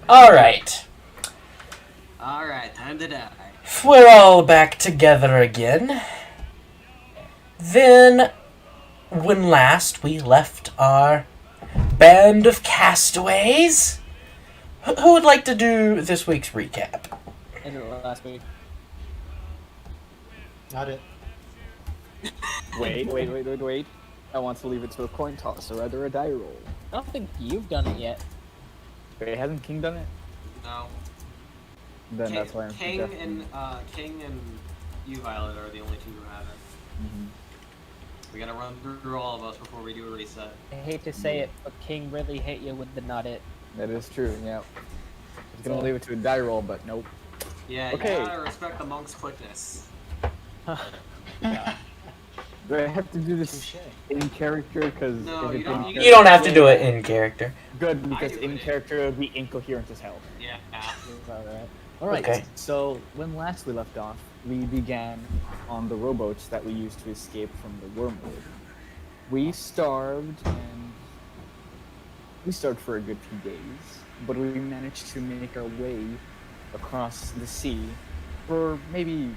Alright. Alright, time to die. We're all back together again. Then, when last we left our band of castaways, who would like to do this week's recap? I did it last week. Not it. Wait. I want to leave it to a coin toss or rather a die roll. I don't think you've done it yet. Wait, hasn't King done it? No. Then that's why I'm King suggesting. King and you, Violet, are the only two who haven't. Mhm. We gotta run through all of us before we do a reset. I hate to say it, but King really hit you with the not it. That is true, yeah. I was gonna leave it to a die roll, but nope. Yeah, Okay. you gotta respect the monk's quickness. Do I have to do this in character? Because No, if you don't- You don't have to do it in character. Good, because do in it. character it would be incoherent as hell. Yeah. Alright, Okay. so when last we left off, we began on the rowboats that we used to escape from the wormwood. We starved for a good few days, but we managed to make our way across the sea for maybe,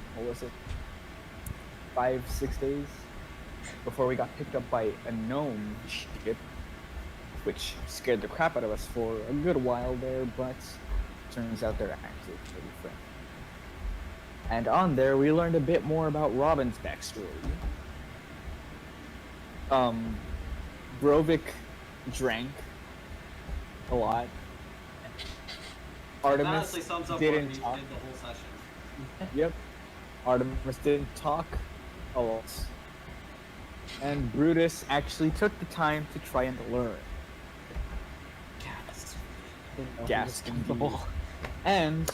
5-6 days before we got picked up by a gnome ship, which scared the crap out of us for a good while there, but turns out they're actually pretty friendly. And on there, we learned a bit more about Robin's backstory. Brovik drank a lot. That Artemis honestly sums up what we didn't did the talk. whole session. Yep. Artemis didn't talk a lot. And Brutus actually took the time to try and learn. Gas. Gas indeed. And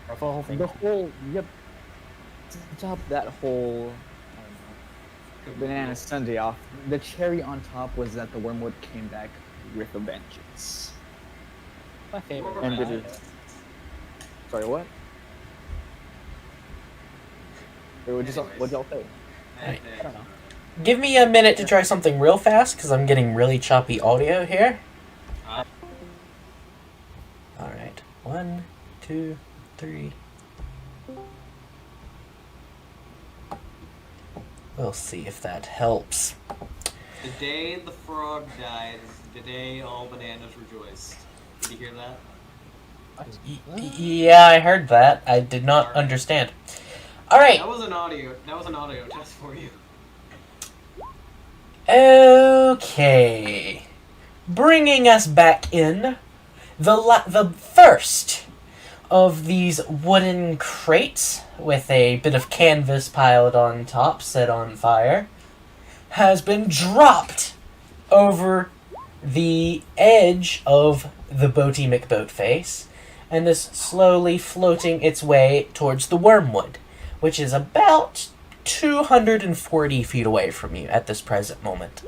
The whole thing. the whole, yep. To top that whole banana sundae off, the cherry on top was that the wormwood came back with a vengeance. My favorite. And it one. is. Sorry, what? Wait, what'd y'all say? I don't know. Give me a minute to try something real fast, because I'm getting really choppy audio here. Alright. 1, 2, 3. We'll see if that helps. The day the frog died is the day all bananas rejoiced. Did you hear that? Yeah, I heard that. I did not Alright. understand. Alright. That was an audio test for you. Okay. Bringing us back in, the first of these wooden crates with a bit of canvas piled on top, set on fire, has been dropped over the edge of the Boaty McBoatface and is slowly floating its way towards the wormwood, which is about 240 feet away from you at this present moment.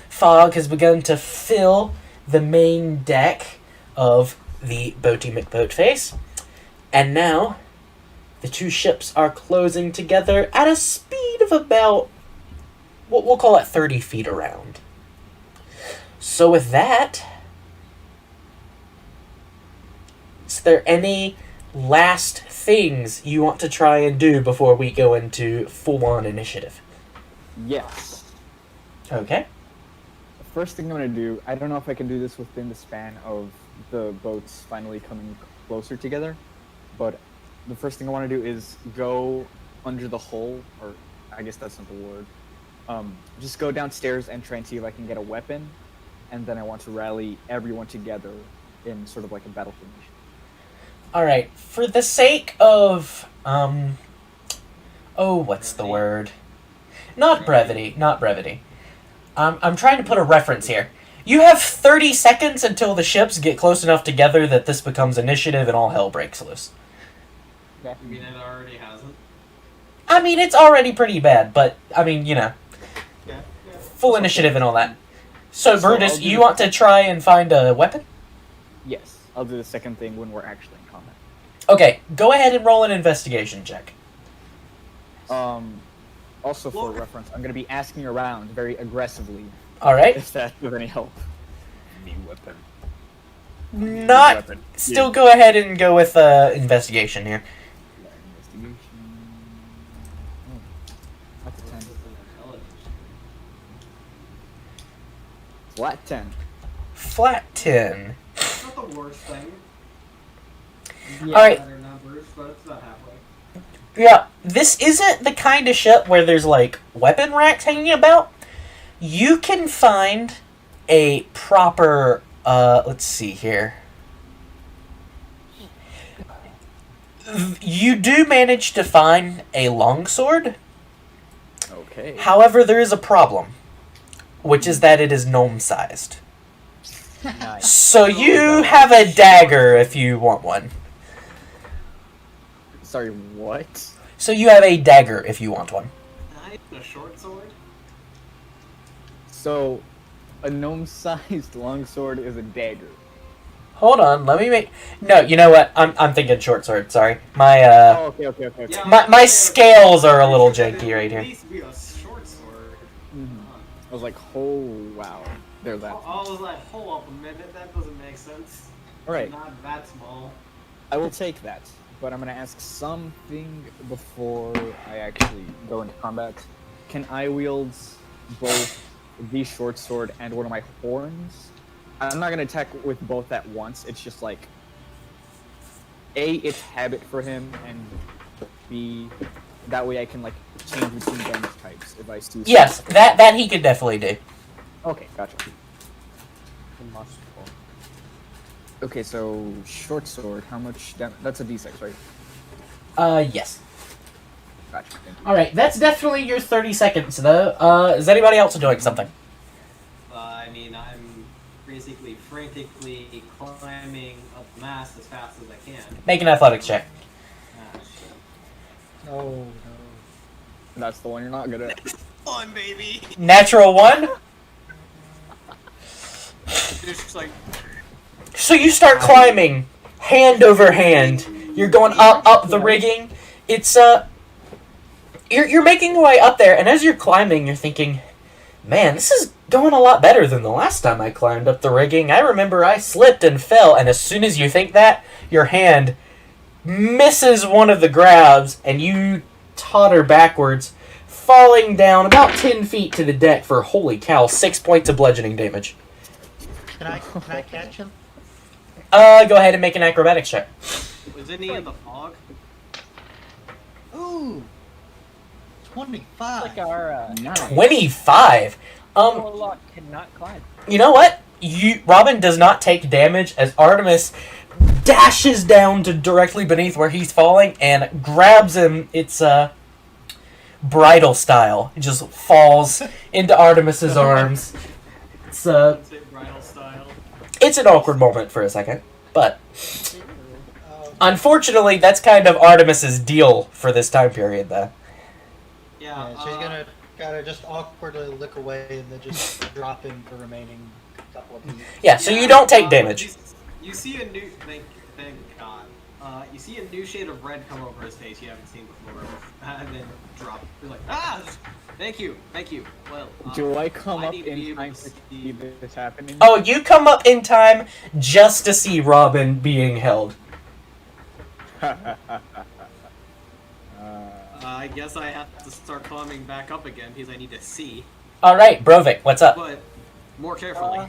Fog has begun to fill the main deck of the Boaty McBoatface, and now the two ships are closing together at a speed of about, what we'll call it 30 feet around. So with that, is there any last things you want to try and do before we go into full-on initiative? Yes. Okay. The first thing I'm gonna do, I don't know if I can do this within the span of the boats finally coming closer together, but the first thing I want to do is go under the hull, or I guess that's not the word. Just go downstairs and try and see if I can get a weapon, and then I want to rally everyone together in sort of like a battle formation. Alright, for the sake of, what's the word? Not brevity. I'm trying to put a reference here. You have 30 seconds until the ships get close enough together that this becomes initiative and all hell breaks loose. You mean it already hasn't? I mean, it's already pretty bad, but, I mean, you know, Yeah. full initiative and all that. So, So Brutus, I'll do you the- want to try and find a weapon? Yes, I'll do the second thing when we're actually in combat. Okay, go ahead and roll an investigation check. Also for Look. reference, I'm gonna be asking around very aggressively Alright. if that's with any help. New weapon. Not. Weapon. Still go ahead and go with investigation here. Investigation. Oh, that's a 10. Flat 10. Flat 10. It's not the worst thing. Yeah. Alright. Better numbers, but it's not halfway. Yeah, this isn't the kind of ship where there's like weapon racks hanging about. You can find a proper let's see here. You do manage to find a longsword. Okay. However, there is a problem, which is that it is gnome-sized. Nice. So you have a dagger if you want one. Sorry, what? So you have a dagger if you want one. I a short sword. So, a gnome-sized longsword is a dagger. Hold on, let me make. No, you know what? I'm thinking short sword. Sorry, my Oh, okay. Yeah, My scales are a little It janky right here. At least be a short sword. I was like, oh, wow. There's that. I was like, hold up a minute, that doesn't make sense. Alright, Not that small. I will take that. But I'm going to ask something before I actually go into combat. Can I wield both the short sword and one of my horns? I'm not going to attack with both at once. It's just like, A, it's habit for him, and B, that way I can like change between damage types if I see. Yes, that he could definitely do. Okay, gotcha. Okay, so short sword, how much damage? That's a d6, right? Yes. Gotcha. Thank you. All right, that's definitely your 30 seconds though. Is anybody else doing something? I mean, I'm basically frantically climbing up the mast as fast as I can. Make an athletics check. Ah, shit. Oh no. That's the one you're not good at. Fun, baby! Natural 1. It's just like, So you start climbing, hand over hand. You're going up the rigging. It's you're making your way up there, and as you're climbing, you're thinking, man, this is going a lot better than the last time I climbed up the rigging. I remember I slipped and fell, and as soon as you think that, your hand misses one of the grabs, and you totter backwards, falling down about 10 feet to the deck for, holy cow, 6 points of bludgeoning damage. Can I catch him? Go ahead and make an acrobatics check. was any in the fog? Ooh, 25. Like our Nice. 25. warlock cannot climb. You know what? Robin does not take damage as Artemis dashes down to directly beneath where he's falling and grabs him. It's bridal style. It just falls into Artemis's arms. It's Let's say bridal style. it's an awkward moment for a second, but Oh, unfortunately, that's kind of Artemis's deal for this time period, though. Yeah, yeah, she's gotta just awkwardly look away and then just drop him the remaining couple of minutes. Yeah, so you don't take damage. You see a new thank God. You see a new shade of red come over his face you haven't seen before, and then drop. You're like, ah, thank you. Well, Do I come up need to be in able time to to see- see this happening? Oh, you come up in time just to see Robin being held. I guess I have to start climbing back up again because I need to see, All right, Brovik, what's up? but more carefully.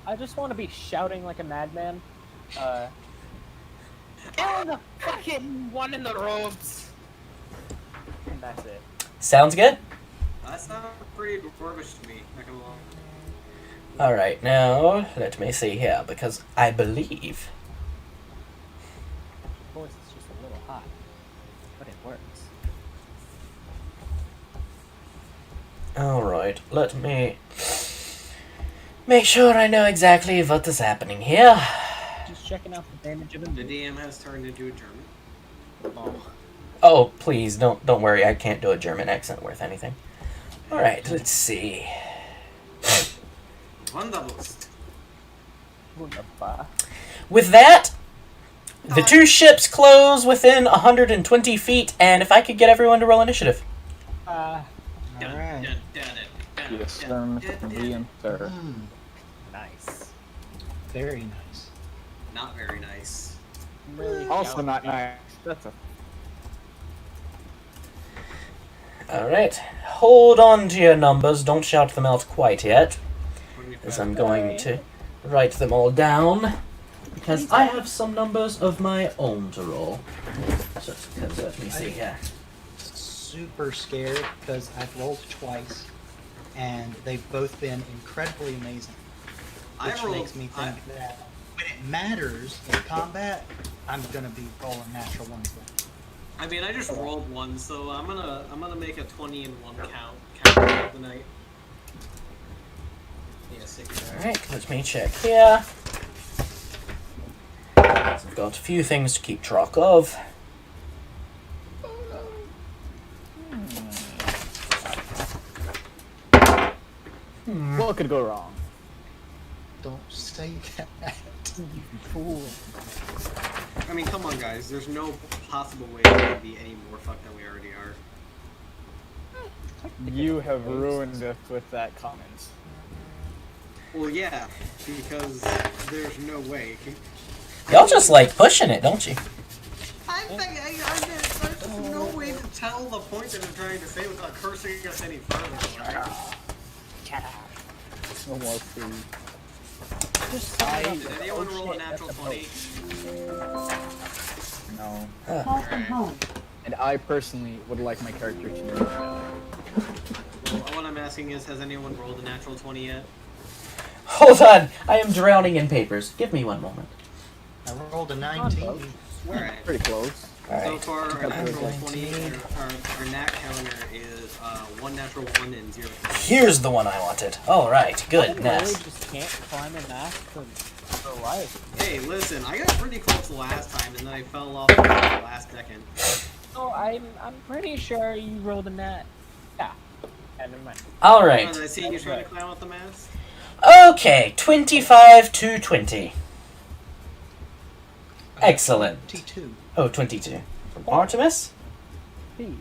I just want to be shouting like a madman. Oh, the fucking one in the robes! And that's it. Sounds good. That sounds pretty dwarvish to me. Not gonna lie. All right, now let me see here because I believe. Of course, it's just a little hot, but it works. All right, let me make sure I know exactly what is happening here. Just checking out the damage of The it. DM has turned into a German. Oh. Oh, please don't worry. I can't do a German accent worth anything. All right, let's see. Wunderlust. Wunderbar. With that, the two ships close within 120 feet, and if I could get everyone to roll initiative. Alright. Yes, sir, Mr. DM, sir. Hmm, Nice. very nice. not very nice. Really Also shout not out. nice. That's a Alright. Hold on to your numbers. Don't shout them out quite yet, as I'm going to write them all down. Because I have some numbers of my own to roll. So, let me see here. Super scared because I've rolled twice, and they've both been incredibly amazing. Which makes me think that when it matters in combat, I'm gonna be rolling natural ones. I mean, I just rolled one, so I'm gonna make a 20 and 1 count of the night. Yeah, 6. Alright, let me check here. So I've got a few things to keep track of. what could go wrong? Don't say that. Fool. I mean, come on, guys. There's no possible way we can be any more fucked than we already are. You have ruined us with that comment. Well, yeah, because there's no way. Y'all just like pushing it, don't you? I think there's no way to tell the point that I'm trying to say without cursing us any further. Right? No more food. Did anyone roll a natural 20? No. Alright. And I personally would like my character to know that. Well, what I'm asking is, has anyone rolled a natural 20 yet? Hold on, I am drowning in papers. Give me one moment. I rolled a 19. Alright. Pretty close. So Alright. far, our natural 19. 20, our nat counter is 1 natural 1 and 0. Here's the one I wanted. Alright, I good. really Ness. just can't climb a mast for life. Hey, listen, I got pretty close last time and then I fell off at the last second. So I'm pretty sure you rolled a nat. Yeah. And never mind. Alright. I see you trying to climb up the mast? Okay, 25 to 20. Excellent. 22. Oh, 22. From Artemis. Please.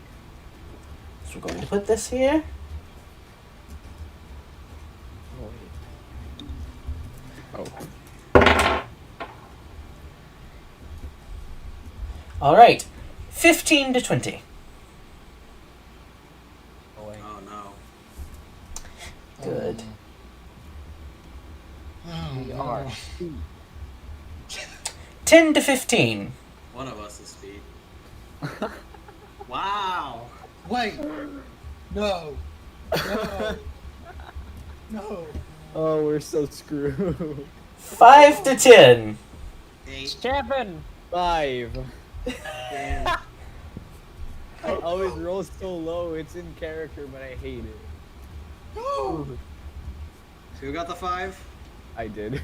So we're going to put this here. Oh, wait. Alright. 15 to 20. Oh no. Good. Oh, We no. are. 10 to 15. One of us is speed. Wow! Wait! No! No! No! Oh, we're so screwed. 5 to 10. 8. 7. 5. Damn. I always roll so low. It's in character, but I hate it. No! Who got the 5? I did.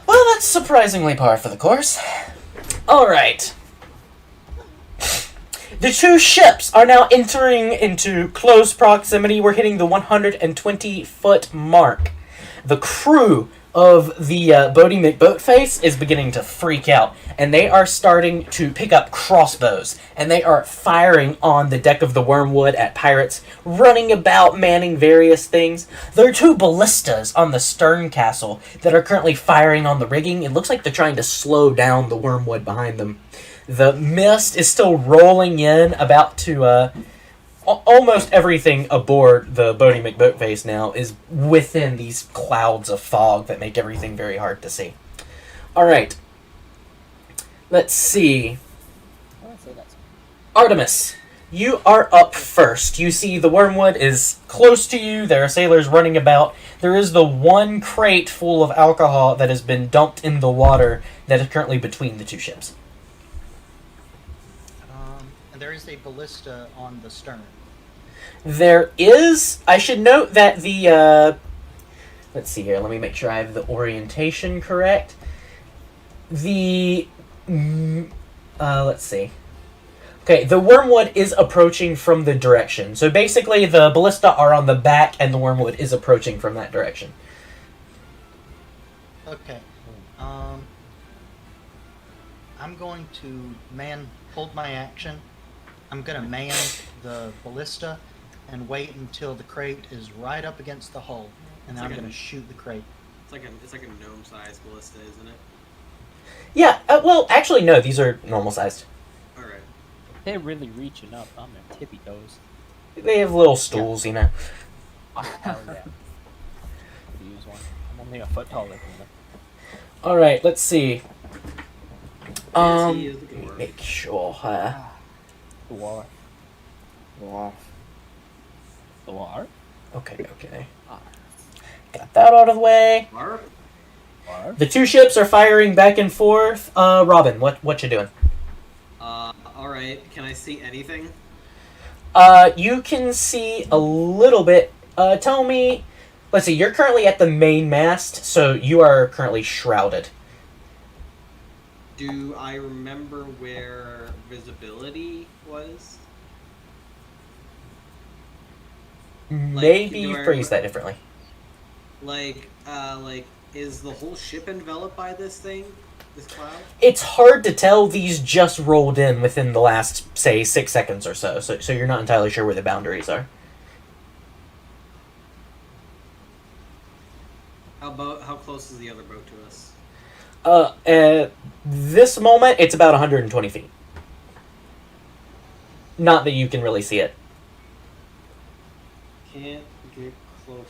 Well, that's surprisingly par for the course. Alright. The two ships are now entering into close proximity. We're hitting the 120-foot mark. The crew of the Bodie McBoatface is beginning to freak out, and they are starting to pick up crossbows, and they are firing on the deck of the Wormwood at pirates, running about, manning various things. There are two ballistas on the stern castle that are currently firing on the rigging. It looks like they're trying to slow down the Wormwood behind them. The mist is still rolling in, about to, almost everything aboard the Bodie McBoatface now is within these clouds of fog that make everything very hard to see. Alright. Let's see. I want to say that's Artemis, you are up first. You see the Wormwood is close to you. There are sailors running about. There is the one crate full of alcohol that has been dumped in the water that is currently between the two ships. And there is a ballista on the stern. There is... I should note that the... let's see here. Let me make sure I have the orientation correct. The... let's see. Okay, the Wormwood is approaching from the direction. So basically, the ballista are on the back, and the Wormwood is approaching from that direction. Okay. I'm going to hold my action. I'm gonna man the ballista and wait until the crate is right up against the hull, and then I'm gonna shoot the crate. It's like a gnome-sized ballista, isn't it? Yeah, well, actually, no, these are normal sized. All right. They're really reaching up on their tippy toes. They have little stools, you know. Oh, hell yeah. Could use one. I'm only a foot taller than them. Alright, let's see. Yes, he is the dwarf. Make sure. Dwarf. Wow. Dwarf? Okay. Got that out of the way. Dwarf? Dwarf? The two ships are firing back and forth. Robin, what you doing? All right. Can I see anything? You can see a little bit. Tell me. Let's see. You're currently at the main mast, so you are currently shrouded. Do I remember where visibility was? Maybe do I phrase re- that differently. Like, is the whole ship enveloped by this thing? This cloud? It's hard to tell. These just rolled in within the last, say, 6 seconds or so. So you're not entirely sure where the boundaries are. How close is the other boat to us? At this moment, it's about 120 feet. Not that you can really see it. Can't get close.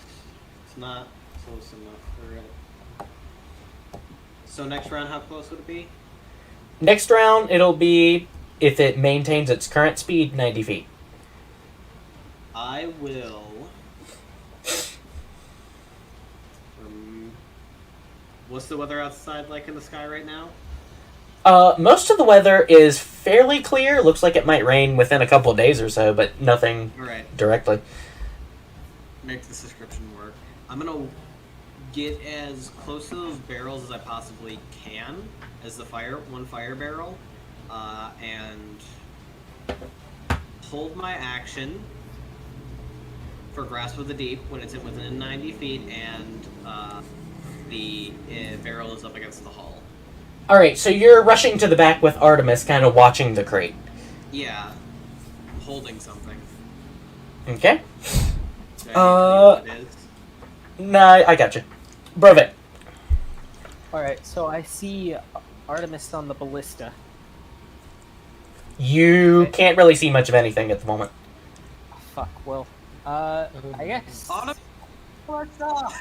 It's not close enough for it. So next round, how close would it be? Next round, it'll be, if it maintains its current speed, 90 feet. I will. What's the weather outside like in the sky right now? Most of the weather is fairly clear. Looks like it might rain within a couple of days or so, but nothing Alright, directly. make this description work. I'm gonna get as close to those barrels as I possibly can, as the one fire barrel, and hold my action for Grasp of the Deep when it's within 90 feet and the barrel is up against the hull. Alright, so you're rushing to the back with Artemis, kind of watching the crate. Yeah, holding something. Okay? Do I need to know what it is? Nah, I got you. Brevet. Alright, so I see Artemis on the ballista. You can't really see much of anything at the moment. Oh, fuck, well, I guess... What's up?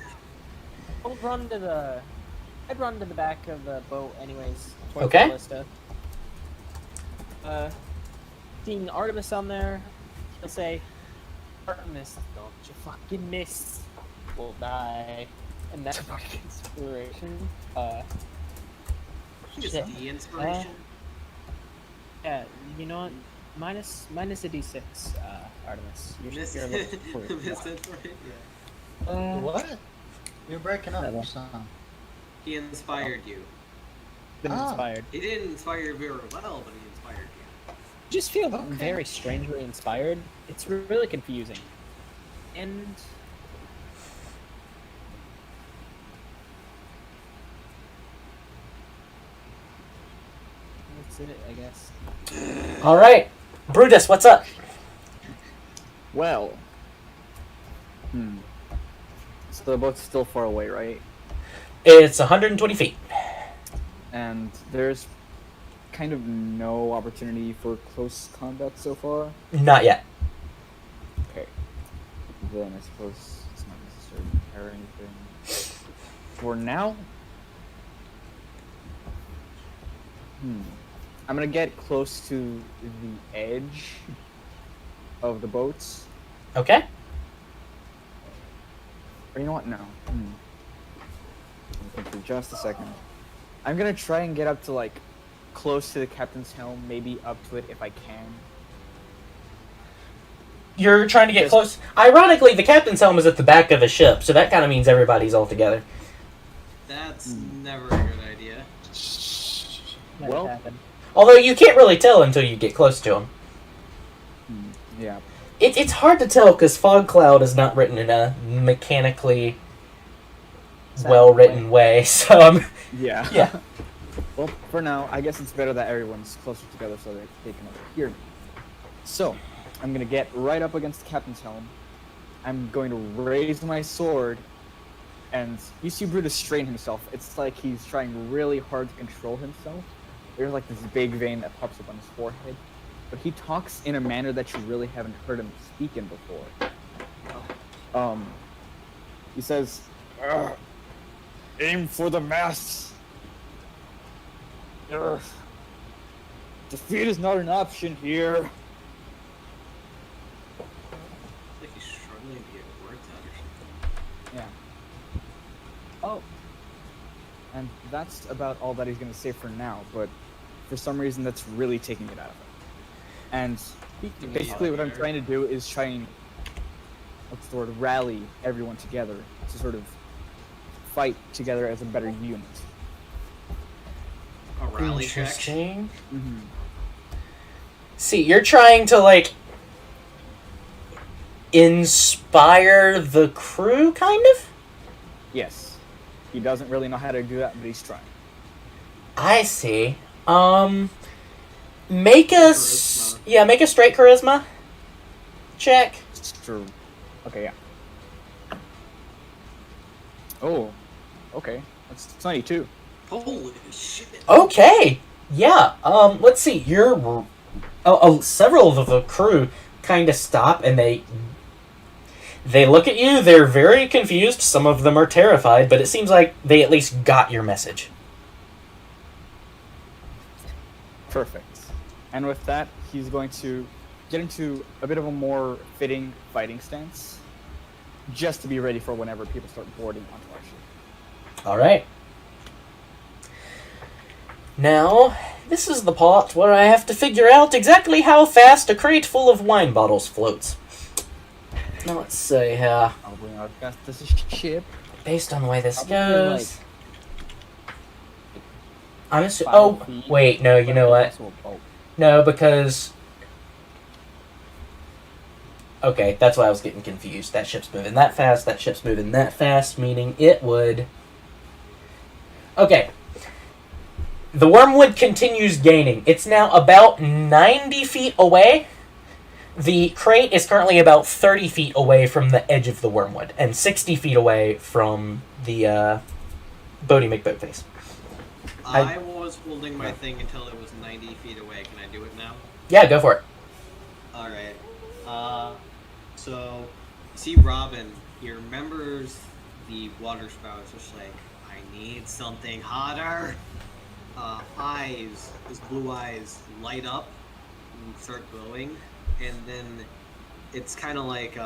I'd run to the back of the boat anyways, towards Okay. the ballista. Seeing Artemis on there, he'll say, Artemis, don't you fucking miss. We'll die. And that's my inspiration. Just shit. the inspiration. Yeah, you know what? Minus a d6, Artemis. You're a little poor. Miss inspiration. Yeah. What? You're breaking up Hello. or something. He inspired you. Been Ah. inspired. He didn't inspire you very well, but he inspired you. Just feel Okay. very strangely inspired. It's really confusing. And that's it, I guess. Alright. Brutus, what's up? Well. So the boat's still far away, right? It's 120 feet. And there's kind of no opportunity for close combat so far. Not yet. Okay. Then I suppose it's not necessary to pair anything. For now. I'm gonna get close to the edge of the boats. Okay. Or you know what? No. Think for just a second. I'm gonna try and get up to like close to the captain's helm, maybe up to it if I can. You're trying to get Yes. close. Ironically, the captain's helm is at the back of the ship, so that kind of means everybody's all together. That's never a good idea. Might Well- happen. Although you can't really tell until you get close to him. Yeah. It's hard to tell because Fog Cloud is not written in a mechanically Sound well-written way. So, Yeah. yeah. Well, for now, I guess it's better that everyone's closer together so they can hear me. So, I'm gonna get right up against the captain's helm. I'm going to raise my sword And you see Brutus strain himself. It's like he's trying really hard to control himself. There's like this big vein that pops up on his forehead. But he talks in a manner that you really haven't heard him speak in before. He says, aim for the masts. Defeat is not an option here. Like he's struggling to get words out or something. Yeah. Oh. And that's about all that he's going to say for now, but for some reason that's really taking it out of him. And basically what I'm trying to do is try and, what's the word, rally everyone together to sort of fight together as a better unit. A rally check. Interesting. Mm-hmm. See, you're trying to, like, inspire the crew, kind of? Yes. He doesn't really know how to do that, but he's trying. I see. Make a make a straight charisma check. It's true. Okay, yeah. Oh, okay. That's 22. Holy shit. Okay. Yeah. Let's see. You're several of the crew kind of stop and they look at you. They're very confused. Some of them are terrified, but it seems like they at least got your message. Perfect. And with that, he's going to get into a bit of a more fitting fighting stance, just to be ready for whenever people start boarding onto our ship. All right. Now, this is the part where I have to figure out exactly how fast a crate full of wine bottles floats. Now, let's see here. Probably not fast as a ship. Based on the way this Probably goes... I'm assuming... 5 Oh, feet, wait, no, you know what? No, because... Okay, that's why I was getting confused. That ship's moving that fast, that ship's moving that fast, meaning it would... Okay. The wormwood continues gaining. It's now about 90 feet away. The crate is currently about 30 feet away from the edge of the wormwood, and 60 feet away from the Bodie McBoatface. I was holding my thing until it was 90 feet away. Can I do it now? Yeah, go for it. Alright. So, see Robin, he remembers the water spout. It's just like, I need something hotter. His blue eyes light up and start glowing. And then it's kind of like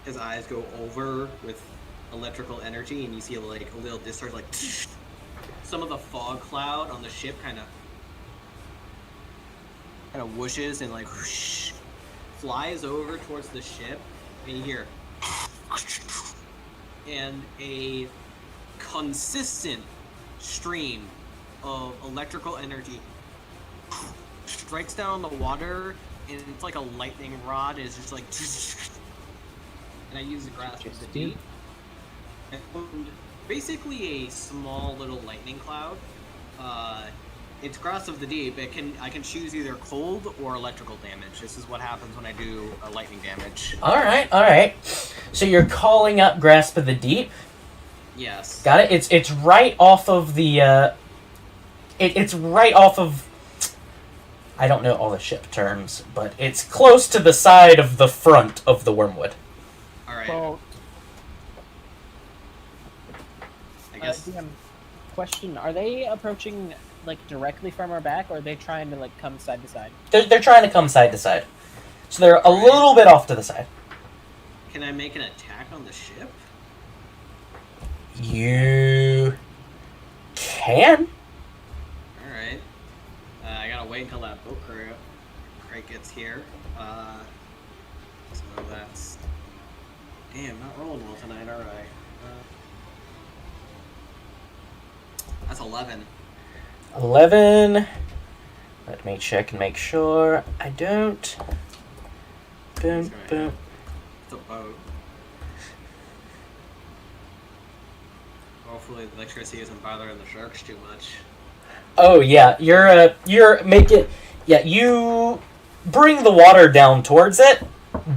his eyes go over with electrical energy, and you see like a little discharge, like some of the fog cloud on the ship kind of whooshes and like whoosh, flies over towards the ship, and you hear and a consistent stream of electrical energy strikes down the water, and it's like a lightning rod. It's just like, and I use the grasp of the deep. And basically a small little lightning cloud. It's grasp of the deep. I can choose either cold or electrical damage. This is what happens when I do lightning damage. All right. So you're calling up Grasp of the Deep. Yes. Got it. It's right off of the. It's right off of. I don't know all the ship terms, but it's close to the side of the front of the wormwood. All right. Well, I guess. DM, question: are they approaching like directly from our back, or are they trying to like come side to side? They're trying to come side to side, so they're a little bit off to the side. Can I make an attack on the ship? You can. All right. I gotta wait until that boat crate gets here. So that's. Damn, not rolling well tonight, are I? That's 11. 11. Let me check and make sure I don't. Boom, boom. It's a boat. Hopefully the electricity isn't bothering the sharks too much. Oh yeah, you're making. Yeah, you bring the water down towards it,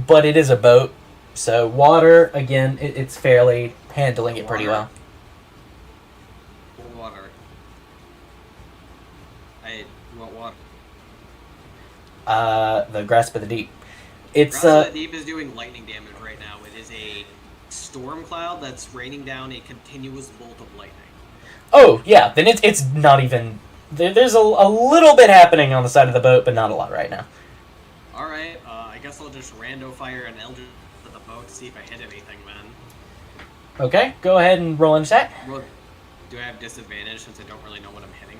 but it is a boat, so water again. It's fairly handling it pretty well. Water. What water? The Grasp of the Deep. It's Grasp of the Deep is doing lightning damage right now. It is a storm cloud that's raining down a continuous bolt of lightning. Oh yeah, then it's not even. There's a little bit happening on the side of the boat, but not a lot right now. All right, I guess I'll just rando fire an Eldritch at the boat to see if I hit anything. Then. Okay, go ahead and roll an attack. Well, do I have disadvantage since I don't really know what I'm hitting?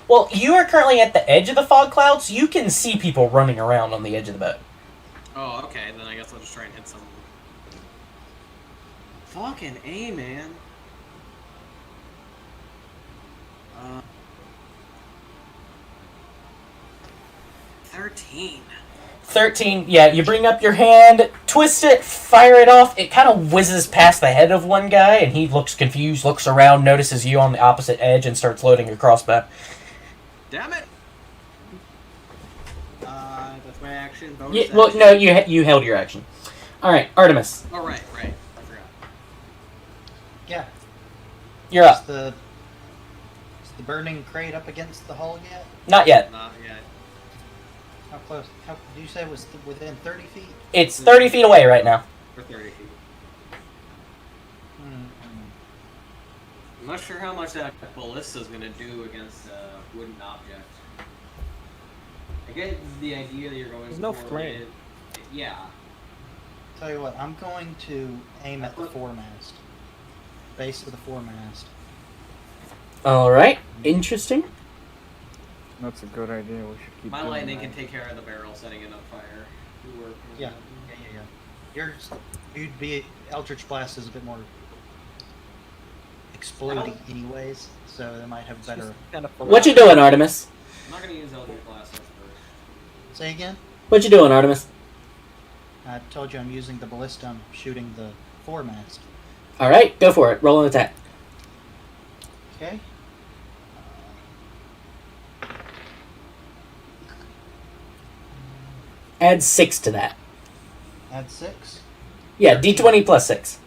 Well, you are currently at the edge of the fog clouds. You can see people running around on the edge of the boat. Oh, okay. Then I guess I'll just try and hit some. Fucking A, man. 13. 13, yeah, you bring up your hand, twist it, fire it off. It kind of whizzes past the head of one guy, and he looks confused, looks around, notices you on the opposite edge, and starts loading your crossbow. Damn it! That's my action. Bonus Yeah, well, action. no, you held your action. All right, Artemis, Oh, right. I forgot. Yeah. you're Is up. the burning crate up against the hull yet? Not yet. Not yet. How close? How did you say it was within 30 feet? It's 30 feet away right now. For 30 feet. Hmm. I'm not sure how much that ballista's gonna do against a wooden object. I get the idea that you're going There's no for flame. it. Yeah. Tell you what, I'm going to aim at the foremast. Base of the foremast. All right, interesting. That's a good idea. We should keep My doing lightning that. can take care of the barrel setting it on fire. Yeah. You'd be Eldritch Blast is a bit more exploding anyways, so they might have better. Kind of What you doing, Artemis? I'm not gonna use Eldritch Blast first. Say again? What you doing, Artemis? I told you I'm using the ballista. I'm shooting the foremast. All right, go for it. Roll an attack. Okay. Add 6 to that. Add 6. Yeah, d20 plus 6.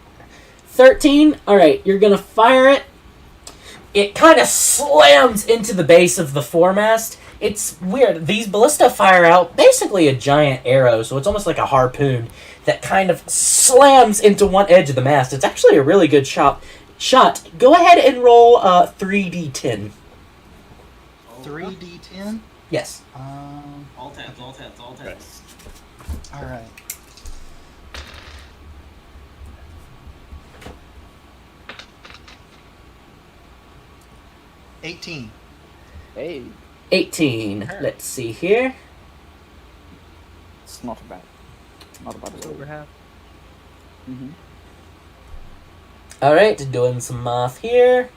13. All right, you're going to fire it. It kind of slams into the base of the foremast. It's weird. These ballista fire out basically a giant arrow, so it's almost like a harpoon that kind of slams into one edge of the mast. It's actually a really good shot. Go ahead and roll 3d10. 3d10. Yes. All tens. All right. $18. Hey, 18. Let's see here. It's not bad. Not bad at all. over half. Mm-hmm. All right, doing some math here.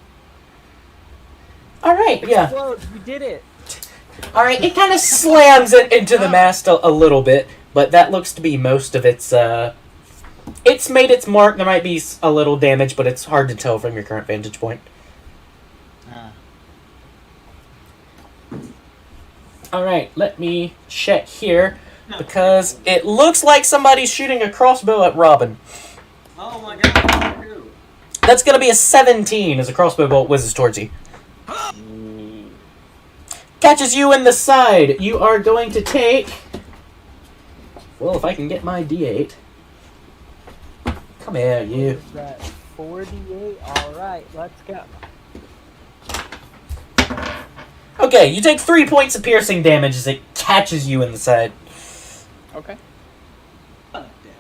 All right, yeah. Explode, we did it. All right, it kind of slams it into the mast a little bit, but that looks to be most of its. It's made its mark. There might be a little damage, but it's hard to tell from your current vantage point. All right, let me check here because it looks like somebody's shooting a crossbow at Robin. Oh my god, who? That's gonna be a 17 as a crossbow bolt whizzes towards you. Catches you in the side. You are going to take. Well, if I can get my D8. Come here, you. That 48. All right, let's go. Okay, you take 3 points of piercing damage as it catches you in the side. Okay. I'm not dead.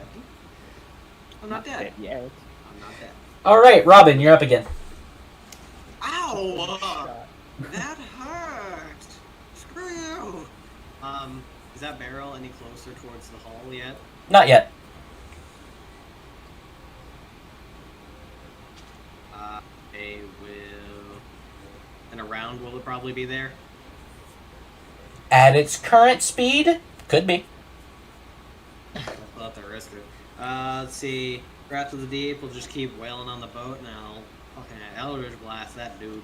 I'm not dead. Yeah. I'm not dead. All right, Robin, you're up again. Ow! Shot. That hurt! Screw you! Is that barrel any closer towards the hull yet? Not yet. I will... And a round will it probably be there? At its current speed, could be. I'll have to risk it. Let's see. Wrath of the Deep will just keep wailing on the boat and I'll fucking Eldritch Blast that dude.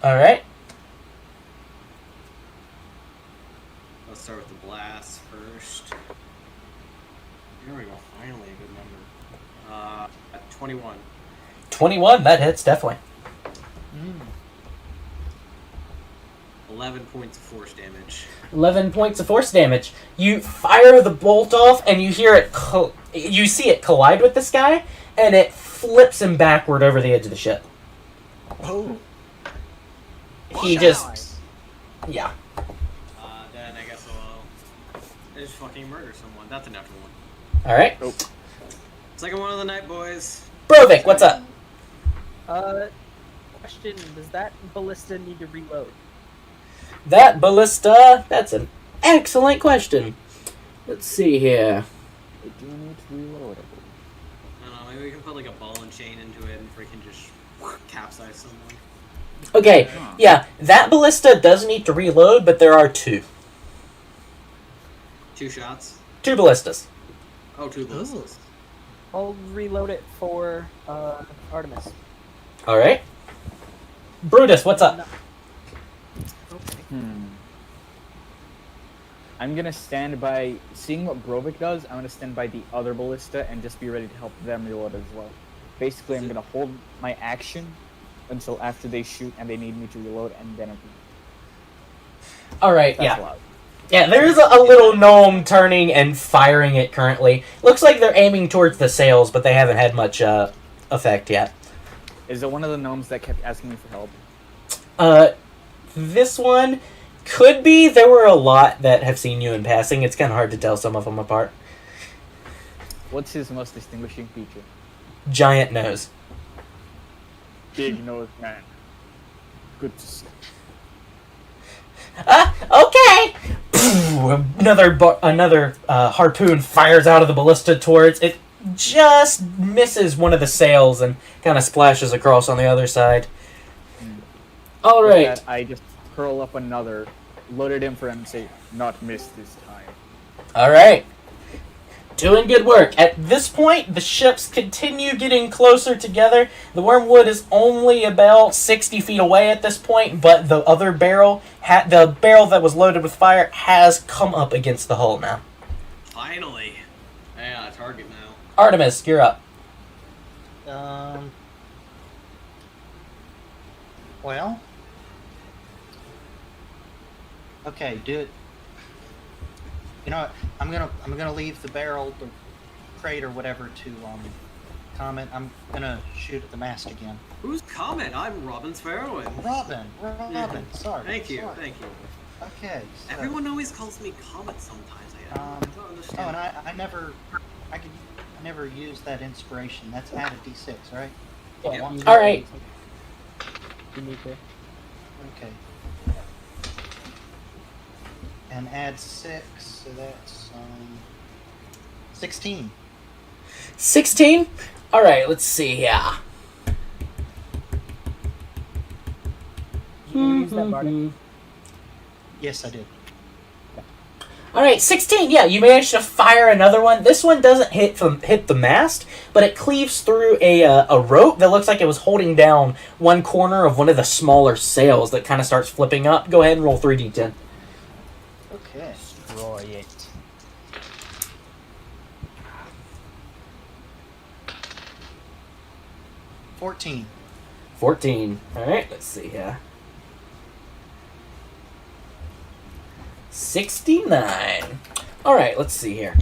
All right. Let's start with the blast first. There we go. Finally a good number. At 21. 21, that hits, definitely. 11 points of force damage. 11 points of force damage. You fire the bolt off, and you hear it. You see it collide with this guy, and it flips him backward over the edge of the ship. Oh. He just, yeah. Then I guess I'll just fucking murder someone. That's a natural one. All right, Second one of the night, boys. Brovik, what's up? Question: does that ballista need to reload? That ballista. That's an excellent question. Let's see here. I do need to reload it. I don't know. Maybe we can put like a ball and chain into it and freaking just capsize someone. Okay, yeah, that ballista does need to reload, but there are two. 2 shots. 2 ballistas. Oh, 2 ballistas. I'll reload it for Artemis. All right. Brutus, what's up? I'm gonna stand by, seeing what Brovik does, I'm gonna stand by the other ballista and just be ready to help them reload as well. Basically, I'm gonna hold my action until after they shoot and they need me to reload, and then I'm... All right, That's yeah. allowed. Yeah, there's a little gnome turning and firing it currently. Looks like they're aiming towards the sails, but they haven't had much effect yet. Is it one of the gnomes that kept asking me for help? This one could be. There were a lot that have seen you in passing. It's kind of hard to tell some of them apart. What's his most distinguishing feature? Giant nose. Big nose man. Good to see. Okay! Another harpoon fires out of the ballista towards it. Just misses one of the sails and kind of splashes across on the other side. All With right. that, I just curl up another, load it in for him, and say, not miss this time. All right. Doing good work. At this point, the ships continue getting closer together. The wormwood is only about 60 feet away at this point, but the other barrel, the barrel that was loaded with fire, has come up against the hull now. Finally. Yeah, target now. Artemis, you're up. Well. Okay, do it. You know what? I'm gonna leave the barrel, the crate or whatever to comment. I'm gonna shoot at the mast again. Who's comment? I'm Robin Sparrowin. Robin. Sorry. Thank you. sorry. Thank you. Okay. So, Everyone always calls me Comet sometimes. I don't understand. Oh, and I never used that inspiration. That's added D6, right? Yep. All right. You need to. Okay. And add 6, so that's 16. 16? All right, let's see here. You use that, Barney? Yes, I did. All right, 16. Yeah, you managed to fire another one. This one doesn't hit the mast, but it cleaves through a rope that looks like it was holding down one corner of one of the smaller sails that kind of starts flipping up. Go ahead and roll 3d10. Okay. Destroy it. $14. 14. All right, let's see here. 69. All right, let's see here.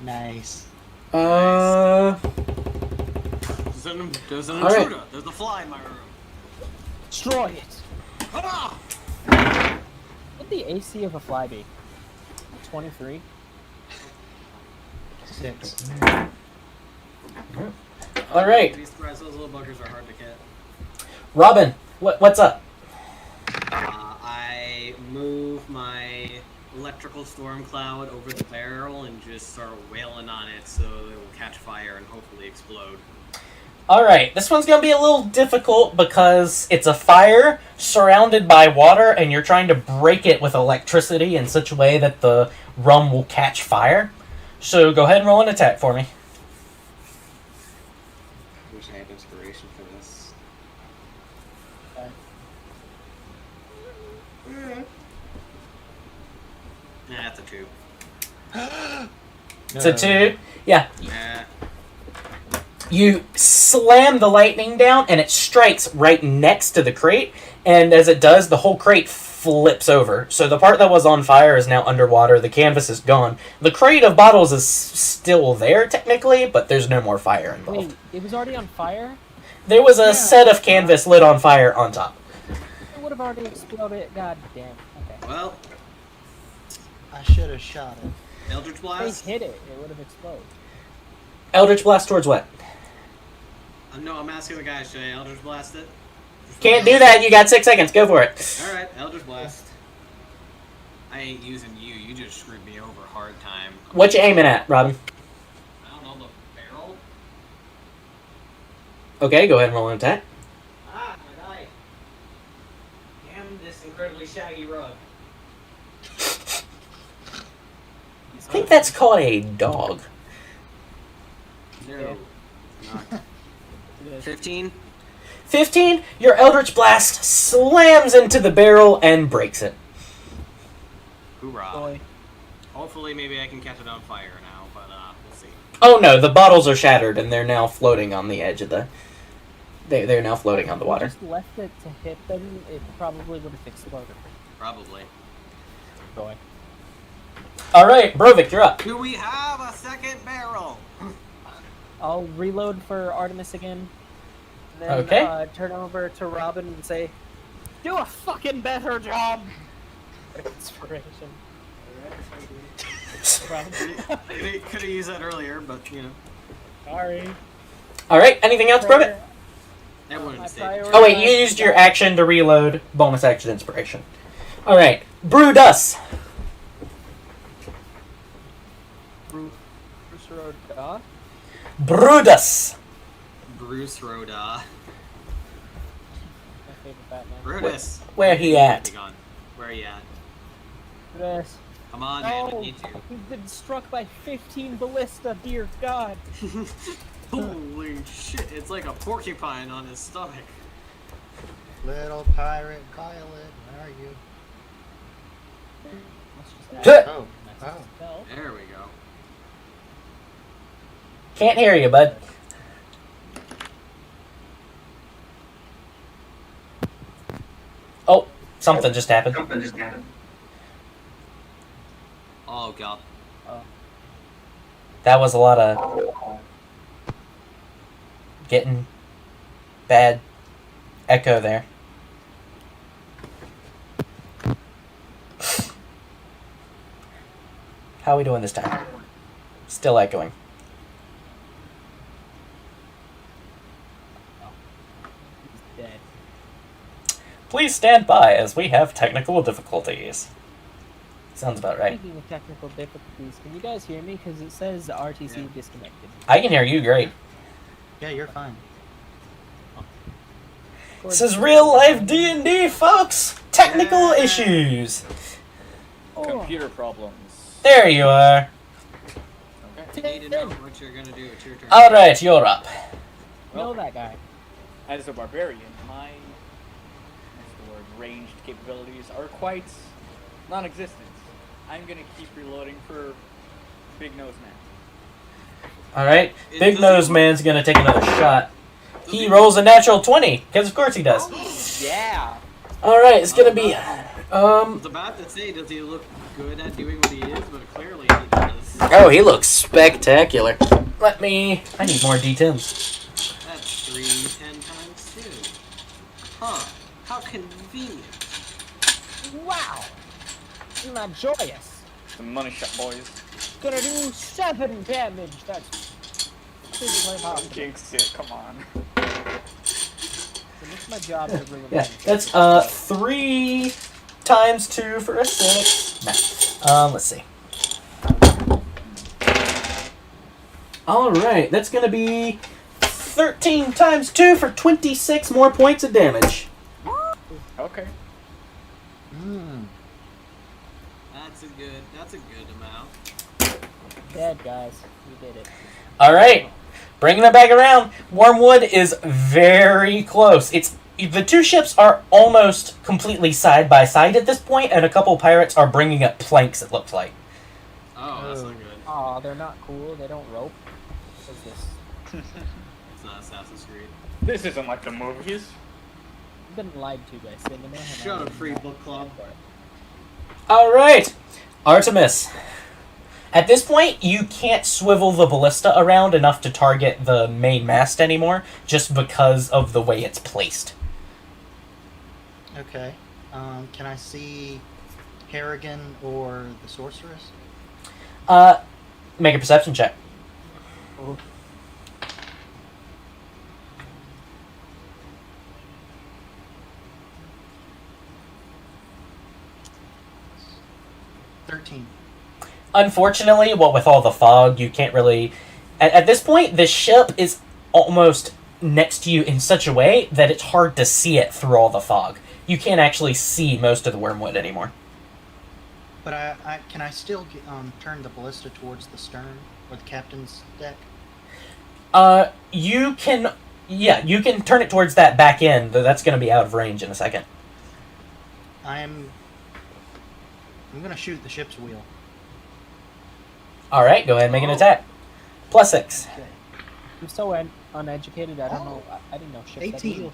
Nice. Uh, There's an All right. intruder. There's a fly in my room. Destroy it. Ah! What'd the AC of a fly be? 23? 6. all right, You'd be surprised those little buggers are hard to get. Robin, what's up? I move my electrical storm cloud over the barrel and just start wailing on it so it will catch fire and hopefully explode. All right, this one's going to be a little difficult because it's a fire surrounded by water and you're trying to break it with electricity in such a way that the rum will catch fire. So go ahead and roll an attack for me. Wish I had inspiration for this. That's a 2. It's a 2. Yeah, Yeah. You slam the lightning down, and it strikes right next to the crate. And as it does, the whole crate flips over. So the part that was on fire is now underwater. The canvas is gone. The crate of bottles is still there, technically, but there's no more fire involved. Wait, it was already on fire? There was a set of canvas lit on fire on top. It would have already exploded. God damn. Okay. Well, I should have shot it. Eldritch If Blast. they hit it, it would have exploded. Eldritch Blast towards what? No, I'm asking the guy. Should I Eldritch Blast it? Can't do that. You got 6 seconds. Go for it. All right, Eldritch Blast. I ain't using you. You just screwed me over hard time. What you aiming at, Robin? I don't know, the barrel. Okay, go ahead and roll an attack. Ah, my knife. Damn this incredibly shaggy rug. I think that's called a dog. No. Not. 15. 15, your Eldritch Blast slams into the barrel and breaks it. Hoorah. Boy. Hopefully, maybe I can catch it on fire now, but we'll see. Oh no, the bottles are shattered and they're now floating on the edge of the... They're now floating on the water. If you just left it to hit them, it probably would have exploded. Probably. Boy. Alright, Brovik, you're up. Do we have a second barrel? I'll reload for Artemis again. And then, Okay. Turn over to Robin and say, "Do a fucking better job." Inspiration. Could have used that earlier, but you know. Sorry. Alright, anything else, Brovik? That wouldn't My stay. priority- Oh wait, you used your action to reload. Bonus action inspiration. Alright, Brutus. Bruce Roda. Brutus. Bruce Rhoda. My favorite Batman. Brutus. Where he at? Where are you at? Brutus. Come on, man. I No, need you. we've been struck by 15 ballista, dear God. Holy shit, it's like a porcupine on his stomach. Little pirate Violet, where are you? Let's just Oh, oh. tell. There we go. Can't hear you, bud. Oh, something just happened. Oh god. That was a lot of getting bad echo there. How are we doing this time? Still echoing. He's dead. Please stand by as we have technical difficulties. Sounds about right. Speaking of technical difficulties, can you guys hear me? Because it says RTC Yeah. disconnected. I can hear you great. Yeah, you're fine. This is real life D&D, folks! Technical Yeah. issues. Oh. Computer problems. There you are. You need to know what you're gonna do. It's your turn. Alright, you're up. Know that guy. As a barbarian, my what's the word, ranged capabilities are quite non-existent. I'm gonna keep reloading for Big Nose Man. Alright, It Big doesn't- Nose Man's gonna take another shot. He rolls a natural 20, because of course he does. Yeah. Alright, it's gonna be... I was about to say, does he look good at doing what he is? But clearly he does. Oh, he looks spectacular. I need more D10s. That's 3, 10 times 2. Huh. How convenient. Wow. I'm not joyous. Some money shot, boys. Gonna do 7 damage. That's physically hard. Jinx it, come on. So it's my job to ruin Yeah, things. that's 3 times 2 for a 6. Nah. Let's see. Alright, that's gonna be 13 times 2 for 26 more points of damage. Okay. Hmm. That's a good amount. Dead, guys. We did it. Alright, bringing it back around. Wormwood is very close. The two ships are almost completely side by side at this point, and a couple pirates are bringing up planks, it looks like. Oh, that's not good. Aw, they're not cool. They don't rope. What's this? Assassin's Creed. This isn't like the movies. I've been lied to by cinema. and Shut I up, am free not book club. for it. Alright, Artemis. At this point, you can't swivel the ballista around enough to target the main mast anymore, just because of the way it's placed. Okay. Can I see Harrigan or the sorceress? Make a perception check. Oh, 13. Unfortunately, what with all the fog, you can't really... At this point, the ship is almost next to you in such a way that it's hard to see it through all the fog. You can't actually see most of the wormwood anymore. But I can I still turn the ballista towards the stern or the captain's deck? You can... Yeah, you can turn it towards that back end, though that's going to be out of range in a second. I'm gonna shoot the ship's wheel. Alright, go ahead and make an attack. +6. Okay. I'm so uneducated. I don't know. I didn't know ships had 18. wheels.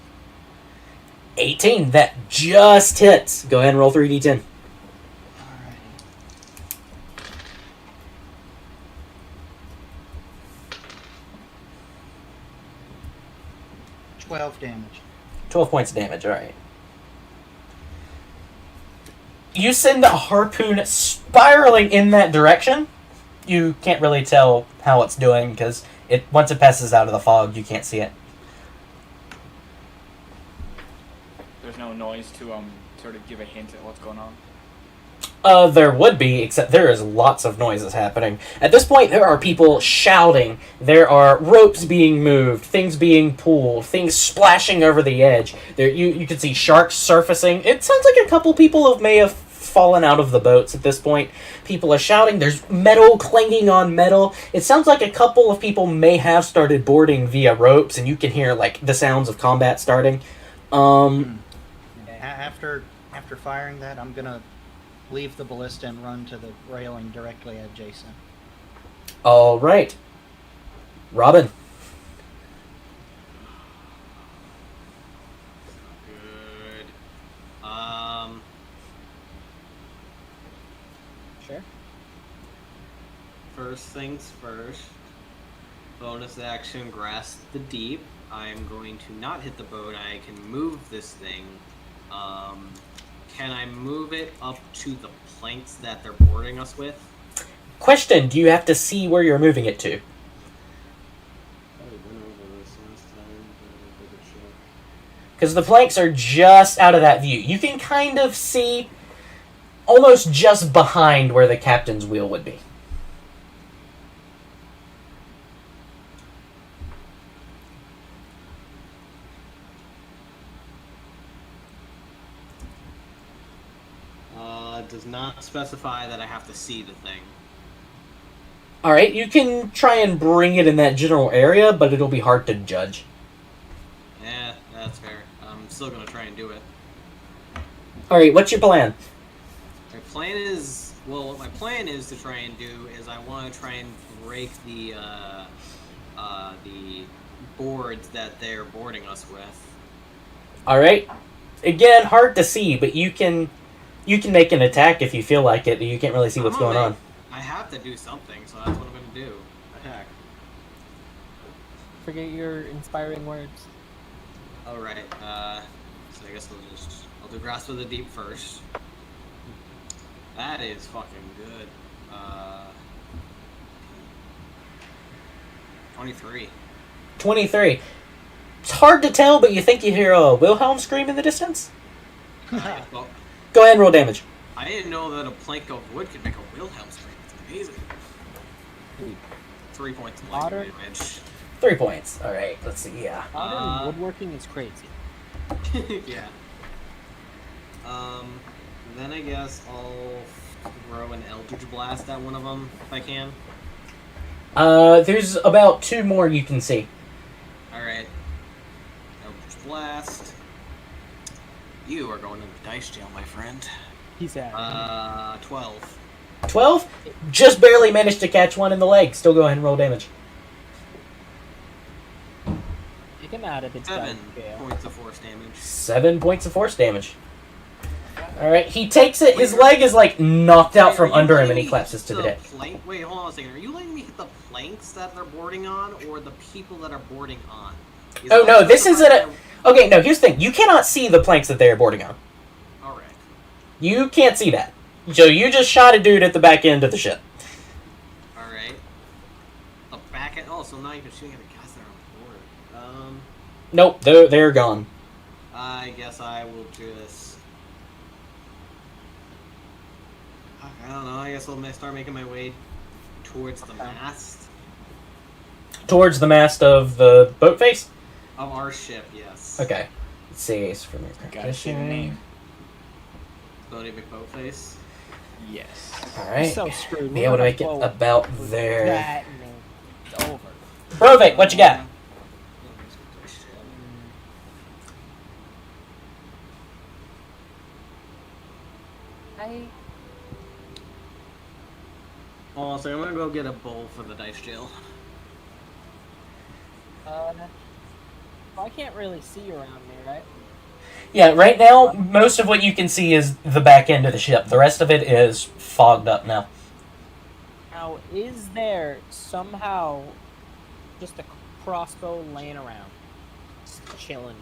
18, that just hits. Go ahead and roll 3d10. Alrighty. $12 damage. 12 points of damage, alright. You send a harpoon spiraling in that direction. You can't really tell how it's doing, because once it passes out of the fog, you can't see it. There's no noise to sort of give a hint at what's going on. There would be, except there is lots of noises happening. At this point, there are people shouting. There are ropes being moved, things being pulled, things splashing over the edge. You can see sharks surfacing. It sounds like a couple people may have fallen out of the boats at this point. People are shouting. There's metal clanging on metal. It sounds like a couple of people may have started boarding via ropes, and you can hear like the sounds of combat starting. After firing that, I'm gonna leave the ballista and run to the railing directly adjacent. All right, Robin. Good. Sure. First things first. Bonus action, grasp the deep. I'm going to not hit the boat. I can move this thing. Can I move it up to the planks that they're boarding us with? Question: do you have to see where you're moving it to? Because the planks are just out of that view. You can kind of see almost just behind where the captain's wheel would be. Does not specify that I have to see the thing. Alright, you can try and bring it in that general area, but it'll be hard to judge. Yeah, that's fair. I'm still gonna try and do it. Alright, what's your plan? My plan is, well, what my plan is to try and do is I want to try and break the boards that they're boarding us with. Alright. Again, hard to see, but you can make an attack if you feel like it. You can't really see what's going on. I have to do something, so that's what I'm gonna do. Attack. Forget your inspiring words. Alright, so I guess I'll do Grasp of the Deep first. That is fucking good. 23. 23. It's hard to tell, but you think you hear a Wilhelm scream in the distance? Well, Go ahead and roll damage. I didn't know that a plank of wood could make a Wilhelm scream. It's amazing. 3 points of lightning Modern- damage. 3 points. Alright, let's see, yeah. Modern woodworking is crazy. Yeah. Then I guess I'll throw an Eldritch Blast at one of them if I can. There's about 2 more you can see. Alright. Eldritch Blast. You are going to the dice jail, my friend. He's at 12. 12? Just barely managed to catch one in the leg. Still go ahead and roll damage. him out of the 7 jail. points of force damage. 7 points of force damage. Alright, he takes it. His leg is like knocked out from under him and he collapses to the deck. Wait, hold on a second. Are you letting me hit the planks that they're boarding on, or the people that are boarding on? Oh no, this isn't a... Okay, no, here's the thing. You cannot see the planks that they are boarding on. Alright. You can't see that. So you just shot a dude at the back end of the ship. Alright. The back end... Oh, so now you're shooting at the guys that are on board. Nope, they're gone. I guess I will just... I don't know, I guess I'll start making my way towards the mast. Towards the mast of the boat face? Of our ship, yes. Okay. Let's see. It's from your Gotta say the name. Bloody McBoatface. Yes. Alright. So screwed. Be We're able to gonna make it blow about there. that and then it's over. Brovik, what you got? Oh, so I'm gonna go get a bowl for the dice jail. I can't really see around me, right? Yeah, right now, most of what you can see is the back end of the ship. The rest of it is fogged up now. Now, is there somehow just a crossbow laying around? Just chilling.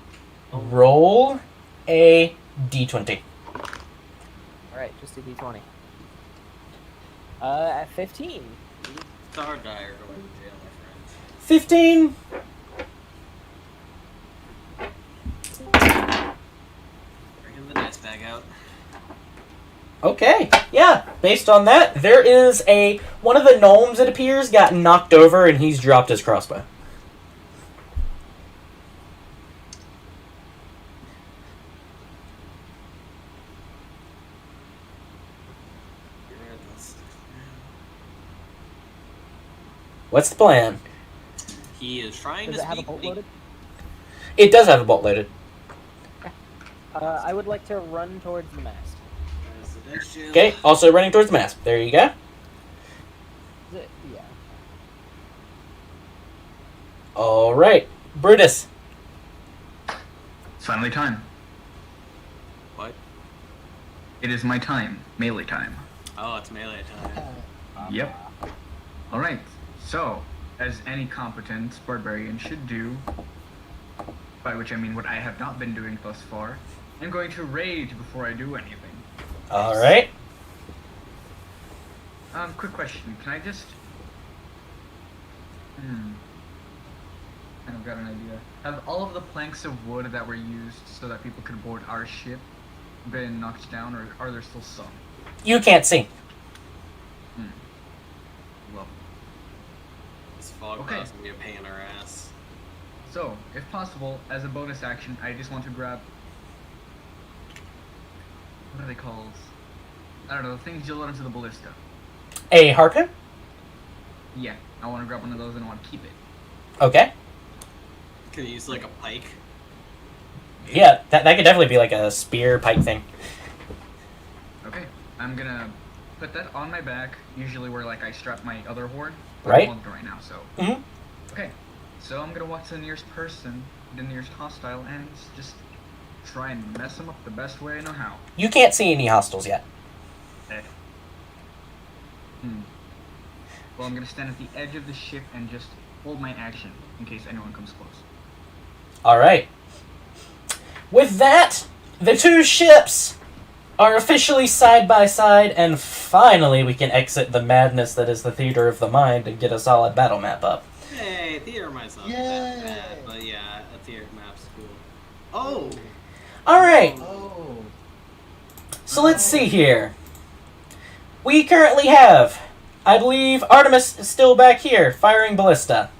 Roll a d20. Alright, just a d20. At 15. Star die or going to jail, my friends. 15. Bringing the dice bag out. Okay, yeah. Based on that, there is one of the gnomes, it appears, got knocked over and he's dropped his crossbow. What's the plan? He is trying Does to it have a speak. bolt loaded? It does have a bolt loaded. I would like to run towards the mast. There's the dice jail. Okay, also running towards the mast. There you go. Yeah. Alright, Brutus. It's finally time. What? It is my time. Melee time. Oh, it's melee time. Yep. Alright, so, as any competent barbarian should do, by which I mean what I have not been doing thus far, I'm going to rage before I do anything. Alright. Quick question. Can I just... kind of got an idea. Have all of the planks of wood that were used so that people could board our ship been knocked down, or are there still some? You can't see. Well, This fog Okay. cloud's gonna be a pain in our ass. so, if possible, as a bonus action, I just want to grab... What are they called? I don't know, the things you load into the ballista. A harpoon? Yeah, I want to grab one of those and I want to keep it. Okay. Could you use like a pike? Yeah, that could definitely be like a spear pike thing. Okay, I'm gonna put that on my back, usually where like I strap my other horde. Right. I'm holding it right now, so. Mhm. Okay, so I'm gonna walk to the nearest person, the nearest hostile, and just try and mess them up the best way I know how. You can't see any hostiles yet. Eh. Well, I'm gonna stand at the edge of the ship and just hold my action in case anyone comes close. Alright. With that, the two ships are officially side by side, and finally we can exit the madness that is the theater of the mind and get a solid battle map up. Hey, theater map's not Yay! that bad, but yeah, a theater map's cool. Oh! Alright, Oh. so let's see here. We currently have, I believe, Artemis is still back here, firing ballista.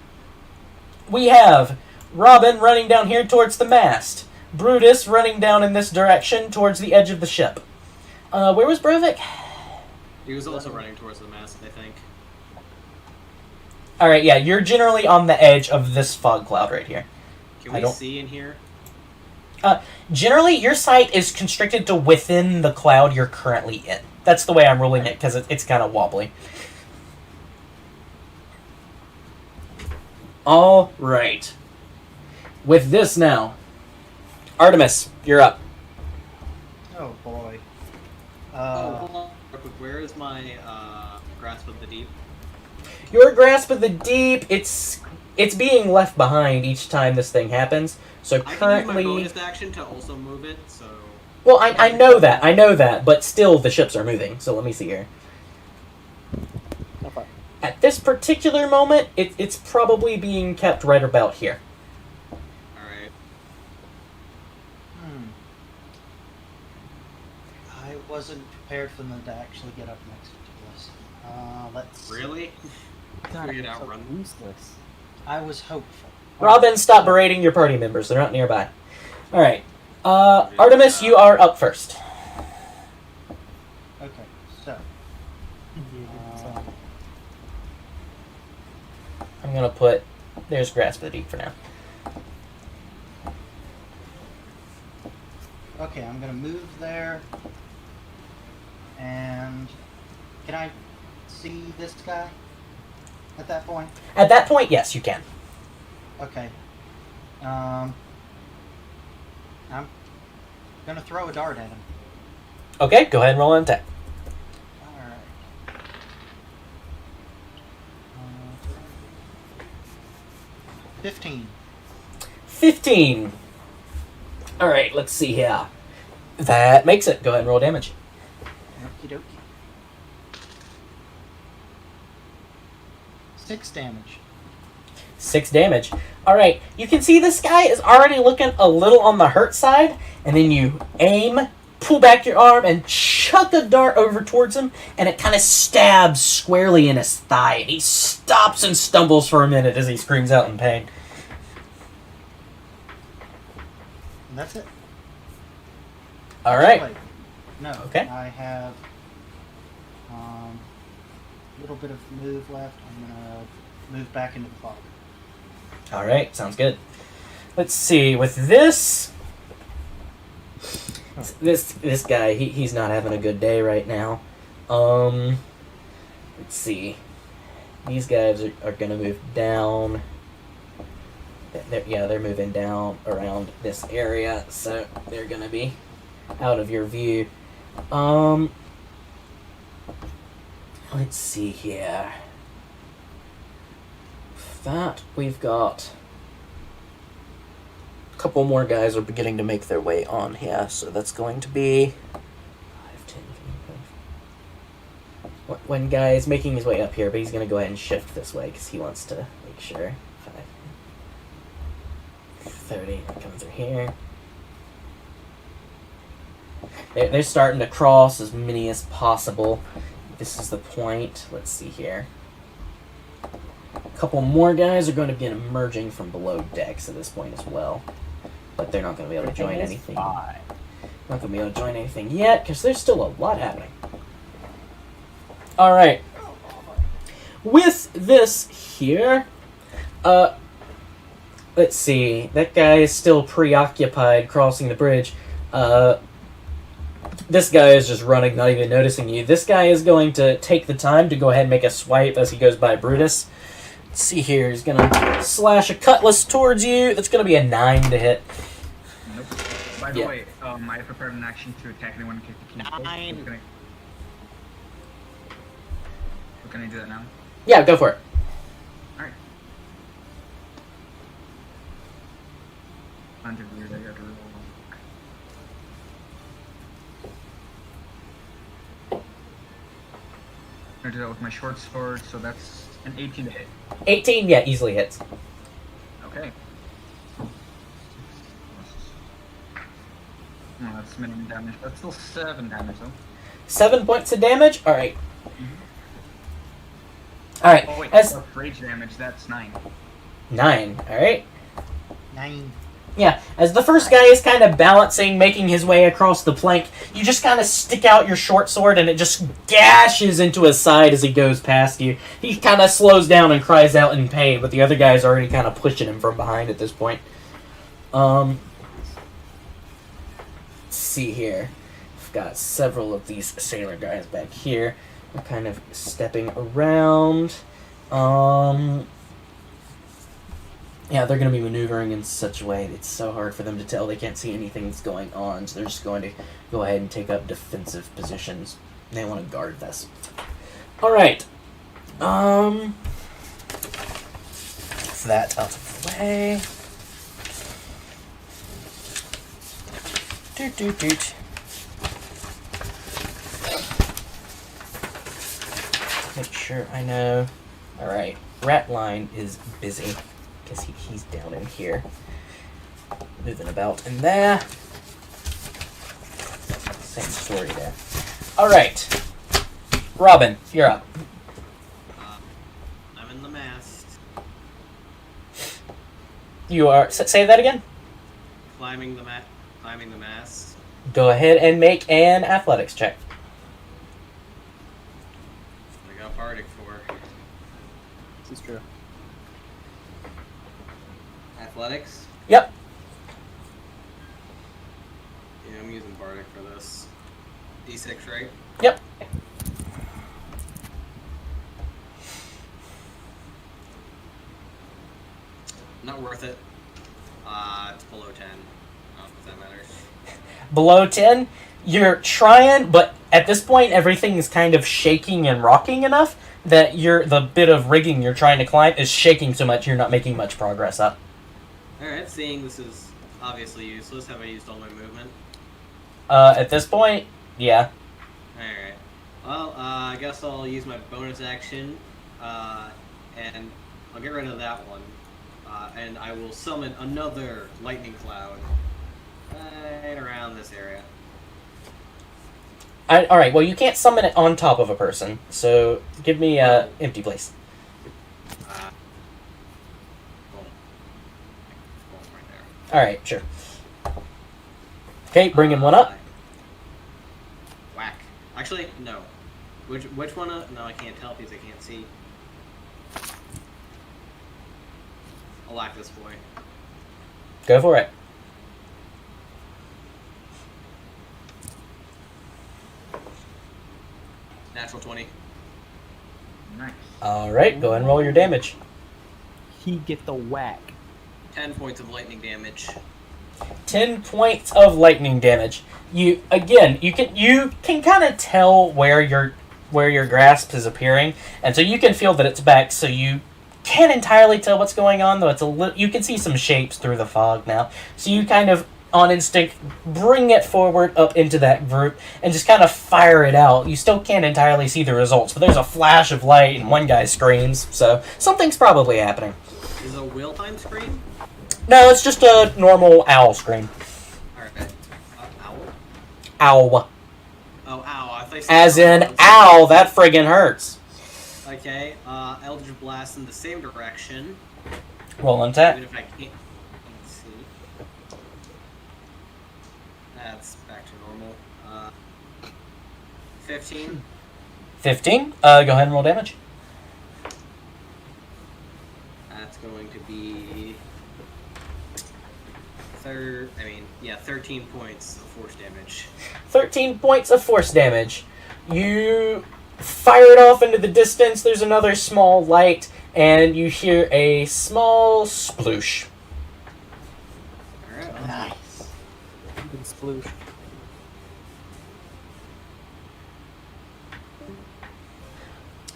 We have Robin running down here towards the mast. Brutus running down in this direction towards the edge of the ship. Where was Brovik? He was also running towards the mast, I think. Alright, yeah, you're generally on the edge of this fog cloud right here. Can I we don't- see in here? Generally, your sight is constricted to within the cloud you're currently in. That's the way I'm ruling it, because it's kind of wobbly. Alright. with this now, Artemis, you're up. Oh boy. Hold on real quick. Where is my grasp of the deep? Your grasp of the deep, it's being left behind each time this thing happens. So I can use currently, my bonus action to also move it. So well, I know that, but still the ships are moving. So let me see here. Okay. At this particular moment, it's probably being kept right about here. all right. I wasn't prepared for them to actually get up next to us. Let's. Really? God, Figured I'm out so run. useless. I was hopeful. Robin, stop berating your party members. They're not nearby. All right. Artemis, you are up first. Okay, so. Uh, I'm going to put... There's grasp of the deep for now. okay, I'm gonna move there. And can I see this guy at that point? At that point, yes, you can. Okay. I'm gonna throw a dart at him. Okay, go ahead and roll an attack. Alright. 15. 15. All right, let's see here. That makes it. Go ahead and roll damage. Okie dokie. 6 damage. 6 damage. All right, you can see this guy is already looking a little on the hurt side, and then you aim, pull back your arm, and chuck a dart over towards him, and it kind of stabs squarely in his thigh, and he stops and stumbles for a minute as he screams out in pain. And that's it. All right. Wait. No. Okay. I have a little bit of move left. I'm gonna move back into the fog. All right, sounds good. Let's see. With this guy, he's not having a good day right now. Let's see. These guys are gonna move down. They're moving down around this area, so they're gonna be out of your view. Let's see here. That we've got a couple more guys are beginning to make their way on here, so that's going to be 5, 10, 15. One guy is making his way up here, but he's going to go ahead and shift this way because he wants to make sure. 5, 30, come through here. They're starting to cross as many as possible. This is the point. Let's see here. A couple more guys are going to begin emerging from below decks at this point as well. But they're not going to be able to join anything. Not going to be able to join anything yet, because there's still a lot happening. Alright. With this here, let's see. That guy is still preoccupied crossing the bridge. This guy is just running, not even noticing you. This guy is going to take the time to go ahead and make a swipe as he goes by Brutus. Let's see here. He's going to slash a cutlass towards you. That's going to be a 9 to hit. Nope. By the way, I prepared an action to attack anyone in case the king. 9. Can I do that now? Yeah, go for it. Alright. Under weird, I got to roll. I do that with my short sword, so that's an 18 to hit. 18, yeah, easily hits. Okay. No, that's minimum damage. That's still 7 damage, though. 7 points of damage? Alright. Alright, Oh, wait, as... rage damage, that's 9. 9, alright. 9. Yeah, as the first guy is kind of balancing, making his way across the plank, you just kind of stick out your short sword and it just gashes into his side as he goes past you. He kind of slows down and cries out in pain, but the other guy's already kind of pushing him from behind at this point. Let's see here. I've got several of these sailor guys back here. They're kind of stepping around. Yeah, they're going to be maneuvering in such a way that it's so hard for them to tell. They can't see anything that's going on, so they're just going to go ahead and take up defensive positions. They want to guard this. All right. That's that out of the way. Doot, doot, doot. Make sure I know. All right. Ratline is busy because he's down in here, moving about in there. Same story there. All right, Robin, you're up. I'm in the mast. You are. Say that again. Climbing the mast. Go ahead and make an athletics check. I got Bardic for. This is true. Athletics? Yep. Yeah, I'm using Bardic for this. D6, right? Yep. Not worth it. It's below 10. I don't know if that matters. Below 10, you're trying, but at this point, everything is kind of shaking and rocking enough that the bit of rigging you're trying to climb is shaking so much you're not making much progress up. Alright, seeing this is obviously useless, have I used all my movement? At this point, yeah. Alright. Well, I guess I'll use my bonus action, and I'll get rid of that one. And I will summon another lightning cloud right around this area. Alright, well, you can't summon it on top of a person, so give me a empty place. Boom. Boom, right there. Alright, sure. Okay, bringing one up. Whack. Actually, no. Which one? No, I can't tell because I can't see. I'll whack this boy. Go for it. Natural 20. Nice. Alright, go ahead and roll your damage. He get the whack. 10 points of lightning damage. 10 points of lightning damage. You can kind of tell where your grasp is appearing, and so you can feel that it's back. So you can't entirely tell what's going on, though you can see some shapes through the fog now. So you kind of, on instinct, bring it forward up into that group and just kind of fire it out. You still can't entirely see the results, but there's a flash of light and one guy screams. So something's probably happening. Is a wheel time scream? No, it's just a normal owl scream. Alright. Owl? Ow. Oh, ow. I thought you said As in, owl. ow, that friggin' hurts. Okay, Eldritch Blast in the same direction. Roll on tap. Even if I can't. Let's see. That's back to normal. 15. 15. Go ahead and roll damage. That's going to be 13 points of force damage. 13 points of force damage. You fire it off into the distance. There's another small light, and you hear a small sploosh. Alright, Nice. Big sploosh.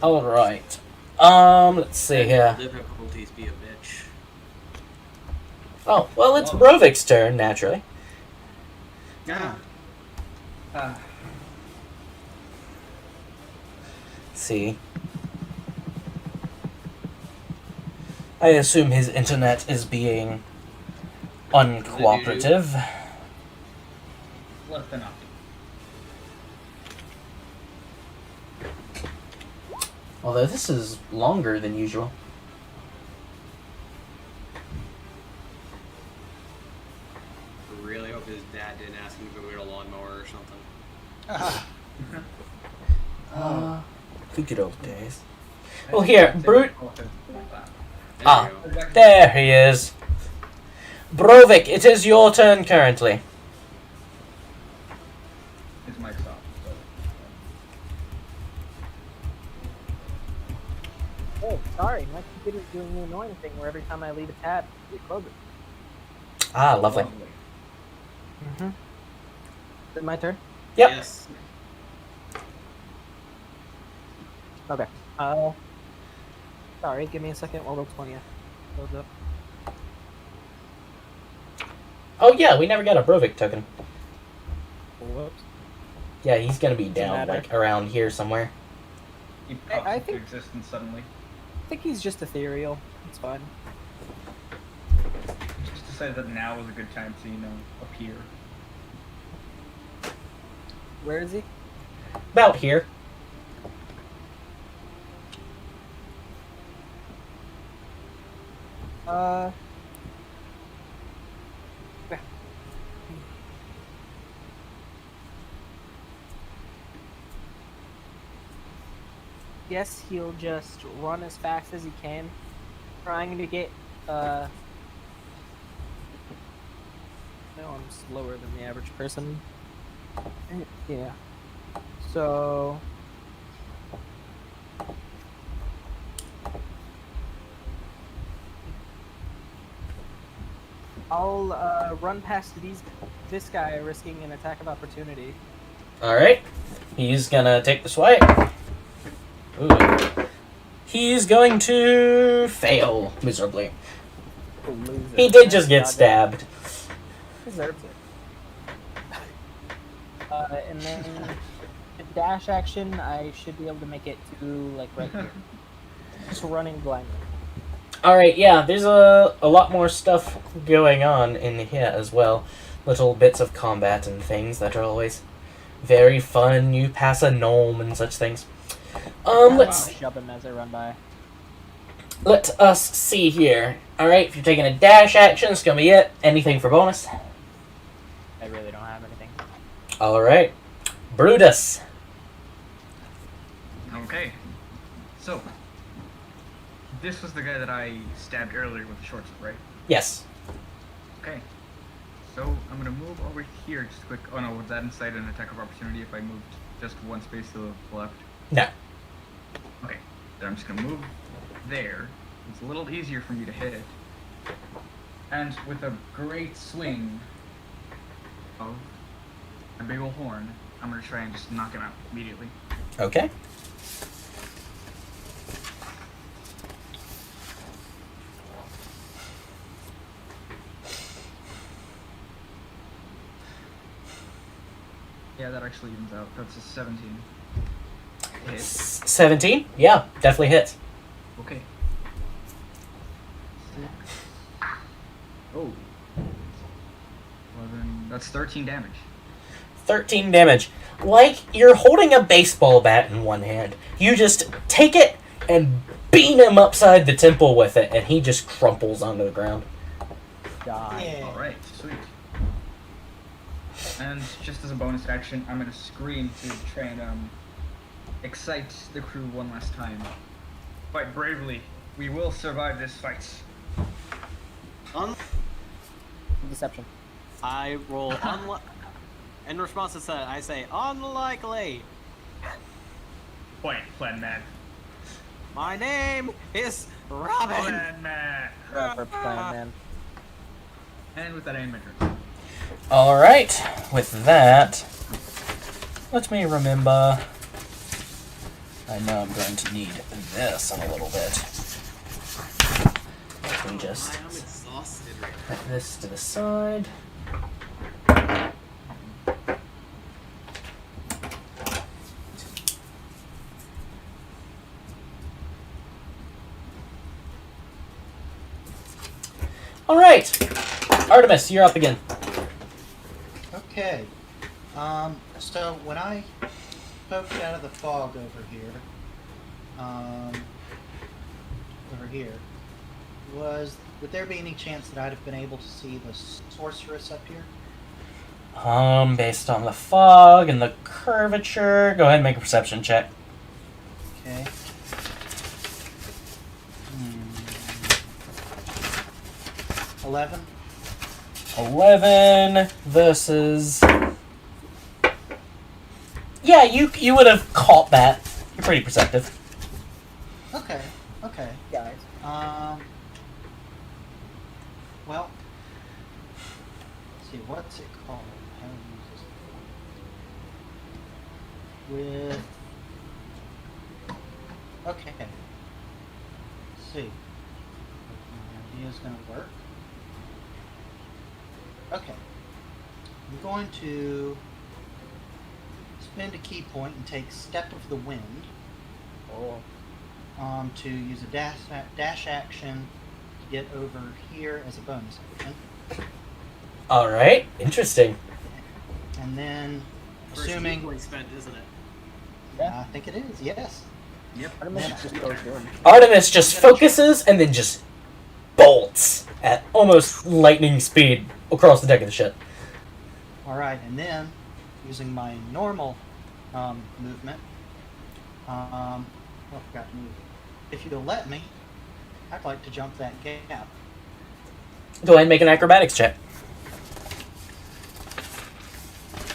All right. Let's see here. difficulties be a bitch. Oh, well, it's Brovik's turn, naturally. Yeah. Let's see. I assume his internet is being uncooperative. Less than optimal. Although this is longer than usual. I really hope his dad didn't ask him to go get a lawnmower or something. The good old days. Well, here, Brute. There Ah. you go. There he is. Brovik, it is your turn currently. His mic's off. So. Oh, sorry, my computer's doing the annoying thing where every time I leave a tab, it closes. Ah, lovely. Mm-hmm. Is it my turn? Yep. Yes. Okay. Sorry, give me a second while Roll20 loads up. Oh yeah, we never got a Brovik token. Whoops. Yeah, he's gonna be down matter. like around here somewhere. He I pops into think- existence suddenly. I think he's just ethereal. It's fine. Just decided that now was a good time to, appear. Where is he? About here. Yeah. Guess he'll just run as fast as he can, trying to get, No, I'm slower than the average person. Yeah. So... I'll run past this guy, risking an attack of opportunity. Alright. He's gonna take the swipe. Ooh. He's going to fail miserably. Loser. He did just get Goddamn. stabbed. Deserves it. And then the dash action, I should be able to make it to like right here. Just running blindly. Alright, yeah, there's a lot more stuff going on in here as well. Little bits of combat and things that are always very fun. You pass a gnome and such things. Let's Shove him as I run by. let us see here. Alright, if you're taking a dash action, it's gonna be it. Anything for bonus? I really don't have anything. Alright. Brutus. Okay. So, this was the guy that I stabbed earlier with the short sword, right? Yes. Okay. So, I'm gonna move over here just quick. Oh no, was that inside an attack of opportunity if I moved just one space to the left? No. Okay. Then I'm just gonna move there. It's a little easier for me to hit. And with a great swing of a big ol' horn, I'm gonna try and just knock him out immediately. Okay. Yeah, that actually evens out. That's a 17. Hit. 17? Yeah, definitely hits. Okay. Oh. 11. That's 13 damage. 13 damage. Like you're holding a baseball bat in one hand. You just take it and beat him upside the temple with it, and he just crumples onto the ground. Die. Yeah. Alright, sweet. And just as a bonus action, I'm gonna scream to try and excite the crew one last time. Fight bravely. We will survive this fight. Deception. I roll in response to that, I say unlikely. Point, Plan Man. My name is Robin. Plan Man. Proper plan, man. And with that, I end my turn. Alright, with that, let me remember. I know I'm going to need this in a little bit. Let me just I'm exhausted right now. put this to the side. Alright, Artemis, you're up again. Okay. So when I poked out of the fog over here, would there be any chance that I'd have been able to see the sorceress up here? Based on the fog and the curvature, go ahead and make a perception check. Okay. 11. 11 versus... Yeah, you would have caught that. You're pretty perceptive. Okay. Okay. guys. Well, let's see, what's it called? How do you use this? Okay. Let's see. My idea's gonna work. Okay. I'm going to spend a key point and take Step of the Wind. Oh. To use a dash action to get over here as a bonus action. All right, interesting. And then, First assuming... point spent, isn't it? I think it is, yes. Artemis just goes in. Artemis just focuses and then just bolts at almost lightning speed across the deck of the ship. Alright, and then, using my normal movement, I forgot to move. If you'll let me, I'd like to jump that gap. Go ahead and make an acrobatics check.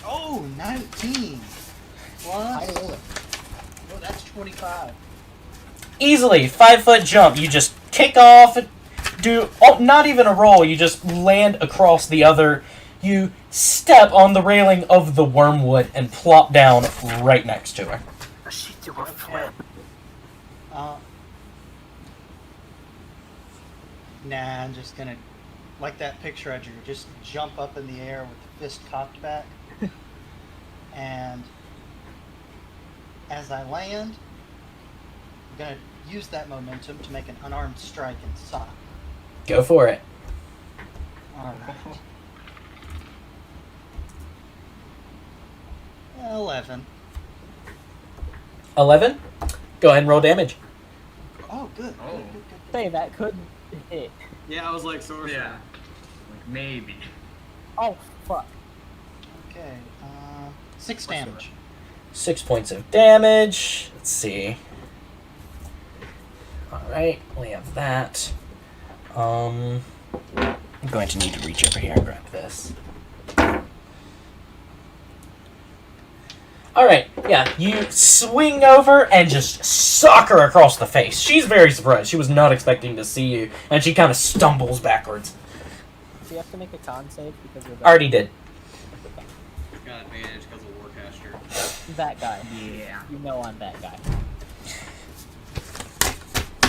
Oh, 19! Plus... I roll it. Oh, that's 25. Easily, 5-foot jump. You just kick off, do not even a roll. You just land across the other. You step on the railing of the wormwood and plop down right next to her. Okay. Nah, I'm just gonna, like that picture I drew, just jump up in the air with the fist cocked back. And as I land, I'm gonna use that momentum to make an unarmed strike and sock. Go for it. Alright. 11. 11. Go ahead and roll damage. Oh, good. Oh. Good, good, good. Say that could hit. Yeah, I was like, so Yeah. Like maybe. Oh fuck. Okay, 6 damage. 6 points of damage. Let's see. Alright, we have that. I'm going to need to reach over here and grab this. Alright, yeah, you swing over and just sock her across the face. She's very surprised. She was not expecting to see you, and she kind of stumbles backwards. Do you have to make a con save because of that? Already did. got advantage because of Warcaster. That guy. Yeah. You know I'm that guy.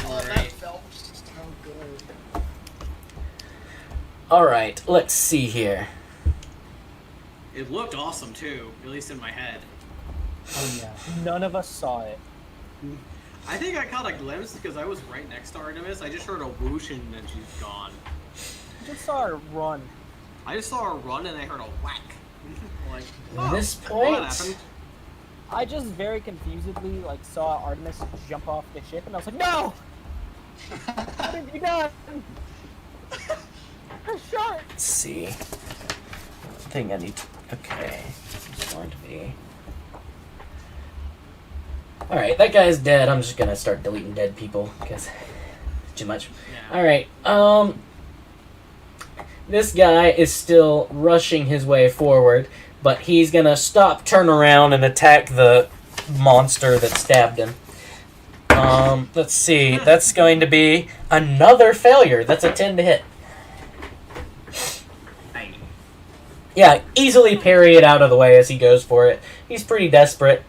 Oh, that felt so good. Alright, let's see here. It looked awesome too, at least in my head. Oh, yeah. None of us saw it. I think I caught a glimpse because I was right next to Artemis. I just heard a whoosh and then she's gone. Just saw her run. I just saw her run and I heard a whack. Like, At this well, that point, happened. I just very confusedly like saw Artemis jump off the ship, and I was like, "No! What have you done? A shark!" let's see. I think I need to... Okay. It's going to be... Alright, that guy's dead. I'm just gonna start deleting dead people, because... Too much. Yeah. Alright, this guy is still rushing his way forward, but he's gonna stop, turn around, and attack the monster that stabbed him. Let's see. That's going to be another failure. That's a 10 to hit. Aye. Yeah, easily parry it out of the way as he goes for it. He's pretty desperate.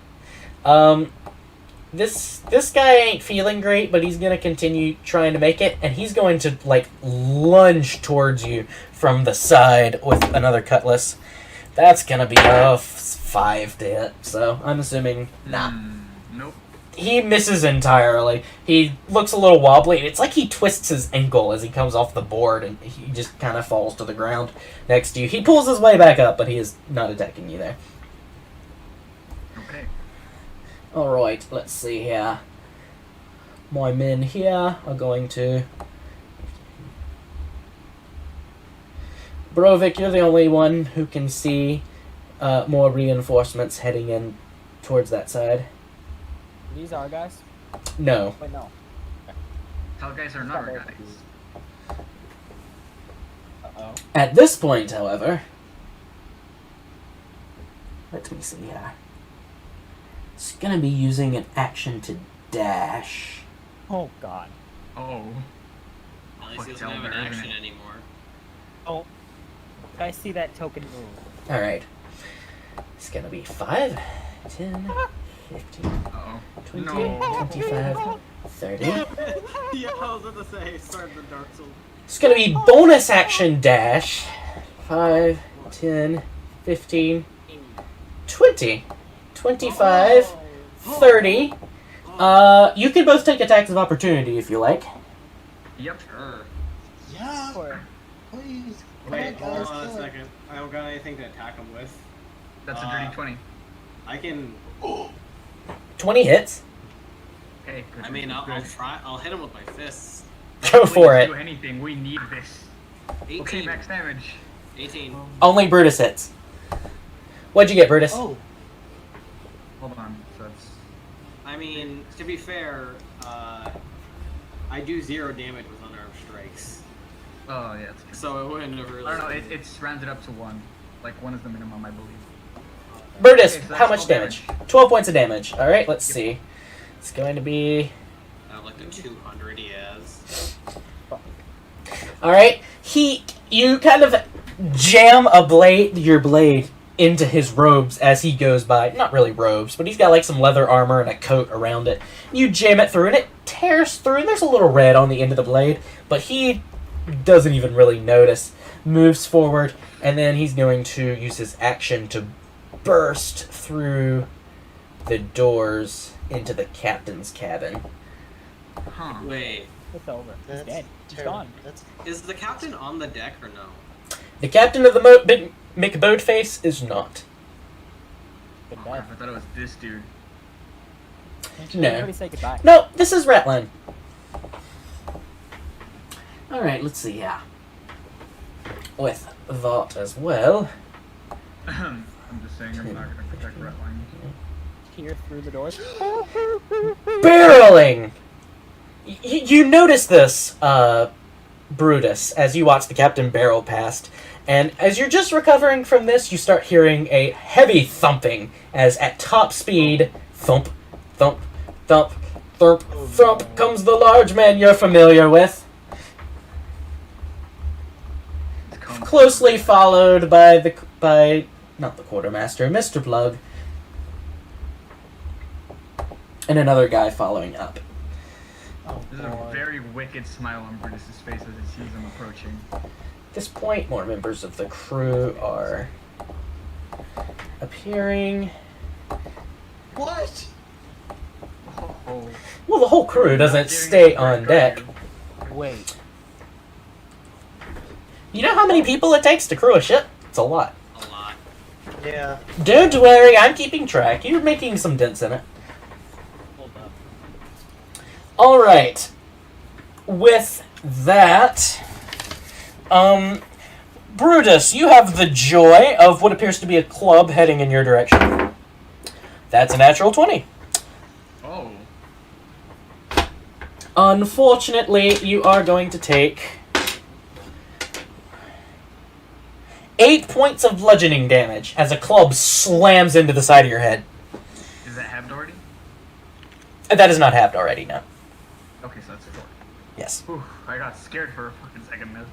This guy ain't feeling great, but he's gonna continue trying to make it, and he's going to like lunge towards you from the side with another cutlass. That's gonna be a 5 to hit. So I'm assuming nah. Nope. He misses entirely. He looks a little wobbly, and it's like he twists his ankle as he comes off the board, and he just kind of falls to the ground next to you. He pulls his way back up, but he is not attacking you there. Okay. Alright, let's see here. My men here are going to... Brovik, you're the only one who can see more reinforcements heading in towards that side. These are guys. No. Wait, no. Tall guys are not our guys. Uh-oh. At this point, however... Let me see here. It's going to be using an action to dash. Oh god. Oh. At least he doesn't Fuck, have an Delver, action isn't it? anymore. Oh. I see that token move. Alright. It's gonna be 5, 10, 15, Uh-oh. 20, No. 25, 30. Yeah, I was about to say, start the Dark Souls. It's gonna be bonus action dash. 5, 10, 15, 20, 25, 30. You can both take attacks of opportunity if you like. Yep. Sure. Yeah, Or please. Wait, Come hold guys, on a go. second. I don't got anything to attack him with. That's a dirty 20. I can. 20 hits. Okay, good. I mean, I'll good. try. I'll hit him with my fists. Go for Please it. do anything. We need this. 18. Okay, max damage. 18. Only Brutus hits. What'd you get, Brutus? Oh, Hold on. So that's. I mean, to be fair, I do 0 damage with unarmed strikes, Oh, yeah, it's good. so it wouldn't have really. I don't know, it's rounded up to 1. Like, 1 is the minimum, I believe. Brutus, Okay, so how that's much 12 damage? 12 points of damage. Alright, let's see. It's going to be... Like the 200 he has. Alright, you kind of jam your blade into his robes as he goes by. Not really robes, but he's got like some leather armor and a coat around it. You jam it through and it tears through, and there's a little red on the end of the blade, but he doesn't even really notice. Moves forward, and then he's going to use his action to burst through the doors into the captain's cabin. Huh. Wait, it's over. He's that's dead. He's terrible. gone. That's is the captain on the deck or no? The captain of the Big McBoatface is not. Been Oh, dead. crap, I thought it was this dude. No. Everybody say goodbye. No, this is Ratline. Alright, let's see here. With that as well. I'm just saying I'm not gonna protect Redline. Peer through the doors. Barreling! You notice this, Brutus, as you watch the captain barrel past. And as you're just recovering from this, you start hearing a heavy thumping as at top speed, thump, thump, thump, thump, thump, comes the large man you're familiar with. Closely followed by not the quartermaster, Mr. Plug. And another guy following up. oh There's a boy. very wicked smile on Brutus's face as he sees them approaching. At this point, more members of the crew are appearing. What? Oh. Well, the whole crew doesn't stay on deck. Wait. You know how many people it takes to crew a ship? It's a lot. A lot. Yeah. Don't worry, I'm keeping track. You're making some dents in it. Hold up. Alright. With that, Brutus, you have the joy of what appears to be a club heading in your direction. That's a natural 20. Oh. Unfortunately, you are going to take 8 points of bludgeoning damage as a club slams into the side of your head. Is that halved already? That is not halved already, no. Okay, so that's 4. Yes. Whew, I got scared for a fucking second there.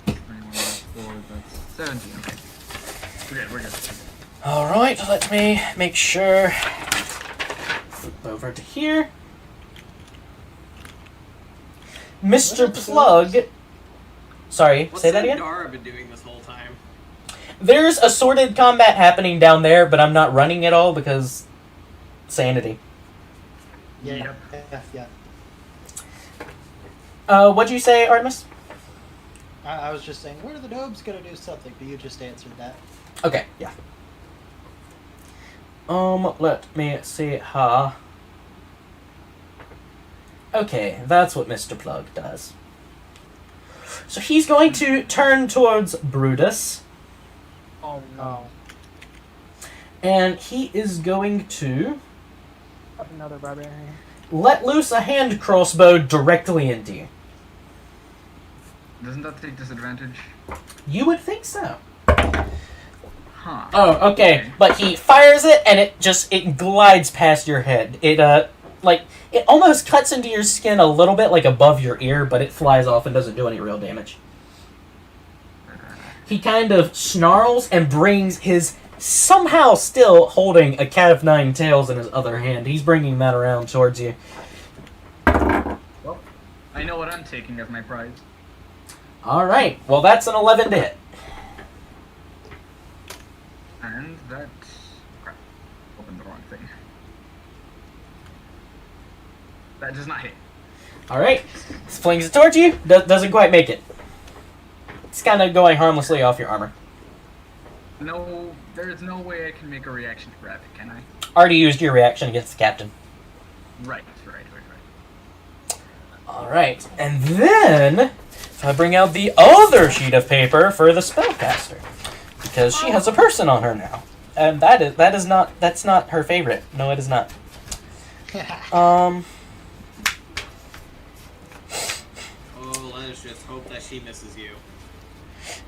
21, 4, that's 17, okay. We're good. Alright, let me make sure. Flip over to here. Mr. Plug. Sorry, What's say that again? Sandara been doing this whole time? There's assorted combat happening down there, but I'm not running it all because sanity. Yeah. Yep. Yeah. What'd you say, Artemis? I was just saying, where are the Dobes gonna do something? But you just answered that. Okay, yeah. Let me see here. Okay, that's what Mr. Plug does. So he's going to turn towards Brutus, Oh no. and he is going to Another barbarian. let loose a hand crossbow directly into you. Doesn't that take disadvantage? You would think so. Huh. Oh, okay. But he fires it, and it glides past your head. It like, it almost cuts into your skin a little bit, like above your ear, but it flies off and doesn't do any real damage. He kind of snarls and brings his, somehow still holding a cat of nine tails in his other hand. He's bringing that around towards you. Well, I know what I'm taking as my prize. Alright, well that's an 11 to hit. And that... crap. Opened the wrong thing. That does not hit. Alright, flings it towards you, doesn't quite make it. It's kind of going harmlessly off your armor. No, there's no way I can make a reaction to grab it, can I? Already used your reaction against the captain. Right. Alright, and then I bring out the other sheet of paper for the spellcaster. Because she has a person on her now. And that's not her favorite. No, it is not. Oh, let's just hope that she misses you.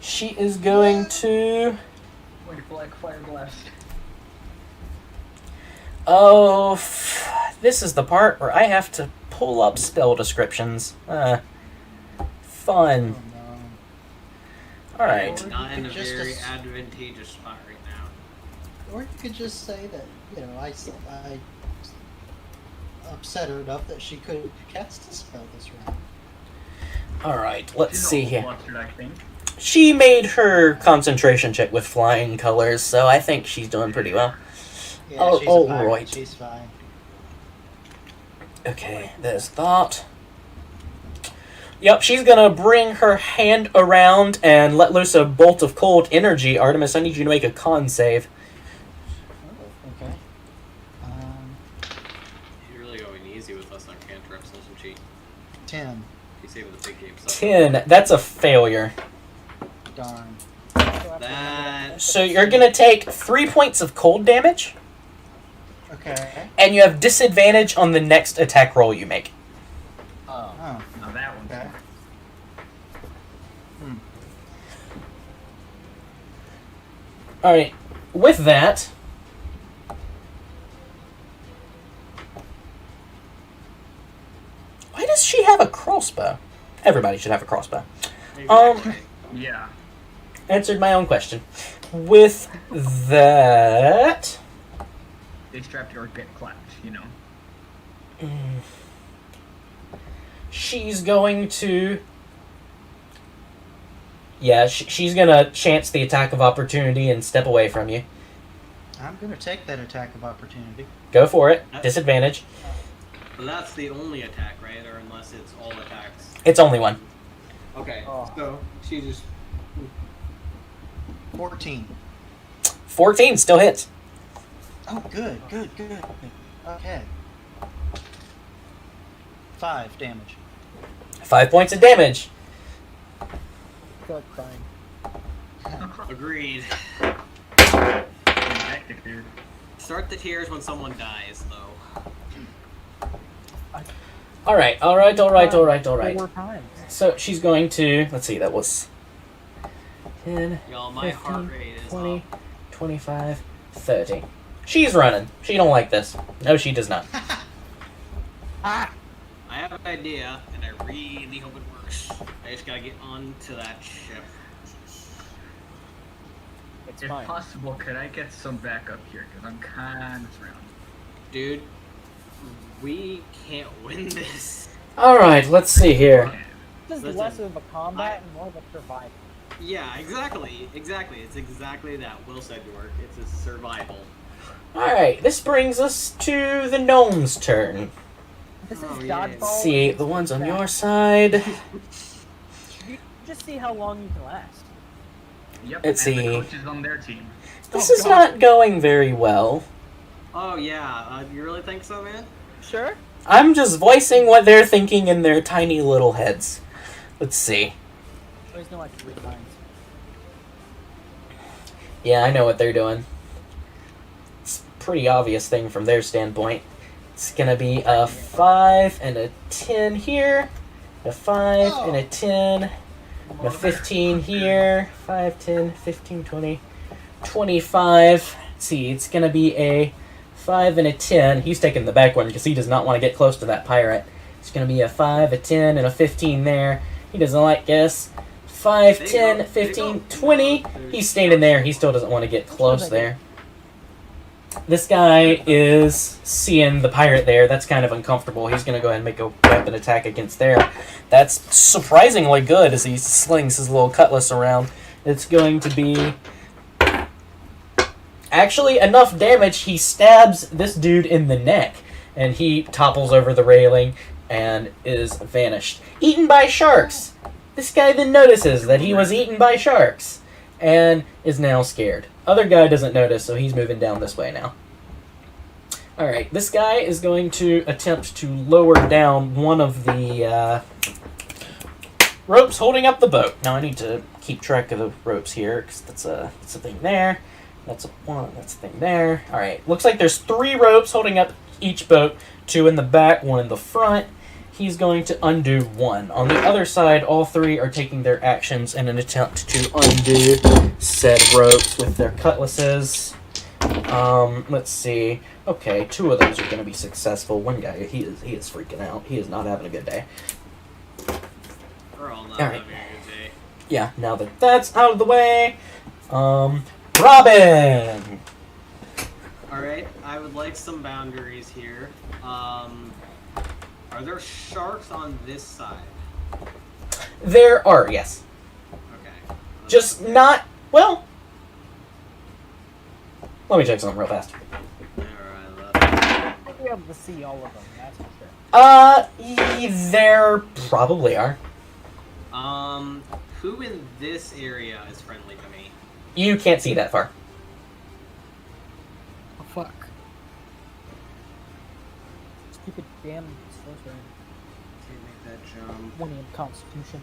She is going to... Wait, black fire blast. Oh, this is the part where I have to pull up spell descriptions. Fun. Oh, no. Alright. Or Not you in a could just very as- advantageous spot right now. Or you could just say that, I upset her enough that she couldn't cast a spell this round. Alright, let's see here. Flustered, I think. She made her concentration check with flying colors, so I think she's doing pretty well. Yeah, Oh, she's oh, fine. right. She's fine. Okay, there's that. Yep, she's gonna bring her hand around and let loose a bolt of cold energy. Artemis, I need you to make a con save. Oh, okay. You're really going easy with us on cantrips, isn't she? 10. She's saving the big game stuff. 10. That's a failure. Darn. That... So you're gonna take 3 points of cold damage, Okay. and you have disadvantage on the next attack roll you make. Oh. Oh, Now that one's okay. smart. Alright, with that... Why does she have a crossbow? Everybody should have a crossbow. Yeah. Answered my own question. With that... They strapped or get clapped, She's going to... Yeah, she's gonna chance the attack of opportunity and step away from you. I'm going to take that attack of opportunity. Go for it. Disadvantage. But that's the only attack, right? Or unless it's all attacks. It's only one. Okay, Oh. so she just... 14. 14 still hits. Oh, good. Okay. 5 damage. 5 points of damage. I feel like crying. Agreed. Hectic, dude. Start the tears when someone dies, though. Alright. 4 times. So she's going to... Let's see, that was... 10, Y'all, my 15, heart rate is 20, up. 25, 30. She's running. She don't like this. No, she does not. I have an idea, and I really hope it works. I just gotta get onto that ship. It's If fine. possible, could I get some backup here? Because I'm kind of surrounded. Dude, we can't win this. Alright, let's see here. This is Listen, less of a combat and more of a survival. Yeah, exactly. It's exactly that. Will said, York. It's a survival. Alright, this brings us to the gnome's turn. This Oh, is yeah. dodgeball. Let's see, the ones on your side. You just see how long you can last. Yep. Let's and see. the coach is on their team. This Oh, is God. not going very well. Oh, yeah. You really think so, man? Sure. I'm just voicing what they're thinking in their tiny little heads. Let's see. Always know like 3 times. Yeah, I know what they're doing. It's a pretty obvious thing from their standpoint. It's gonna be a 5 and a 10 here, a 5 and a 10, and a 15 here, 5, 10, 15, 20, 25. Let's see, it's gonna be a 5 and a 10. He's taking the back one because he does not want to get close to that pirate. It's going to be a 5, a 10, and a 15 there. He doesn't like this. 5, 10, 15, 20. He's standing there. He still doesn't want to get close there. This guy is seeing the pirate there. That's kind of uncomfortable. He's going to go ahead and make a weapon attack against there. That's surprisingly good as he slings his little cutlass around. It's going to be actually enough damage. He stabs this dude in the neck, and he topples over the railing and is vanished. Eaten by sharks. This guy then notices that he was eaten by sharks and is now scared. Other guy doesn't notice, so he's moving down this way now. Alright, this guy is going to attempt to lower down one of the ropes holding up the boat. Now I need to keep track of the ropes here, because that's a thing there. That's a one, that's a thing there. Alright, looks like there's 3 ropes holding up each boat. 2 in the back, 1 in the front. He's going to undo 1. On the other side, all 3 are taking their actions in an attempt to undo said ropes with their cutlasses. Let's see. Okay, 2 of those are going to be successful. One guy, he is freaking out. He is not having a good day. We're all not Alright. having a good day. Yeah, now that that's out of the way, Robin! Alright, I would like some boundaries here. Are there sharks on this side? There are, yes. Okay. Just not, well, let me check something real fast. Alright, We'll be able to see all of them, that's for sure. There probably are. Who in this area is friendly to me? You can't see that far. Oh, fuck. Stupid damn sorcerer. Can't make that jump. 20 in Constitution.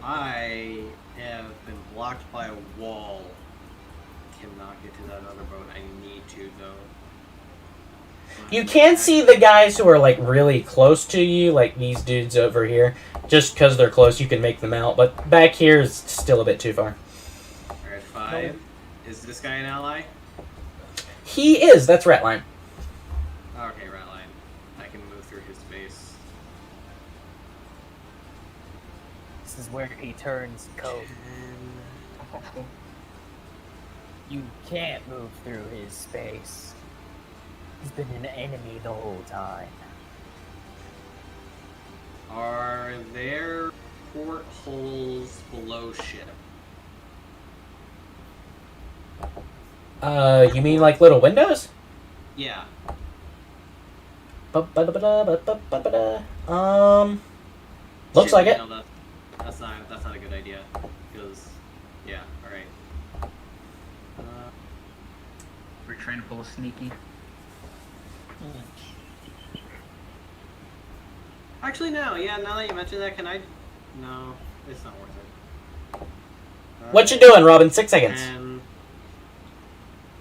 I have been blocked by a wall. Cannot get to that other boat. I need to, though. You can see the guys who are, like, really close to you, like these dudes over here. Just because they're close, you can make them out. But back here is still a bit too far. Alright, 5. Is this guy an ally? He is. That's Ratline. Okay, Ratline. I can move through his space. This is where he turns cold. You can't move through his space. He's been an enemy the whole time. Are there portholes below ship? You mean like little windows? Yeah. Looks like it. No, that's not a good idea. Because, yeah, alright. We're trying to pull a sneaky. Actually, no. Yeah, now that you mention that, can I... No, it's not worth it. What you doing, Robin? 6 seconds. 10,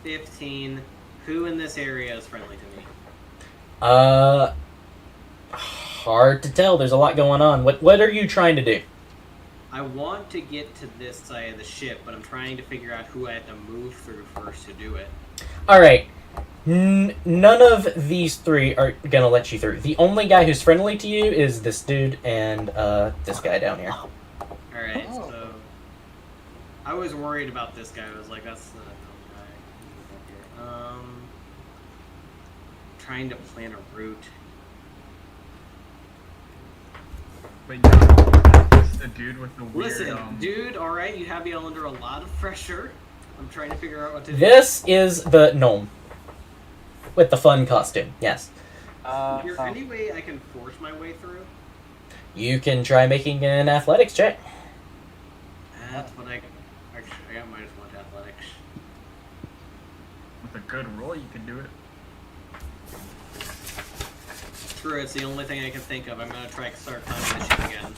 15. Who in this area is friendly to me? Hard to tell. There's a lot going on. What are you trying to do? I want to get to this side of the ship, but I'm trying to figure out who I have to move through first to do it. Alright. None of these 3 are gonna let you through. The only guy who's friendly to you is this dude and this guy down here. Alright, so... I was worried about this guy. I was like, that's the dumb guy. Trying to plan a route. But yeah, it's the dude with the weird. Listen, dude, alright, you have me under a lot of pressure. I'm trying to figure out what to do. This is the gnome. With the fun costume, yes. Is there any way I can force my way through? You can try making an athletics check. That's what I... Actually, I got minus 1 to athletics. With a good roll, you can do it. True, it's the only thing I can think of. I'm gonna try to start climbing the ship again.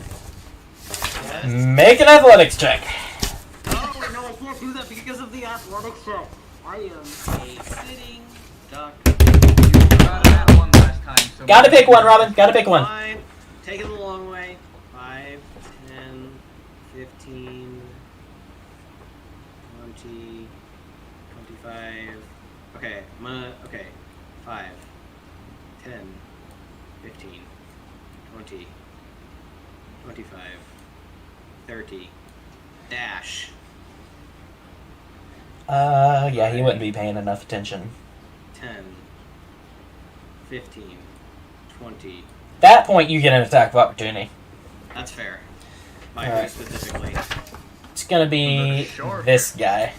Yes. Make an athletics check. Oh, no, I can't do that because of the athletics check. I am a sitting duck. You got that one last time. So Gotta pick one, Robin. Gotta pick one. Fine. Take it the long way. 5, 10, 15, 20, Okay. 5, 10, 15, 20, 25, 30. Dash. Yeah, he wouldn't be paying enough attention. 10, 15, 20. That point, you get an attack of opportunity. That's fair. My Alright. specifically. It's gonna be Shark. this guy.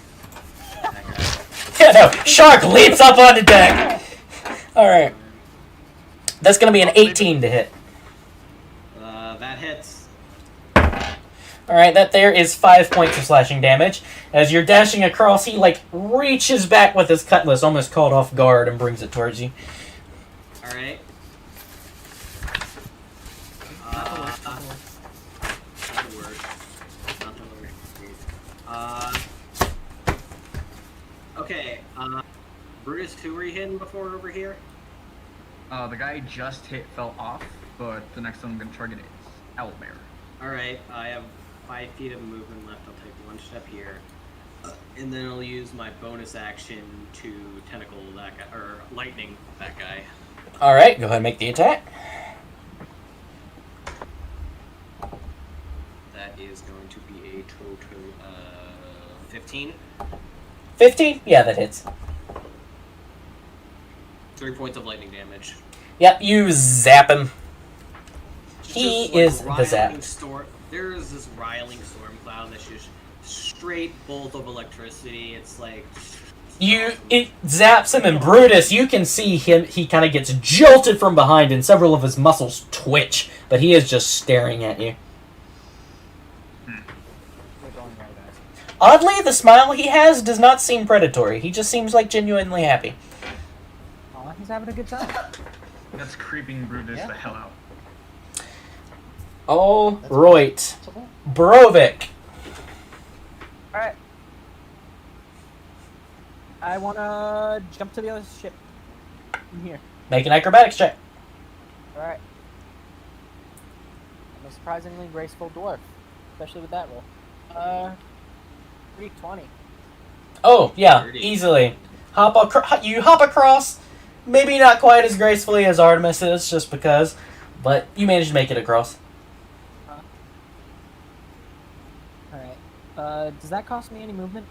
That guy. Yeah, no, Shark leaps up on the deck! Alright. That's gonna be an 18 to hit. That hits. Alright, that there is 5 points of slashing damage. As you're dashing across, he, like, reaches back with his cutlass, almost caught off guard, and brings it towards you. Alright. Not the worst. Not the word. Not the word. Okay, Brutus, who were you hitting before over here? The guy just fell off, but the next one I'm gonna target is Owlbear. Alright, I have 5 feet of movement left. I'll take 1 step here. And then I'll use my bonus action to tentacle that guy, or lightning that guy. Alright, go ahead and make the attack. That is going to be a total of 15. 15? Yeah, that hits. 3 points of lightning damage. Yep, you zap him. He Just, is like, the zap. riling there is this riling storm cloud that's just straight bolt of electricity. It's like It zaps him, and Brutus, you can see him, he kind of gets jolted from behind, and several of his muscles twitch, but he is just staring at you. We're going right, guys. Oddly, the smile he has does not seem predatory. He just seems like genuinely happy. Aw, he's having a good time. That's creeping Brutus Yeah. the hell out. Oh, right. Possible. Brovik. Alright. I wanna jump to the other ship. In here. Make an acrobatics check. Alright. I'm a surprisingly graceful dwarf. Especially with that roll. 320. Oh, yeah, 30. easily. You hop across, maybe not quite as gracefully as Artemis is, just because, but you managed to make it across. Alright. Does that cost me any movement?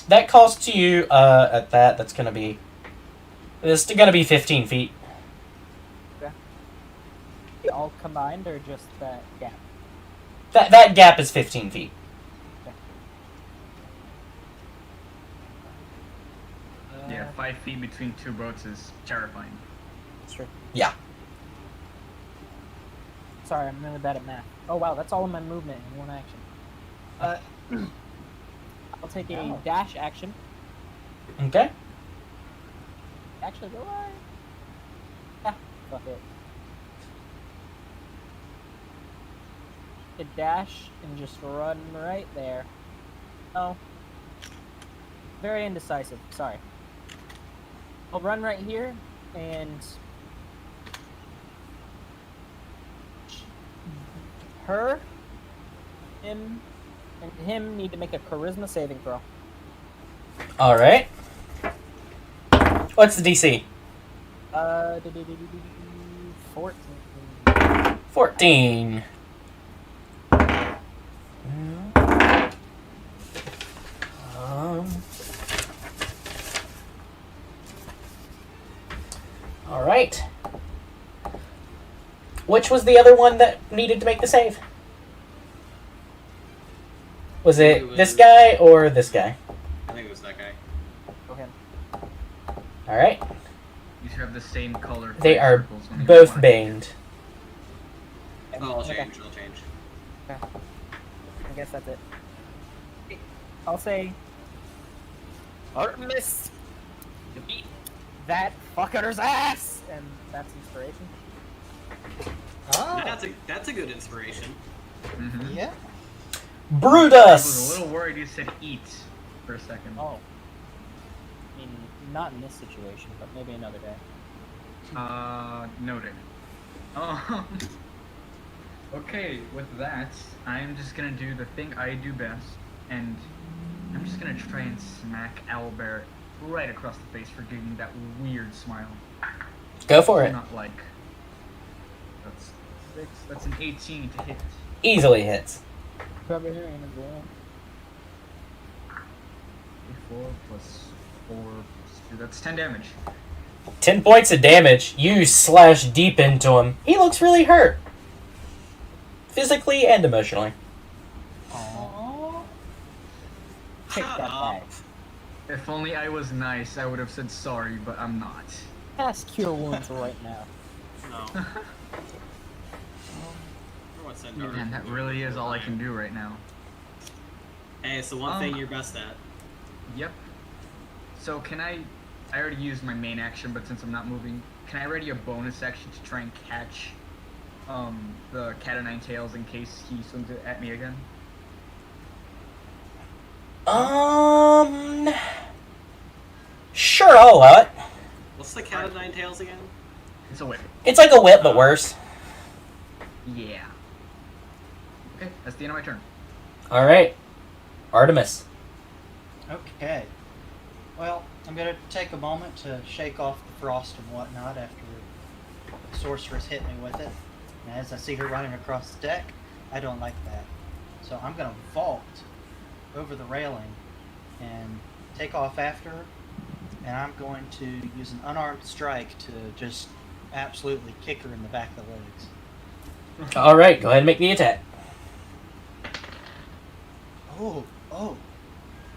That costs you, at that, it's gonna be 15 feet. All combined or just that gap? That gap is 15 feet. Yeah, 5 feet between 2 boats is terrifying. Sure. Yeah. Sorry, I'm really bad at math. Oh wow, that's all of my movement in 1 action. I'll take a dash action. Okay. Actually, will I? Yeah, fuck it. A dash and just run right there. Oh. Very indecisive, sorry. I'll run right here and her, him, and him need to make a charisma saving throw. Alright. What's the DC? 14. 14. Alright. Which was the other one that needed to make the save? Was it this guy or this guy? I think it was that guy. Go ahead. Alright. You should have the same color. They flag are circles when you both wanna- baned. Oh, I'll Okay. change. I'll change. I guess that's it. I'll say Artemis to beat that fucker's ass, and that's inspiration. Oh, That's a good inspiration. Mhm. yeah. I was a Brutus! little worried you said eat for a second. Oh, I mean, not in this situation, but maybe another day. Noted. Oh. Okay, with that, I'm just gonna do the thing I do best, and I'm just gonna try and smack Owlbear right across the face for giving me that weird smile. Go for it. Not like. That's 6. That's an 18 to hit. Easily hits. Probably hearing as well. 4 plus 4 plus 2. That's 10 damage. 10 points of damage. You slash deep into him. He looks really hurt. Physically and emotionally. Aww. Take Shut that up. back. If only I was nice, I would have said sorry, but I'm not. Cast Cure Wounds right now. No. What's that dark? Man, that really is all I can do right now. Hey, it's the one thing you're best at. Yep. So can I already used my main action, but since I'm not moving, can I ready a bonus action to try and catch the cat o' nine tails in case he swings it at me again? Sure, I'll allow it. What's the cat of nine tails again? It's a whip. It's like a whip, but worse. Yeah. Okay, that's the end of my turn. Alright. Artemis. Okay. Well, I'm going to take a moment to shake off the frost and whatnot after the sorceress hit me with it. And as I see her running across the deck, I don't like that. So I'm going to vault over the railing and take off after her. And I'm going to use an unarmed strike to just absolutely kick her in the back of the legs. Alright, go ahead and make the attack. Oh,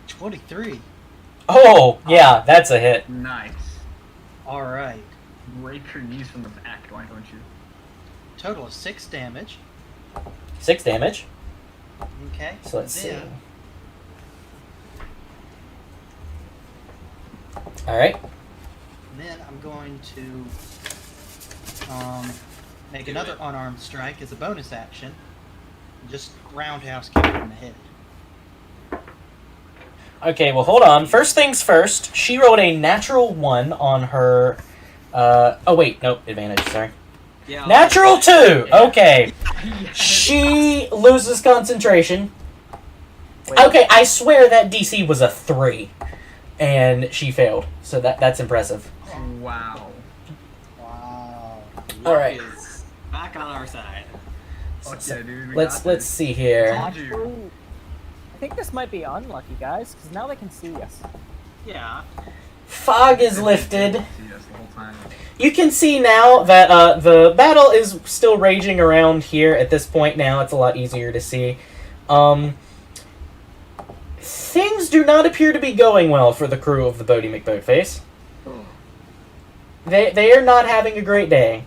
23. Oh, yeah, that's a hit. Nice. All right. Break her knees from the back, why don't you? Total of 6 damage. 6 damage. Okay. So let's see. Then- Alright. Then I'm going to make another unarmed strike as a bonus action. Just roundhouse kick her in the head. Okay, well, hold on. First things first, she rolled a natural 1 on her... oh, wait. Nope. Advantage, sorry. Yeah. Natural 2! Okay. Yes. She loses concentration. Wait. Okay, I swear that DC was a 3. And she failed. So that's impressive. Wow. Wow. All right. Is back on our side. Okay, dude. we Let's got this. see here. Told you. Actually, I think this might be unlucky, guys, because now they can see us. Yeah. Fog is lifted. See us the whole time. You can see now that the battle is still raging around here at this point now. It's a lot easier to see. Things do not appear to be going well for the crew of the Bodie McBoatface. They are not having a great day.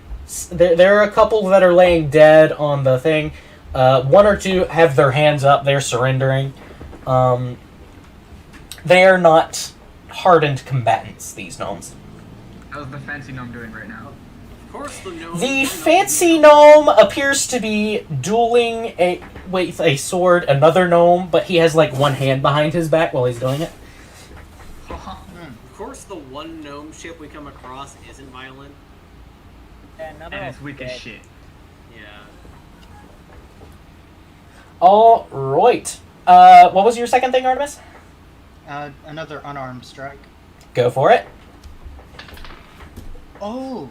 There are a couple that are laying dead on the thing. 1 or 2 have their hands up. They're surrendering. They are not hardened combatants, these gnomes. How's the fancy gnome doing right now? Of course the gnome. The fancy gnome appears to be dueling with a sword another gnome, but he has like one hand behind his back while he's doing it. Of course the one gnome ship we come across isn't violent. Yeah, another And it's weak as dead. shit. Yeah. All right. What was your second thing, Artemis? Another unarmed strike. Go for it. Oh,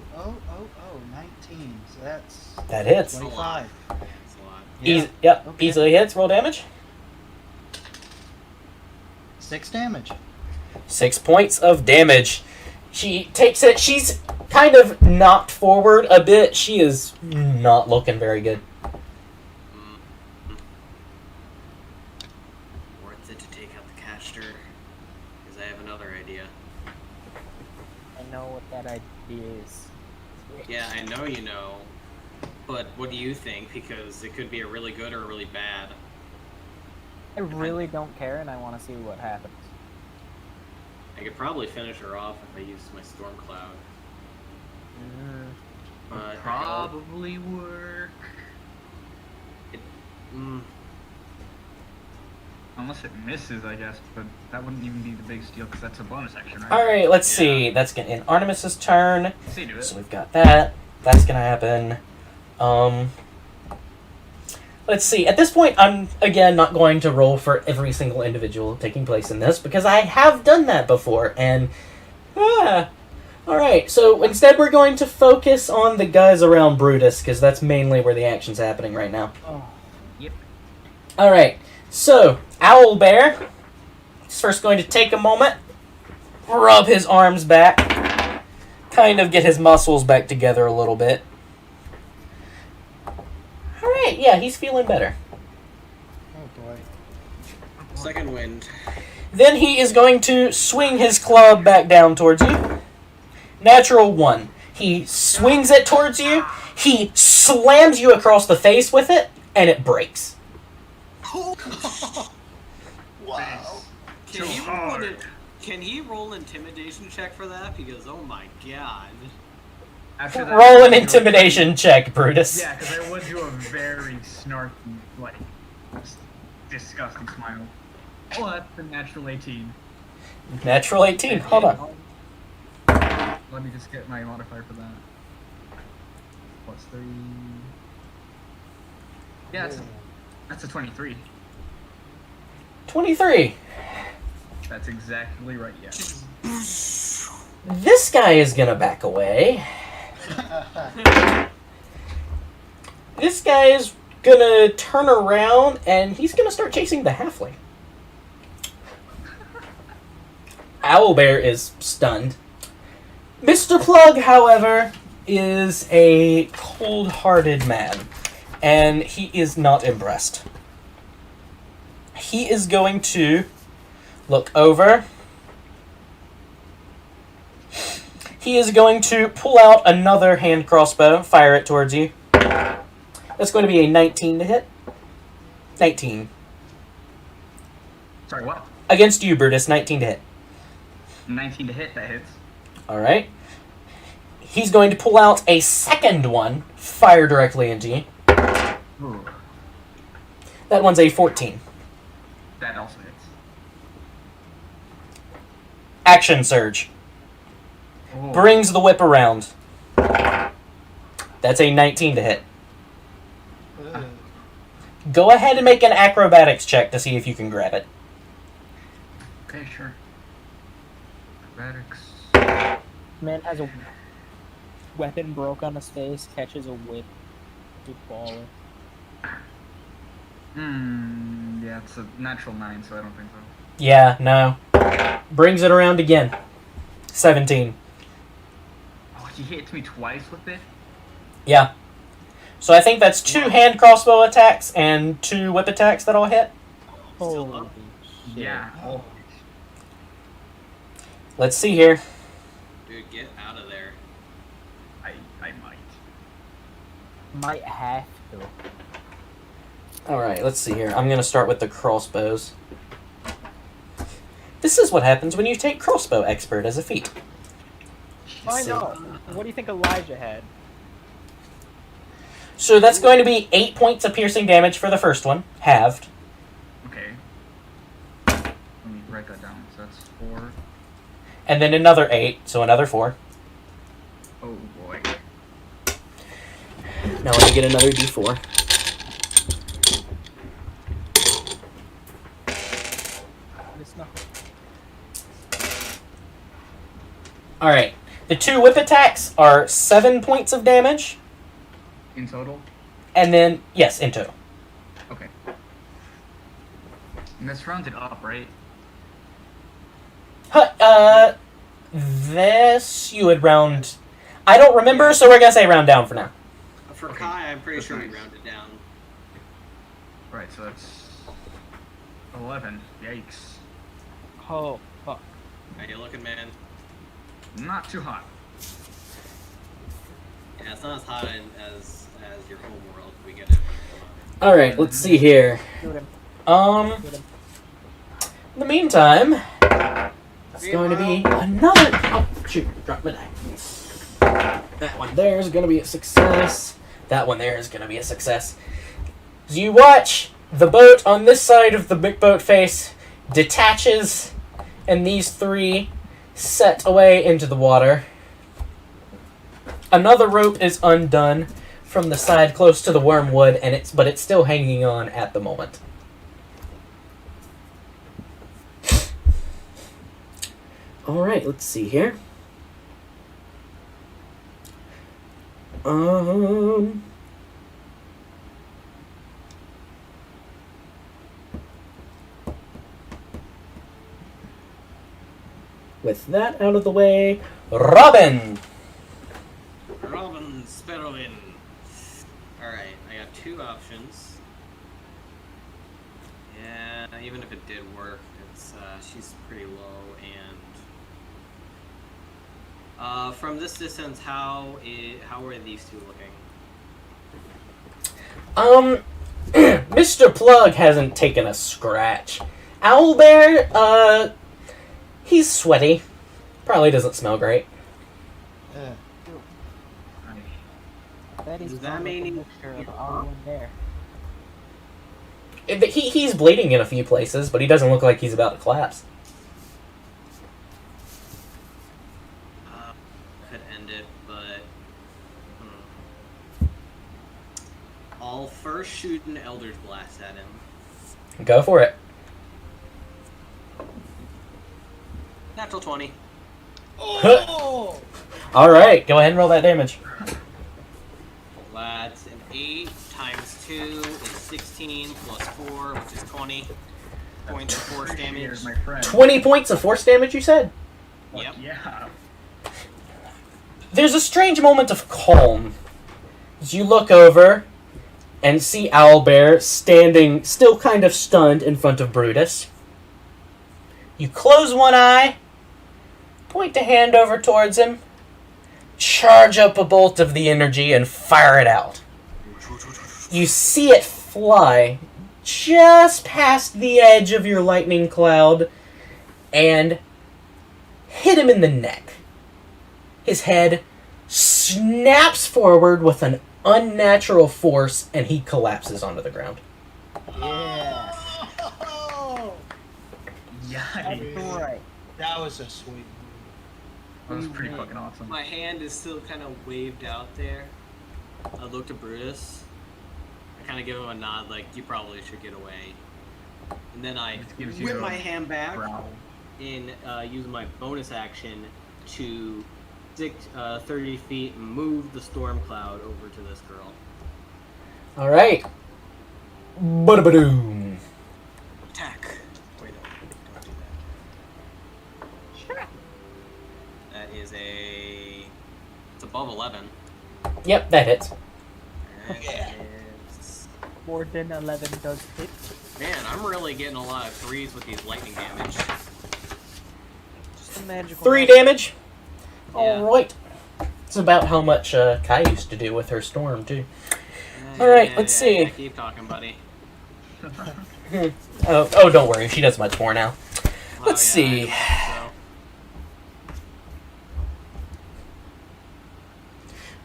19. So that's That hits. 25. That's a lot. Yeah. Yep. Okay. Easily hits. Roll damage. 6 damage. 6 points of damage. She takes it. She's kind of knocked forward a bit. She is not looking very good. Worth it to take out the caster, because I have another idea. I know what that idea is. Yeah, I know you know, but what do you think? Because it could be a really good or a really bad. I really don't care, and I want to see what happens. I could probably finish her off if I used my storm cloud. But Probably work. Unless it misses, I guess, but that wouldn't even be the biggest deal because that's a bonus action, right? All right. Let's see. That's gonna end Artemis's turn. See, do it. So we've got that. That's gonna happen. Let's see. At this point, I'm, again, not going to roll for every single individual taking place in this, because I have done that before, and... Alright, so instead we're going to focus on the guys around Brutus, because that's mainly where the action's happening right now. Oh. Yep. Alright, so, Owlbear is first going to take a moment, rub his arms back, kind of get his muscles back together a little bit. Alright, yeah, he's feeling better. Oh boy. Second wind. Then he is going to swing his club back down towards you. Natural 1. He swings it towards you, he slams you across the face with it, and it breaks. Wow. Can he roll intimidation check for that? Because oh my god. After that, Roll an intimidation check, Brutus. Yeah, because I would do a very snarky, like, disgusting smile. Oh, that's a natural 18. Natural 18, hold on. Let me just get my modifier for that. Plus 3. Yeah, that's a 23. 23. That's exactly right, yeah. This guy is gonna back away. This guy is gonna turn around and he's gonna start chasing the halfling. Owlbear is stunned. Mr. Plug, however, is a cold-hearted man, and he is not impressed. He is going to look over. He is going to pull out another hand crossbow, fire it towards you. That's going to be a 19 to hit. 19. Sorry, what? Against you, Brutus, 19 to hit. 19 to hit, that hits. Alright. He's going to pull out a second one, fire directly into you. Ooh, That one's a 14. that also hits. Action surge. Oh. Brings the whip around. That's a 19 to hit. Ugh. Go ahead and make an acrobatics check to see if you can grab it. Okay, sure. Acrobatics. Man has a weapon broke on his face, catches a whip. Big baller. Yeah, it's a natural 9, so I don't think so. Yeah, no. Brings it around again. 17. Oh, he hits me twice with it? Yeah. So I think that's 2 hand crossbow attacks and 2 whip attacks that I'll hit. Still Holy up? shit. Yeah. Oh. Let's see here. Dude, get out of there. I might. Might have to. Alright, let's see here. I'm going to start with the crossbows. This is what happens when you take crossbow expert as a feat. I see. know. What do you think Elijah had? So that's going to be 8 points of piercing damage for the first one, halved. Okay. Let me write that down. So that's 4. And then another 8, so another 4. Oh boy. Now let me get another d4. It's not. Alright. The 2 whip attacks are 7 points of damage. In total? And then, yes, in total. Okay. And that's rounded up, right? This you would round... I don't remember, so we're gonna say round down for now. For Okay, Kai, I'm pretty that's sure we nice. rounded down. Right, so that's 11. Yikes. Oh, fuck. How you looking, man? Not too hot. Yeah, it's not as hot as your home world. We get it. Alright, let's see here. Shoot him. In the meantime, it's going to be another... Oh, shoot, drop my die. That one there is going to be a success. That one there is going to be a success. As you watch, the boat on this side of the big boat face detaches, and these 3 set away into the water. Another rope is undone from the side close to the wormwood, and it's still hanging on at the moment. All right, let's see here. With that out of the way, Robin. Robin Sparrowin. Alright, I got two options. Yeah, even if it did work, it's she's pretty low, and from this distance, how are these two looking? Mr. Plug hasn't taken a scratch. Owlbear, he's sweaty. Probably doesn't smell great. That is Does that a mean mixture of all in there. He's bleeding in a few places, but he doesn't look like he's about to collapse. Could end it, but I'll first shoot an Elder's Blast at him. Go for it. Natural 20. Oh! All right, go ahead and roll that damage. That's an 8 times 2 is 16 plus 4, which is 20 points of force damage. Here's my friend. 20 points of force damage, you said? Yep. Yeah. There's a strange moment of calm as you look over and see Owlbear standing, still kind of stunned, in front of Brutus. You close one eye, point a hand over towards him, charge up a bolt of the energy, and fire it out. You see it fly just past the edge of your lightning cloud and hit him in the neck. His head snaps forward with an unnatural force, and he collapses onto the ground. Yeah. Oh! That's Yikes. right. That was a sweet move. That was pretty fucking awesome. My hand is still kind of waved out there. I look to Brutus. I kind of give him a nod, like, you probably should get away. And then I Just gives you whip a my hand back growl. and use my bonus action to 30 feet and move the storm cloud over to this girl. All right. Ba-da-ba-doom. Attack. Wait, no, don't do that. That is it's above 11. Yep, that hits. And Yeah. it's- More than 11 does hit. Man, I'm really getting a lot of 3s with these lightning damage. Just a magical. 3 damage. Yeah. All right. It's about how much Kai used to do with her storm, too. All right, let's see. Yeah, keep talking, buddy. Oh, don't worry. She does much more now. Let's Oh, see. yeah, I don't think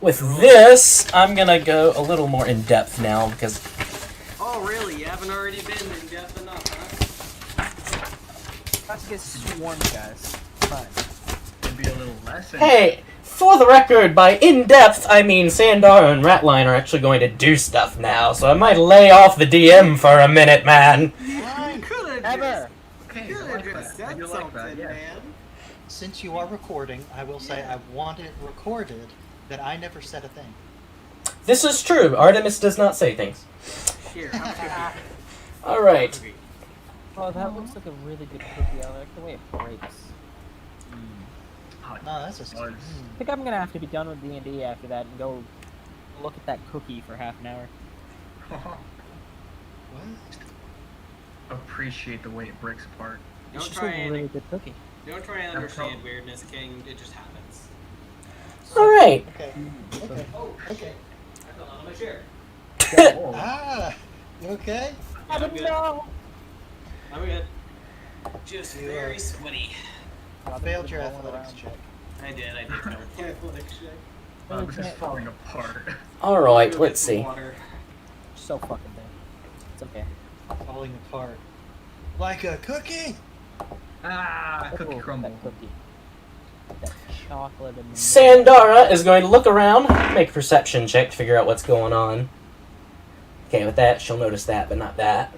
With this, I'm going to go a little more in depth now because so. Oh, really? You haven't already been in depth enough, huh? Let's get swarmed, guys. Fine. It'd be a little less. hey, for the record, by in-depth, I mean Sandar and Ratline are actually going to do stuff now, so I might lay off the DM for a minute, man. You could've Ever. Okay, You I could've like just that. I said do something, like that, yeah. man. Since you are recording, I will say Yeah. I want it recorded that I never said a thing. This is true. Artemis does not say things. Here, have a cookie. All right. Cookie. Oh, that looks like a really good cookie. I like the way it breaks. Hot. No, that's a Nice. I think I'm gonna have to be done with D&D after that and go look at that cookie for half an hour. What? Appreciate the way it breaks apart. It's Don't just try a really and good cookie. understand weirdness, King. It just happens. All right. Okay. Okay. Oh, Okay. I fell out of my chair. Whoa. Ah! You okay? I'm good. No! I'm good. Just You, very sweaty. Failed your athletics check. I did fail my athletics check. Wow, this is falling apart. All right. Go get Let's some see. water. So fucking dead. It's okay. Falling apart. Like a cookie? Ah, cookie Oh, crumble. That cookie. That chocolate and Sandara is going to look around, make a perception check to figure out what's going on. Okay, with that, she'll notice that, but not that.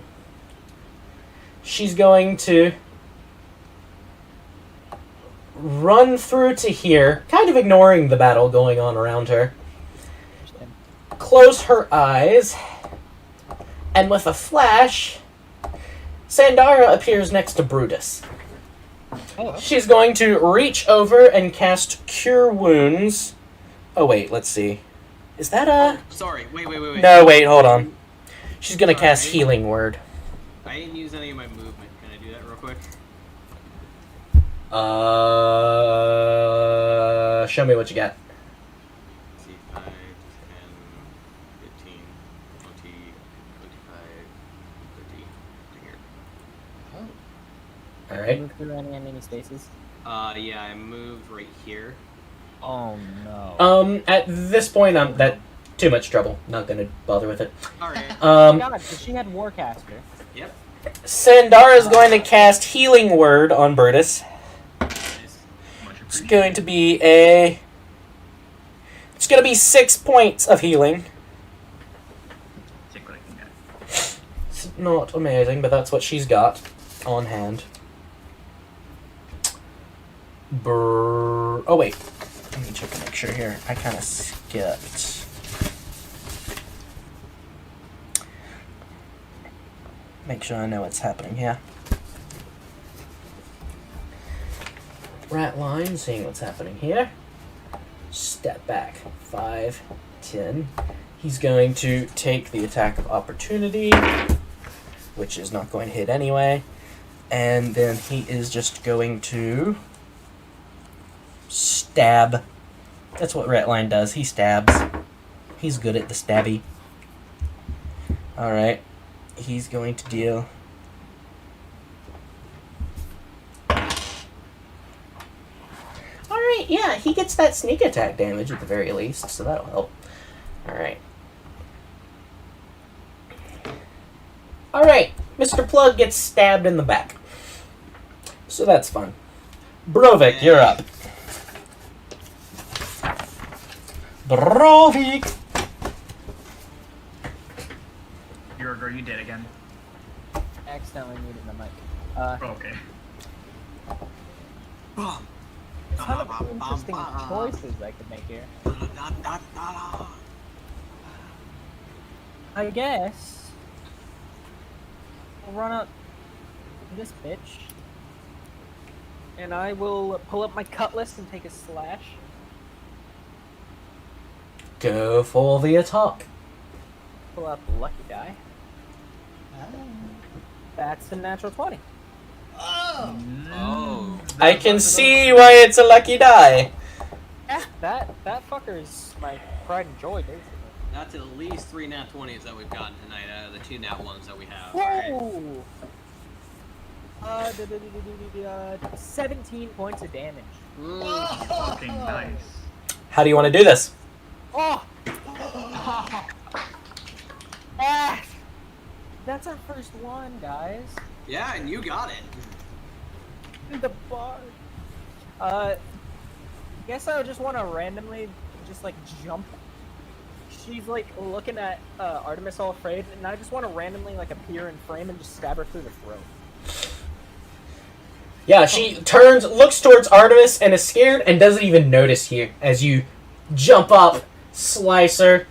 She's going to run through to here, kind of ignoring the battle going on around her. Close her eyes, and with a flash, Sandara appears next to Brutus. Oh. She's going to reach over and cast Cure Wounds. Oh, wait, let's see. Is that a... Sorry, wait. No, wait, hold on. She's going to Sorry, cast Healing Word. I didn't use any of my movement. Can I do that real quick? Show me what you got. Let's see, 5, 10, 15, 20, 25, 30. Here. Alright. Move through any spaces. Yeah, I moved right here. Oh no. At this point, I'm that too much trouble. Not gonna bother with it. Alright. God, because she had Warcaster. Yep. Sandara is going to cast Healing Word on Brutus. Nice. Much It's appreciated. going to be a... It's going to be 6 points of healing. Take what I can get. It's not amazing, but that's what she's got on hand. Oh, wait. Let me check to make sure here. I kind of skipped. Make sure I know what's happening here. Rat line, seeing what's happening here. Step back. 5, 10. He's going to take the attack of opportunity, which is not going to hit anyway. And then he is just going to stab. That's what Ratline does. He stabs. He's good at the stabby. Alright. He's going to deal... Alright, yeah, he gets that sneak attack damage at the very least, so that'll help. Alright. Alright, Mr. Plug gets stabbed in the back. So that's fun. Brovik, you're up. Brovik! Are you dead again? Accidentally muted my mic. Oh, okay. Ton of interesting choices I could make here. I guess I'll run up to this bitch, and I will pull up my cutlass and take a slash. Go for the attack. Pull out the lucky die. That's a natural 20. Oh. I can see why it's a lucky die. Yeah, that fucker is my pride and joy, basically. That's at least 3 nat 20s that we've gotten tonight out of the 2 nat 1s that we have. Alright. Whoa! 17 points of damage. Fucking nice. How do you want to do this? Oh! Ah! That's our first one, guys. Yeah, and you got it. The bar. Guess I would just want to randomly just like jump. She's like looking at Artemis all afraid, and I just want to randomly like appear in frame and just stab her through the throat. Yeah, she turns, looks towards Artemis, and is scared, and doesn't even notice you as you jump up, slice her.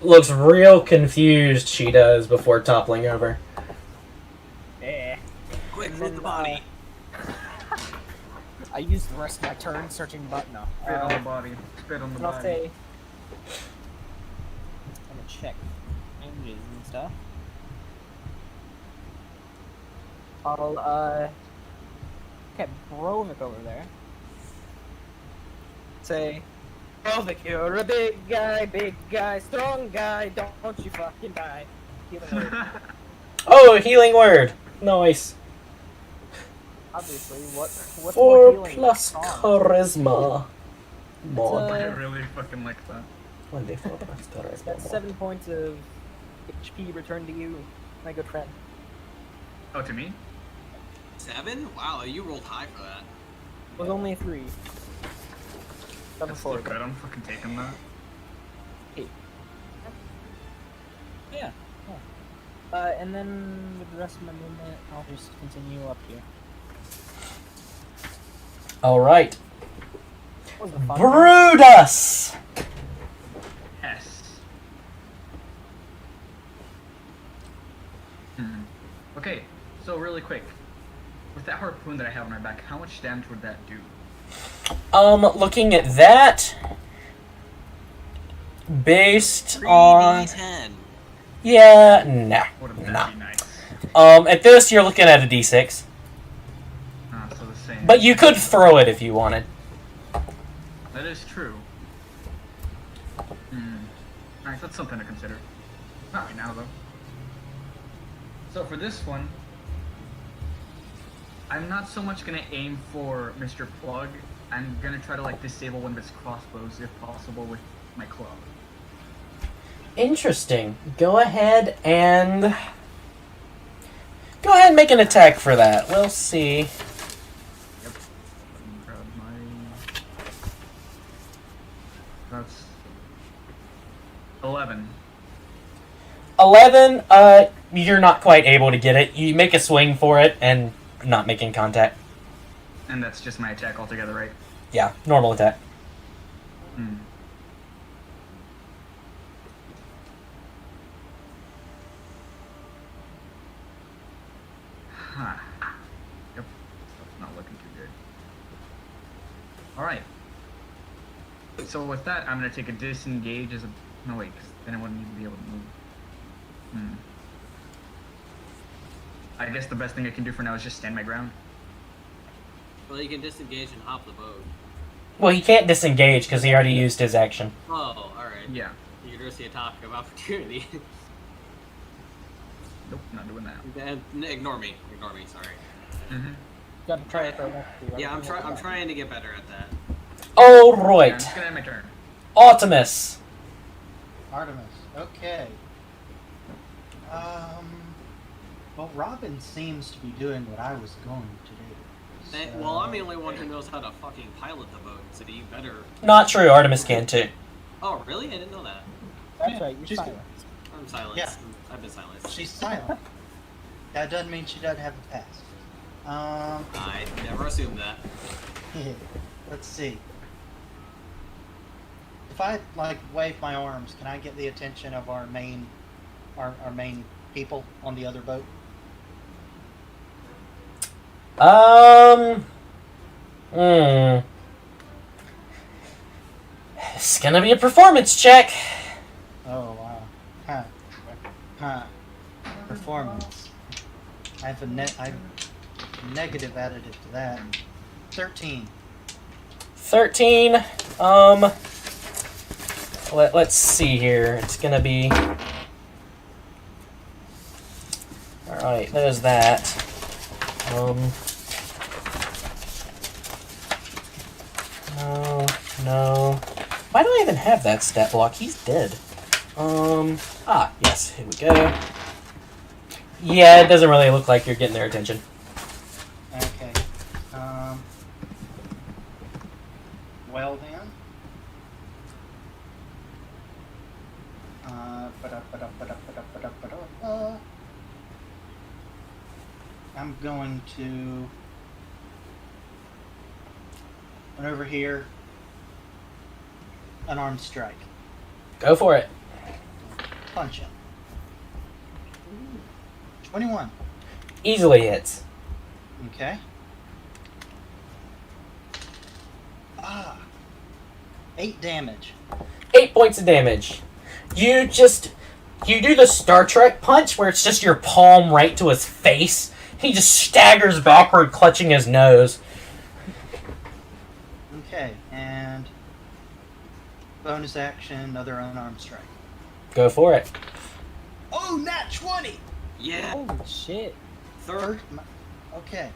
Looks real confused, she does, before toppling over. Eh. Quick, And move then, the body. I used the rest of my turn searching button up. Spit on the body. Spit on the And I'll body. say, I'm gonna check ranges and stuff. I'll okay, Brovik over there. Say, Brovik, you're a big guy, strong guy, don't you fucking die. Healing word. Oh, a healing word. Nice. Obviously, what's more 4 healing plus than strong? charisma. Mod. I really fucking like that. 1d4 plus charisma. That's mod. 7 points of HP returned to you, my good friend. Oh, to me? 7? Wow, you rolled high for that. It was only 3. That's still good. I'm fucking taking that. Yeah. And then with the rest of my movement, I'll just continue up here. All right. What was the fun Brutus! Yes. Okay, so really quick. With that harpoon that I have on my back, how much damage would that do? Looking at that, based on... 3d10. Yeah, nah. Wouldn't that Nah. be nice? At this, you're looking at a d6. So the same. But you could throw it if you wanted. That is true. Alright, that's something to consider. Not right now, though. So for this one, I'm not so much gonna aim for Mr. Plug. I'm gonna try to, like, disable one of his crossbows, if possible, with my club. Interesting. Go ahead and make an attack for that. We'll see. Yep. Let me grab my... That's... 11. 11, you're not quite able to get it. You make a swing for it and not making contact. And that's just my attack altogether, right? Yeah, normal attack. Huh. Yep. That's not looking too good. Alright. So with that, I'm gonna take a disengage as a... No, wait, 'cause then I wouldn't even be able to move. I guess the best thing I can do for now is just stand my ground. Well, you can disengage and hop the boat. Well, he can't disengage because he already used his action. Oh, alright. Yeah. You can see a topic of opportunity. Nope, not doing that. Ignore me, sorry. Gotta try it right now. Yeah, I'm trying to get better at that. All Yeah, I'm right. just gonna end my turn. Artemis. Artemis. Okay. Well, Robin seems to be doing what I was going to do. Well, I'm the only one who knows how to fucking pilot the boat, so you better... Not true. Artemis can too. Oh, really? I didn't know that. That's right, you're She's- silent. I'm silent. Yeah. I've been silenced. She's silent. That doesn't mean she doesn't have a past. I never assumed that. Let's see. If I like wave my arms, can I get the attention of our main people on the other boat? It's gonna be a performance check. Oh wow. Huh. Performance. I have a negative additive to that. 13. 13. Let's see here. It's gonna be... Alright, there's that. No. Why do I even have that stat block? He's dead. Yes, here we go. Yeah, it doesn't really look like you're getting their attention. Okay. Well then. I'm going to run over here. Unarmed strike. Go for it. Punch him. 21. Easily hits. Okay. 8 damage. 8 points of damage. You do the Star Trek punch where it's just your palm right to his face. He just staggers backward, clutching his nose. Okay, and bonus action, another unarmed strike. Go for it. Oh, nat 20! Yeah. Holy shit. Third. Okay.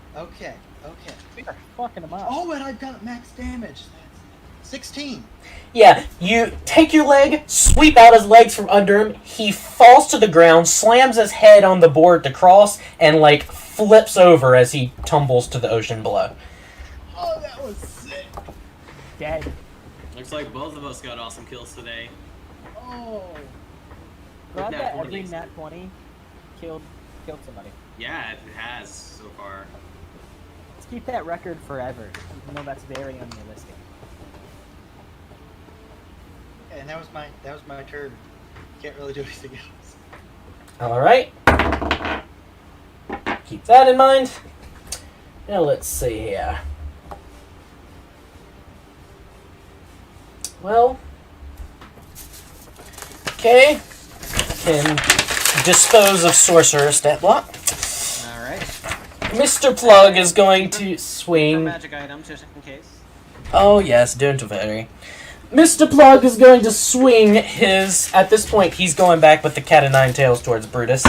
We are fucking him up. Oh, and I've got max damage. That's 16. Yeah, you take your leg, sweep out his legs from under him, he falls to the ground, slams his head on the board to cross, and, flips over as he tumbles to the ocean below. Oh, that was sick. Dead. Looks like both of us got awesome kills today. Oh. Glad Nat that every 20s. nat 20 killed somebody. Yeah, it has so far. Let's keep that record forever, even though that's very unrealistic. And that was my turn. Can't really do anything else. Alright. Keep that in mind. Now let's see here. Well. Okay. Can dispose of Sorcerer stat block. Alright. Mr. Plug is going to No swing. magic items, just in case. Oh yes, don't vary. Mr. Plug is going to swing his. At this point, he's going back with the cat of nine tails towards Brutus.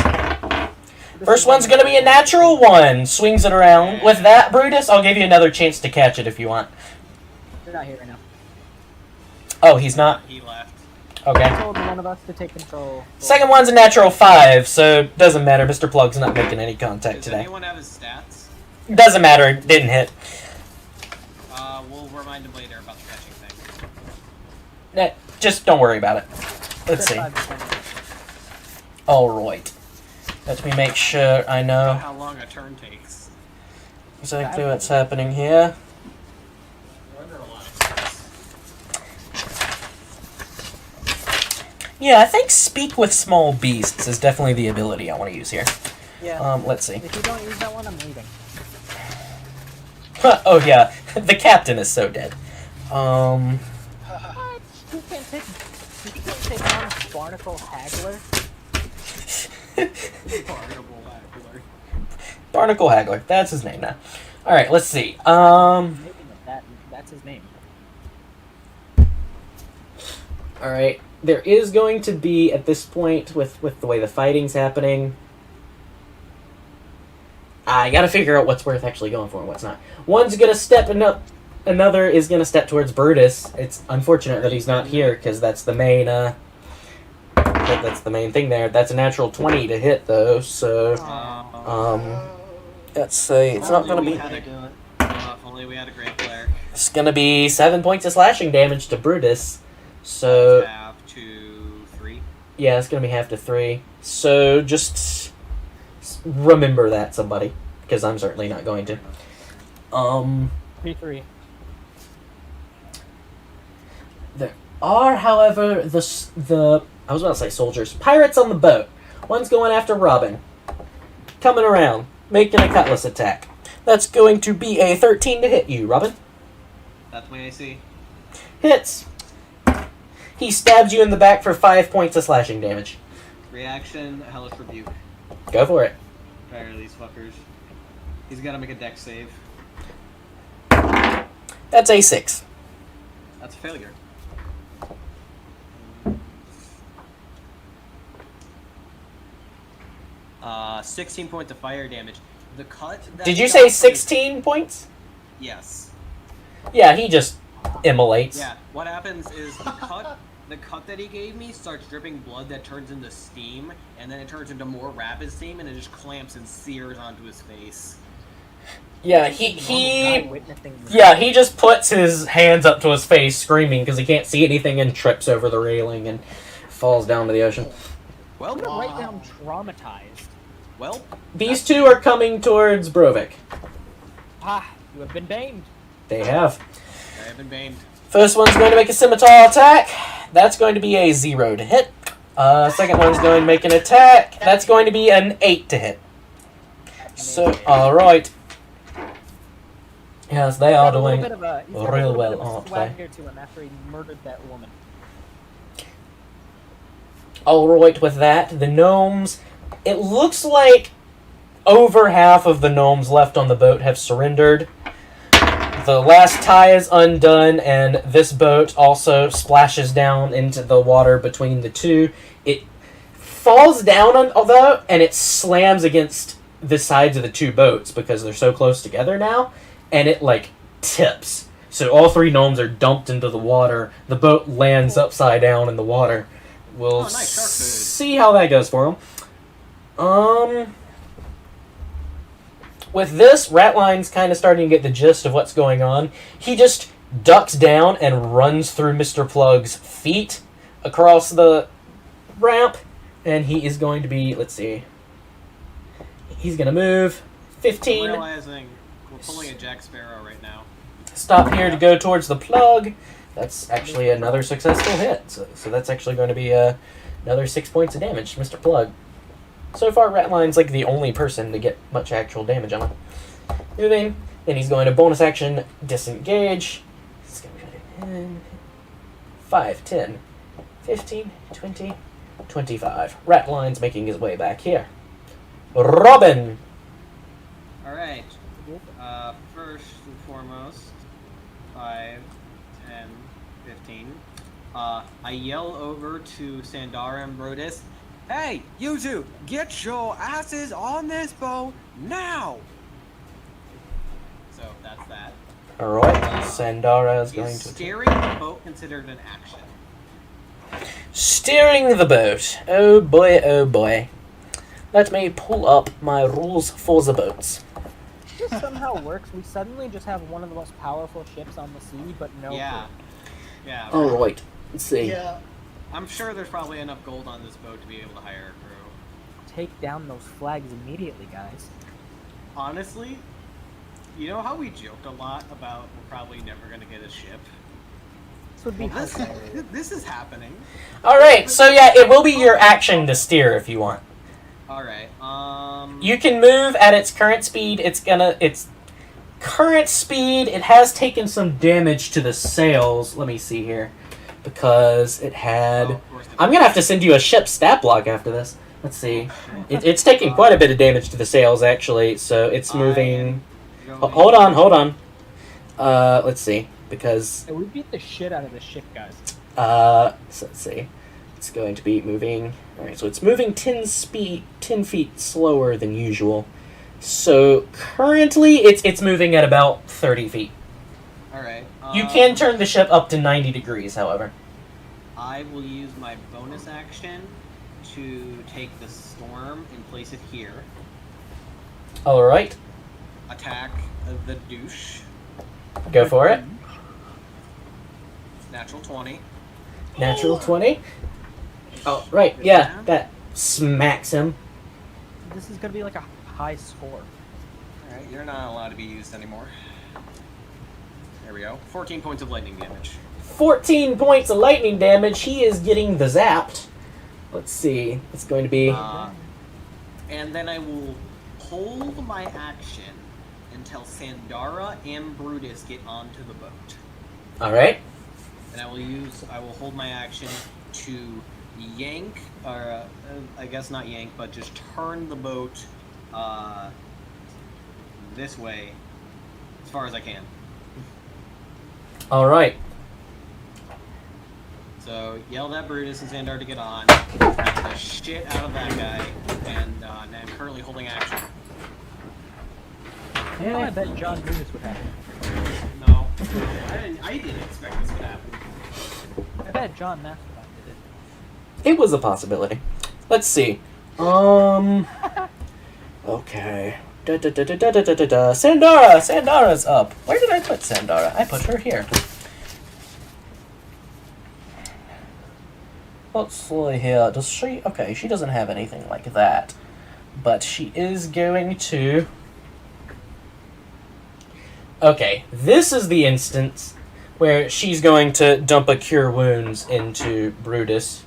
First one's going to be a natural one. Swings it around. With that, Brutus, I'll give you another chance to catch it if you want. They're not here right now. Oh, he's not? He left. I Okay. told one of us to take control. Second one's a natural 5, so doesn't matter. Mr. Plug's not making any contact Does today. anyone have his stats? Doesn't matter. It didn't hit. We'll remind him later about the catching thing. Nah, just don't worry about it. Let's see. 5 Alright. Let me make sure I know How long a turn takes. exactly what's happening here. Wonder a lot of Yeah, I think Speak with Small Beasts is definitely the ability I want to use here. Yeah. Let's see. If you don't use that one, I'm leaving. Oh yeah, the captain is so dead. What? You can't take on Barnacle Haggler? Barnacle Haggler, that's his name now. Alright, let's see. Maybe that's his name. Alright. There is going to be, at this point, with the way the fighting's happening, I gotta figure out what's worth actually going for and what's not. One's gonna step, another is gonna step towards Brutus. It's unfortunate that he's not here, because that's the main, that's the main thing there. That's a natural 20 to hit, though, so, let's see, it's not gonna be... If only we had a great player. It's gonna be 7 points of slashing damage to Brutus, so... Half to 3. Yeah, it's gonna be half to 3. So just remember that, somebody, because I'm certainly not going to. 3-3. There are, however, the I was about to say soldiers, pirates on the boat. One's going after Robin, coming around, making a cutlass attack. That's going to be a 13 to hit you, Robin. That's what I see. Hits. He stabs you in the back for 5 points of slashing damage. Reaction, Hellish Rebuke. Go for it. Fire these fuckers. He's gotta make a dex save. That's a 6. That's a failure. 16 points of fire damage. The cut. That Did you he say got from- 16 points? Yes. Yeah, he just immolates. Yeah. What happens is the cut. The cut that he gave me starts dripping blood that turns into steam, and then it turns into more rapid steam, and it just clamps and sears onto his face. Yeah, he just puts his hands up to his face, screaming because he can't see anything, and trips over the railing and falls down to the ocean. Well, I'm gonna write down traumatized. well. These two are coming towards Brovik. Ah, you have been baned. They have. I have been baned. First one's going to make a scimitar attack. That's going to be a 0 to hit. Second one's going to make an attack. That's going to be an 8 to hit. So, alright. Yes, they are doing real well on play. To him after he murdered that woman. Alright, with that, the gnomes... It looks like over half of the gnomes left on the boat have surrendered. The last tie is undone, and this boat also splashes down into the water between the two. It falls down, although, and it slams against the sides of the two boats because they're so close together now, and it, like, tips. So all three gnomes are dumped into the water. The boat lands upside down in the water. We'll nice shark food. see how that goes for them. With this, Ratline's kind of starting to get the gist of what's going on. He just ducks down and runs through Mr. Plug's feet across the ramp, and he is going to be, let's see, he's going to move I'm 15. realizing we're pulling a Jack Sparrow right now. Stop here to go towards the plug. That's actually another successful hit. So that's actually going to be another 6 points of damage to Mr. Plug. So far, Ratline's like the only person to get much actual damage on him. Moving. Then he's going to bonus action, disengage. He's going to go 5, 10, 15, 20, 25. Ratline's making his way back here. Robin! Alright. First and foremost, 5, 10, 15. I yell over to Sandara and Brodus. Hey, you two, get your asses on this boat now! So that's that. Alright, Sandara is going Is to... steering the boat considered an action? Steering the boat. Oh boy, oh boy. Let me pull up my rules for the boats. It just somehow works. We suddenly just have one of the most powerful ships on the sea, but no. Yeah. Yeah. Alright, let's see. Yeah. I'm sure there's probably enough gold on this boat to be able to hire a crew. Take down those flags immediately, guys. Honestly, you know how we joked a lot about we're probably never going to get a ship? This would be Well, hilarious. this is happening. Alright, so yeah, it will be your action to steer if you want. Alright, You can move at its current speed. Its current speed, it has taken some damage to the sails. Let me see here. Because it had... of course it I'm going to have to send you a ship stat block after this. Let's see. It's taking quite a bit of damage to the sails, actually, so it's moving... Hold on. Let's see, because... Hey, we beat the shit out of this ship, guys. So let's see. It's going to be moving... Alright, so it's moving 10 feet slower than usual. So currently, it's moving at about 30 feet. Alright. You can turn the ship up to 90 degrees, however. I will use my bonus action to take the storm and place it here. Alright, Attack the douche. go for it. Natural 20. Natural 20. Oh, right, yeah, that smacks him. This is gonna be like a high score. Alright, you're not allowed to be used anymore. There we go. 14 points of lightning damage. 14 points of lightning damage. He is getting the zapped. Let's see. It's going to be... And then I will hold my action until Sandara and Brutus get onto the boat. Alright. And I will hold my action to yank, or I guess not yank, but just turn the boat this way as far as I can. Alright. So yelled at Brutus and Sandar to get on, beat the shit out of that guy, and I'm currently holding action. Oh, I bet John knew this would happen. No, I didn't expect this would happen. I bet John Mastermind did it. It was a possibility. Let's see. Okay. Sandara! Sandara's up. Where did I put Sandara? I put her here. Let's see here. Does she... Okay, she doesn't have anything like that. But she is going to... Okay, this is the instance where she's going to dump a Cure Wounds into Brutus.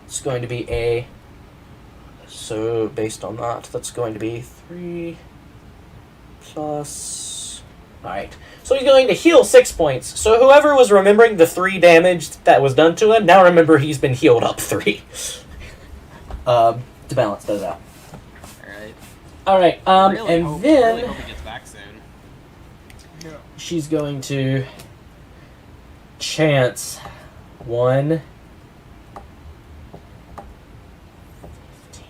It's going to be a... So, based on that, that's going to be 3 plus... Alright. So he's going to heal 6 points. So whoever was remembering the 3 damage that was done to him, now remember he's been healed up 3. To balance those out. Alright. Alright, Really and hope then he gets back soon. she's going to chance 1... 15.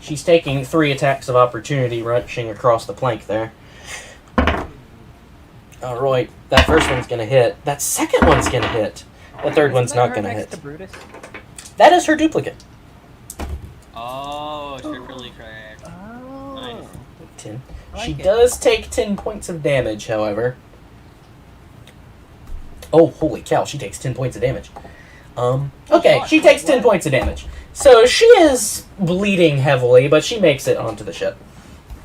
She's taking 3 attacks of opportunity rushing across the plank there. Alright, that first one's gonna hit. That second one's gonna hit. The third one's not gonna next hit. to Brutus? That is her duplicate. Oh, it's really correct. Oh. Nice. 10, She like it. does take 10 points of damage, however. Oh, holy cow, she takes 10 points of damage. Okay, she takes 10 points of damage. So she is bleeding heavily, but she makes it onto the ship.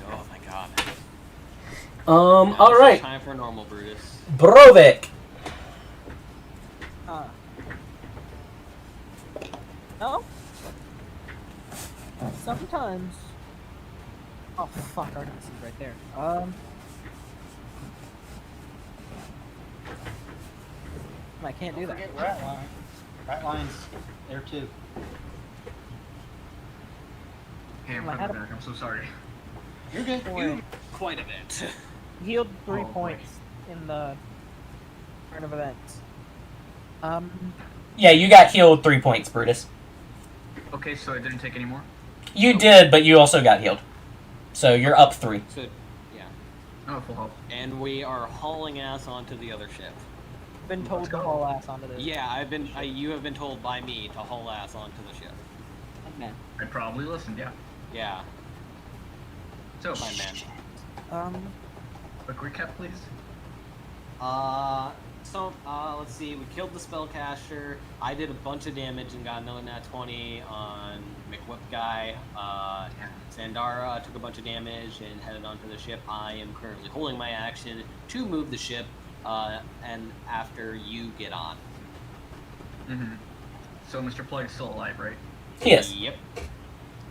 Oh my god. Alright. Time for normal Brutus. Brovik. No? Sometimes. Oh fuck, Artemis is right there. I can't do that. Ratline. Ratline's there too. Hey, I'm I had coming back. I'm so sorry. You're good. Boy, Quite a bit. healed 3 Oh, boy. points in the turn of events. Yeah, you got healed 3 points, Brutus. Okay, so I didn't take any more? You did, but you also got healed. So you're up 3. So, yeah. Oh, full health. And we are hauling ass onto the other ship. Been told to haul ass onto this. Yeah, you have been told by me to haul ass onto the ship. Man. I probably listened, yeah. Yeah, So, my man. quick recap, please. Let's see. We killed the spellcaster. I did a bunch of damage and got another nat 20 on McWhip guy. Sandara took a bunch of damage and headed onto the ship. I am currently holding my action to move the ship, and after you get on. Mm-hmm. So Mr. Plague's still alive, right? He is. Yep.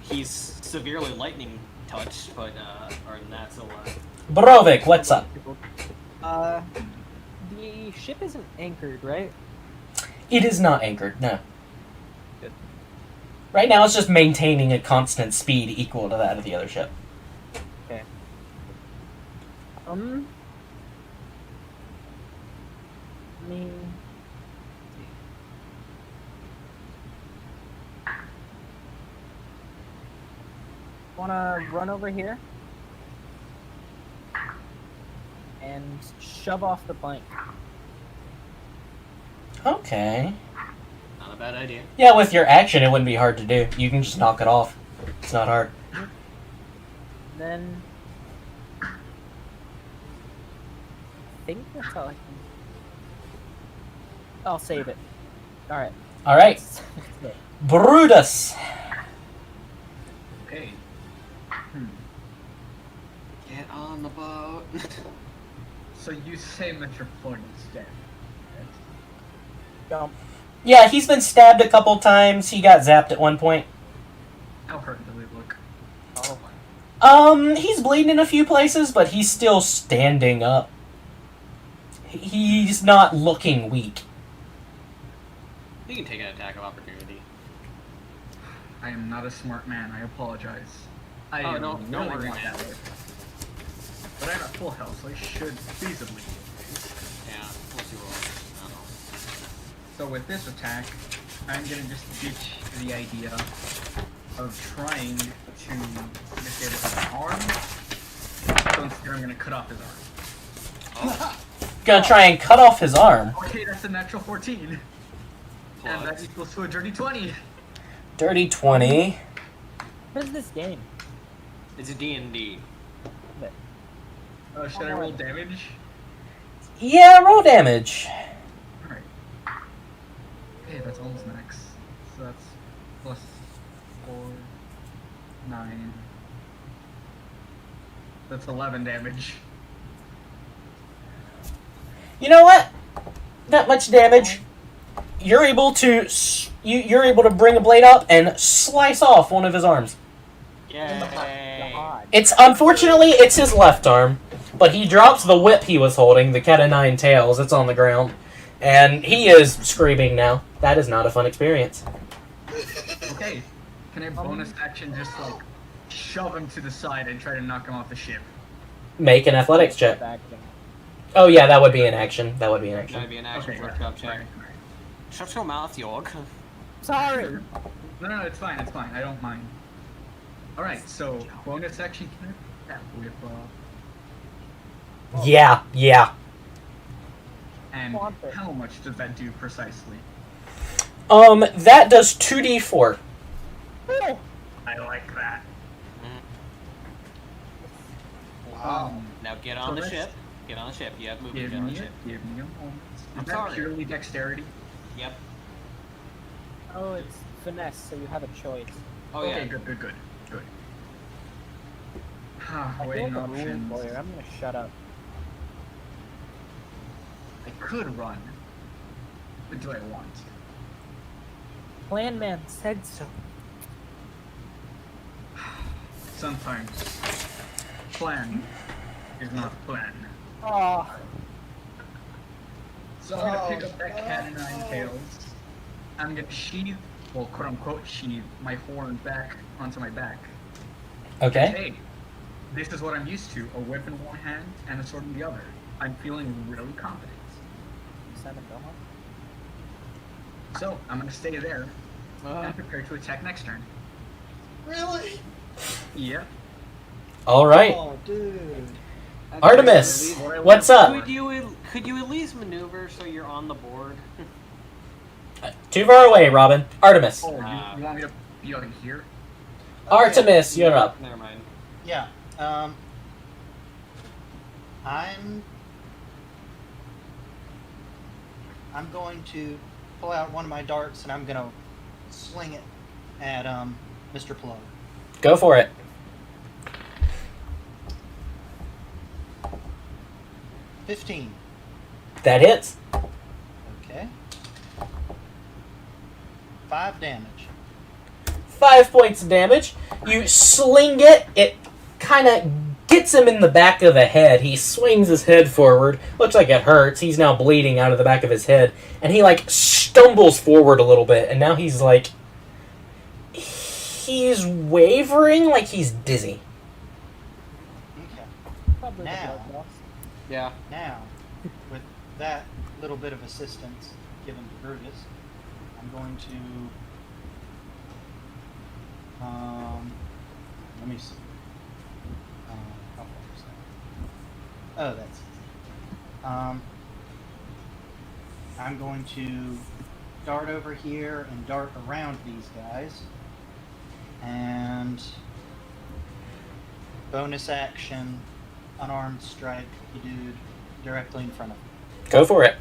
He's severely lightning touched, but other than that, so Brovik, what's up? The ship isn't anchored, right? It is not anchored, no. Good. Right now it's just maintaining a constant speed equal to that of the other ship. Okay. I mean, wanna run over here and shove off the plank. Okay. not a bad idea. Yeah, with your action it wouldn't be hard to do. You can just knock it off. It's not hard. Then I think that's all I can. I'll save it. All right. Alright. Brutus. Okay. Get on the boat. So you say Mr. Plague is dead, right? Jump. Yeah, he's been stabbed a couple times. He got zapped at one point. How hurt did it look? He's bleeding in a few places, but he's still standing up. He's not looking weak. You can take an attack of opportunity. I am not a smart man. I apologize. I Oh, am no, don't really worry, not man. that way. But I'm at full health, so I should feasibly. Yeah, we'll see what. I don't know. So with this attack, I'm gonna just ditch the idea of trying to disable his arm. So instead, I'm gonna cut off his arm. Gonna try and cut off his arm. Okay, that's a natural 14. And that equals to a dirty 20. Dirty 20. What is this game? It's a D&D. Should I roll damage? Yeah, roll damage. Alright. Okay, that's almost max. So that's plus 4, 9. That's 11 damage. You know what? Not much damage. You're able to you're able to bring a blade up and slice off one of his arms. Yay! God. It's unfortunately it's his left arm, but he drops the whip he was holding, the cat o' nine tails. It's on the ground, and he is screaming now. That is not a fun experience. Okay, can I bonus action just like shove him to the side and try to knock him off the ship? Make an athletics check. Back then. Oh yeah, that would be an action. That would be an That'd action. be an action Okay, workshop check. alright. Shut your mouth, York. Sorry. No, it's fine, I don't mind. Alright, so bonus action can I that with Yeah. and Want it. how much does that do precisely? That does 2d4. Oh, I like that. Now get on the Correct. ship. Get on the ship. You have movement. Give Get on me the ship. give me a moment. I'm Is that sorry. purely dexterity? Yep. Oh, it's finesse, so you have a choice. Oh Okay, yeah. good. I feel Waiting like a rule options. lawyer. I'm gonna shut up. I could run, but do I want to? Plan man said so. Sometimes plan is not plan. Oh, So I'm gonna pick up that cat of nine tails. I'm gonna sheathe, well, quote unquote, sheathe my horn back onto my back. Okay. Hey, this is what I'm used to: a whip in one hand and a sword in the other. I'm feeling really confident. Simon Belmont. So I'm gonna stay there and prepare to attack next turn. Really? Yep. All right. Oh, dude. Artemis, what's up? Could you at least maneuver so you're on the board? Too far away, Robin. Artemis. Oh, you want me to be out here? Artemis, you're up. Never mind. Yeah. I'm going to pull out one of my darts and I'm gonna sling it at Mr. Plug. Go for it. $15. That hits. Okay. 5 damage. 5 points of damage. You sling it. It kind of gets him in the back of the head. He swings his head forward. Looks like it hurts. He's now bleeding out of the back of his head. And he, like, stumbles forward a little bit. And now he's, like... He's wavering like he's dizzy. Okay. Probably Now. the blood loss. Yeah. Now, with that little bit of assistance given to Brutus, I'm going to let me see. How far is that? Oh, that's easy. I'm going to dart over here and dart around these guys. And bonus action, unarmed strike the dude directly in front of him. Go for it.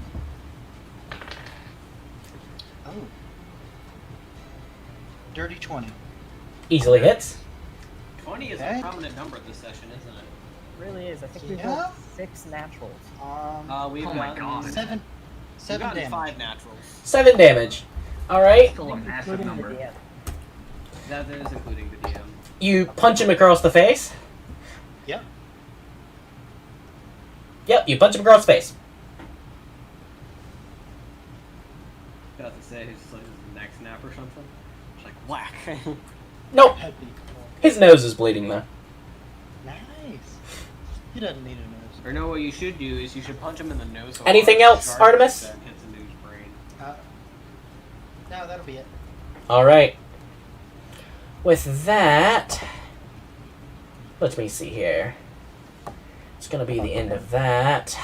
Oh. Dirty 20. Easily hits. 20 is Okay. a prominent number this session, isn't it? It really is. I think we've Yeah. got 6 naturals. We've Oh my gotten, God. Seven We've gotten damage. 5 naturals. 7 damage. Alright. Still a massive Including the number. DM. That is including the DM. You punch him across the face. Yep. Yep, you punch him across the face. Got to say, it's like his neck snap or something. It's like whack. Nope. That'd be cool. His nose is bleeding, though. Nice. He doesn't need a nose. Or no, what you should do is you should punch him in the nose. so Anything hard, else, sharp, Artemis? That hits into his brain. No, that'll be it. Alright. With that... Let me see here. It's gonna be the end of that.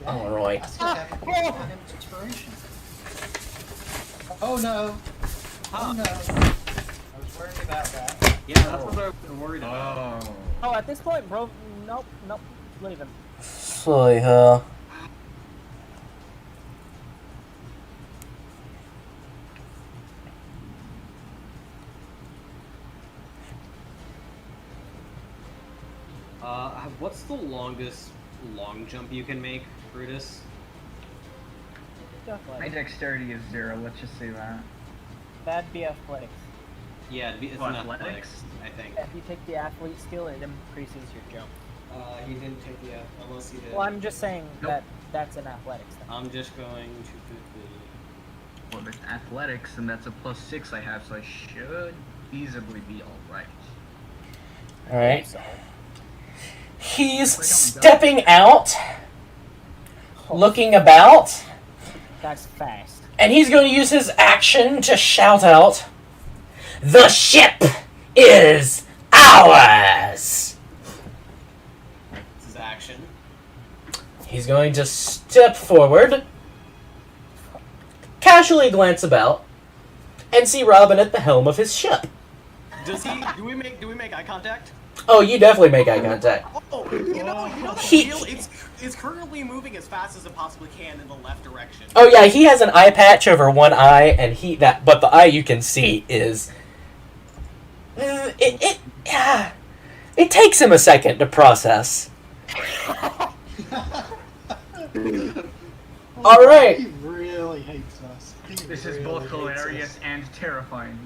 Okay. Alright. I still have an inspiration. Oh no. Oh no. I was worried about that. Yeah, that's what I'm worried about. Oh. Oh, at this point, bro. Nope. Leave him. So, What's the longest long jump you can make, Brutus? My Athletics. dexterity is 0, let's just say that. That'd be athletics. Yeah, it's What, not athletics? I think. If you take the athlete skill, it increases your jump. He didn't take the unless he did. Well, I'm just saying Nope. that's an athletics thing. I'm just going to quickly. Well, there's athletics, and that's a +6 I have, so I should feasibly be alright. alright. So, He's stepping out, looking about, that's fast. and he's going to use his action to shout out, "The ship is ours!" This is action. He's going to step forward, casually glance about, and see Robin at the helm of his ship. Does he? Do we make eye contact? Oh, you definitely make eye contact. Oh, you know the He- wheel. It's currently moving as fast as it possibly can in the left direction. Oh yeah, he has an eye patch over one eye, and but the eye you can see is. It takes him a second to process. All right. He really hates us. This is both hilarious and terrifying.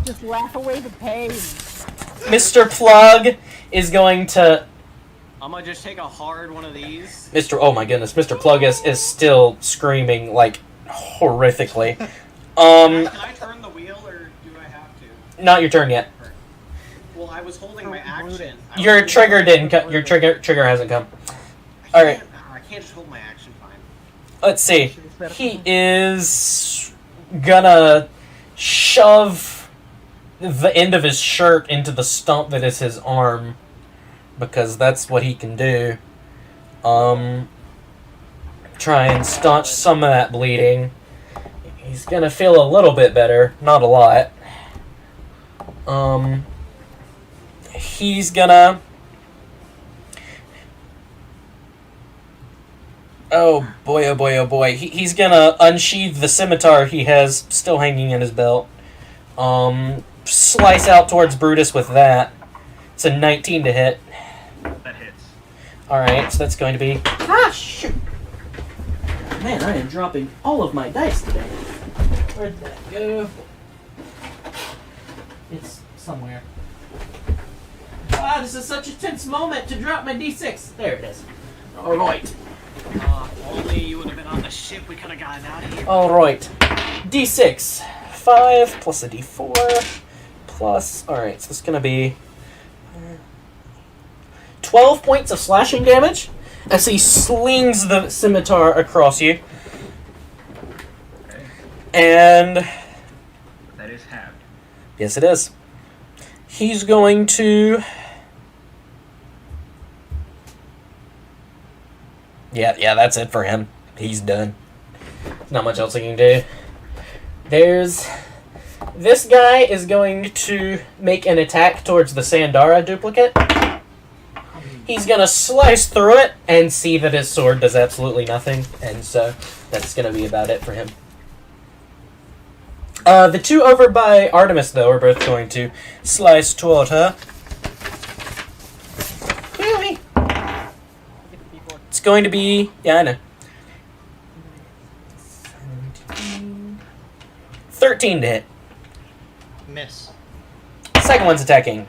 Just laugh away the pain. Mr. Plug is going to. I'm gonna just take a hard one of these. Oh my goodness, Mr. Plug is still screaming like horrifically. Can I turn the wheel or do I have to? Not your turn yet. Well, I was holding my action. Your trigger didn't. Your trigger hasn't come. All right. I can't just hold my action. Fine. Let's see. He is gonna shove the end of his shirt into the stump that is his arm, because that's what he can do. Try and staunch some of that bleeding. He's gonna feel a little bit better, not a lot. He's gonna. Oh boy, oh boy, oh boy. He's gonna unsheath the scimitar he has still hanging in his belt. Slice out towards Brutus with that. It's a 19 to hit. That hits. Alright, so that's going to be... Ah, shoot! Man, I am dropping all of my dice today. Where'd that go? It's somewhere. Ah, this is such a tense moment to drop my d6. There it is. Alright. Only you would have been on the ship, we could have gotten out of here. Alright. D6. 5 plus a D4 plus... Alright, so it's going to be 12 points of slashing damage as he slings the scimitar across you. Okay. And... That is halved. Yes, it is. He's going to... Yeah, that's it for him. He's done. Not much else he can do. This guy is going to make an attack towards the Sandara duplicate. He's going to slice through it and see that his sword does absolutely nothing. And so that's going to be about it for him. The two over by Artemis, though, are both going to slice toward her. Really? It's going to be... Yeah, I know. 13 to hit. Miss. Second one's attacking.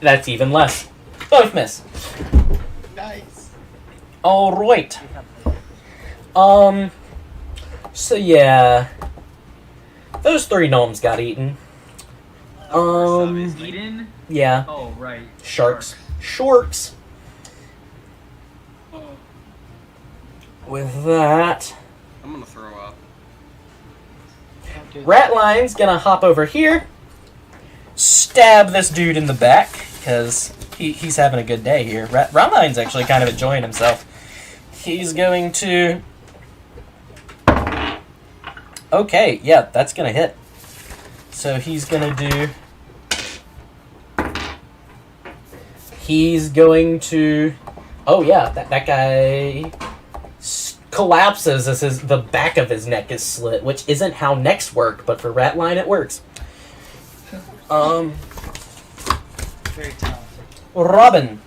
That's even less. Both miss. Nice. Alright. So yeah. Those 3 gnomes got eaten. Eden? Yeah. Oh, right. Sharks. With that, I'm gonna throw up. Ratline's gonna hop over here, stab this dude in the back, because he's having a good day here. Ratline's actually kind of enjoying himself. He's going to... Okay, yeah, that's gonna hit. So he's gonna do... He's going to... Oh yeah, that guy collapses as the back of his neck is slit, which isn't how necks work, but for Ratline it works. Very talented. Robin.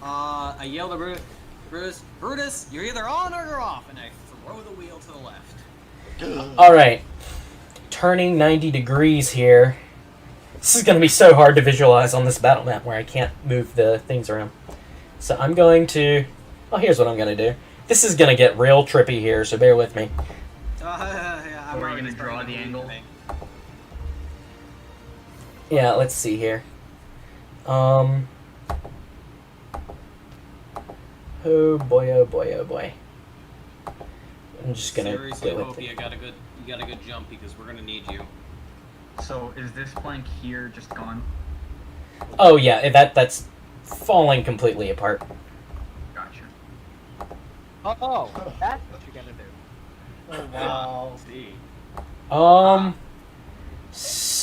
I yell to Brutus, you're either on or you're off, and I throw the wheel to the left. Alright. Turning 90 degrees here. This is going to be so hard to visualize on this battle map where I can't move the things around. So I'm going to... Well, here's what I'm going to do. This is going to get real trippy here, so bear with me. Yeah, I'm Or are you already gonna draw starting the to angle? think. Yeah, let's see here. Oh boy, oh boy, oh boy. I'm just going to Seriously, go with hope it. you got a good jump because we're gonna need you. So is this plank here just gone? Oh yeah, that's falling completely apart. Gotcha. Oh, that's what you're gonna do. Oh, wow. See.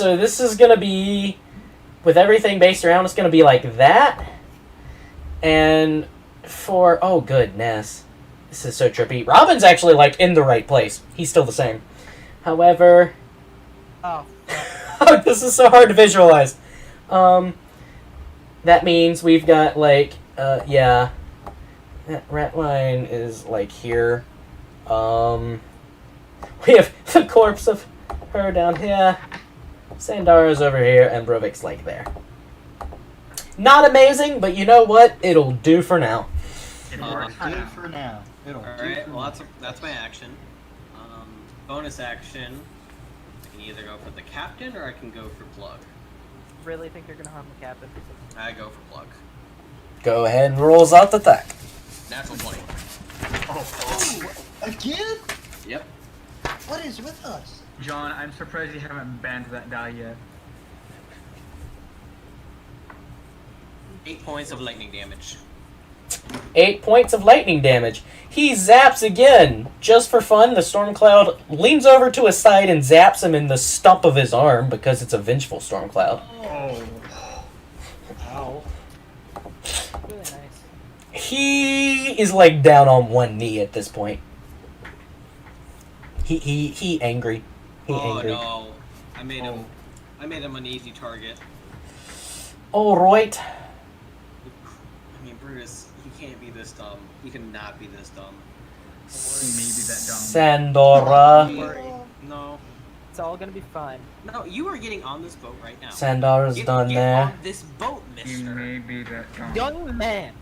So this is gonna be, with everything based around, it's gonna be like that. And for, oh goodness, this is so trippy. Robin's actually like in the right place. He's still the same. However, Oh, this is so hard to visualize. That means we've got like, yeah, that rat line is like here. We have the corpse of her down here. Sandara's over here, and Brovik's like there. Not amazing, but you know what? It'll do for now. It Uh, works Do for now. It'll do Alright, for well now. that's my action. Bonus action. I can either go for the captain or I can go for Plug. really think you're gonna harm the captain? I go for Plug. Go ahead and rolls out the attack. Natural 20. Again? Yep. What is with us? John, I'm surprised you haven't banned that die yet. 8 points of lightning damage. 8 points of lightning damage. He zaps again. Just for fun, the storm cloud leans over to his side and zaps him in the stump of his arm because it's a vengeful storm cloud. Oh. Ow. Really nice. He is like down on one knee at this point. He angry. He Oh angry. no. I made him an easy target. All right. I mean, Brutus, he can't be this dumb. He cannot be this dumb. Maybe that dumb. Sandora. No. It's all gonna be fine. No, you are getting on this boat right now. Sandora's done get there. on this boat, He mister. may be that dumb. Young man!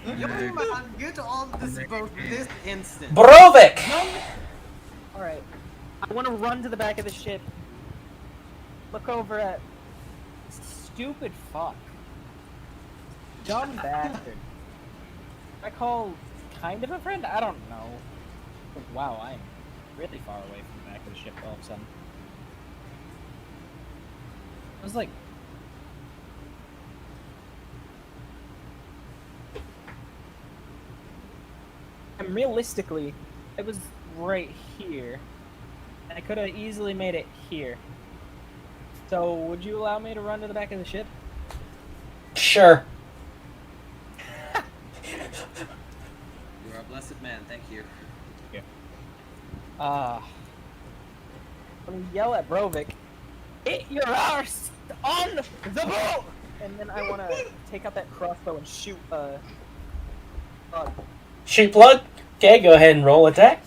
Young man, get on this boat this instant. Brovik! Alright. I wanna run to the back of the ship. Look over at... Stupid fuck. Dumb bastard. I call kind of a friend? I don't know. Wow, I'm really far away from the back of the ship all of a sudden. I was like... And realistically, it was right here. And I could have easily made it here. So, would you allow me to run to the back of the ship? Sure. You are a blessed man, thank you. I'm gonna yell at Brovik, "Hit your arse on the boat!" And then I wanna take out that crossbow and shoot Shoot plug. Okay, go ahead and roll attack.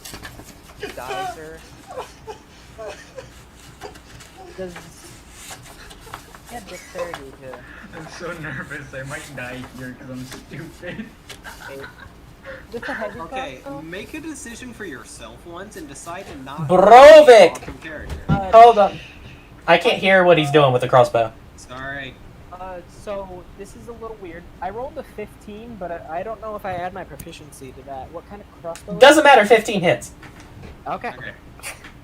Dicer. Does yeah, dexterity to I'm so nervous. I might die here because I'm stupid. just a heavy Okay, crossbow? make a decision for yourself once and decide to not Brovik! awesome character. Hold on. I can't hear what he's doing with the crossbow. Sorry. So this is a little weird. I rolled a 15, but I don't know if I add my proficiency to that. What kind of crossbow? Doesn't matter, 15 hits. Okay. Okay.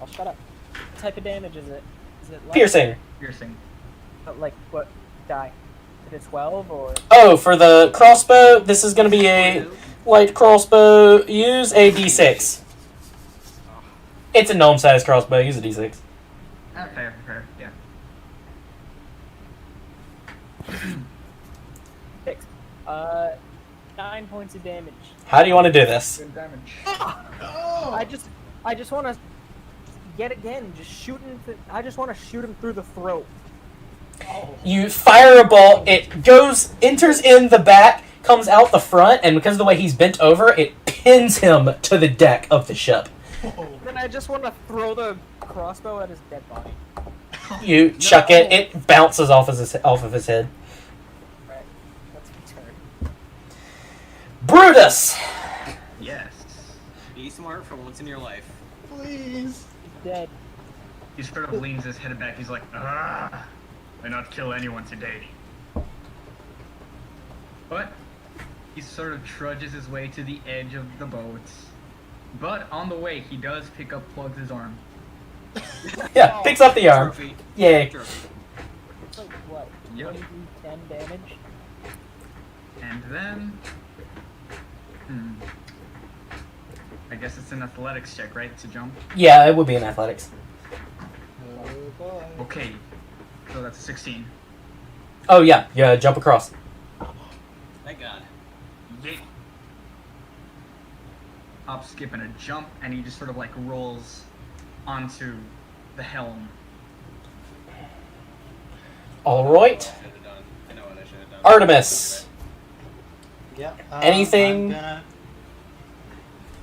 I'll shut up. What type of damage is it? Is it light? Piercing. Piercing. Like what die? Is it 12 or? Oh, for the crossbow, this is going to be a light crossbow. Use a d6. It's a gnome-sized crossbow. Use a d6. Fair, yeah. 6. 9 points of damage. How do you want to do this? Good damage. I just want to yet again just shoot him. I just want to shoot him through the throat. You fire a bolt, it goes, enters in the back, comes out the front, and because of the way he's bent over, it pins him to the deck of the ship. Then I just want to throw the crossbow at his dead body. You chuck it, it bounces off of his head. Right. That's my turn. Brutus! Yes. Be smart for once in your life. Please. He's dead. He sort of leans his head back. He's like, ah, I not kill anyone today. But he sort of trudges his way to the edge of the boat. But on the way, he does pick up Plug's arm. Yeah, picks up the arm. Trophy. Yay. Trophy. It's like what? Yep. 10 damage. And then, I guess it's an athletics check, right, to jump? Yeah, it would be in athletics. Oh boy. Okay. So that's a 16. Oh yeah, jump across. Thank God. Yeet. Hop, skip, and a jump, and he just sort of like rolls onto the helm. All right, I know what I should have done. Artemis. Yep. Anything- I'm gonna,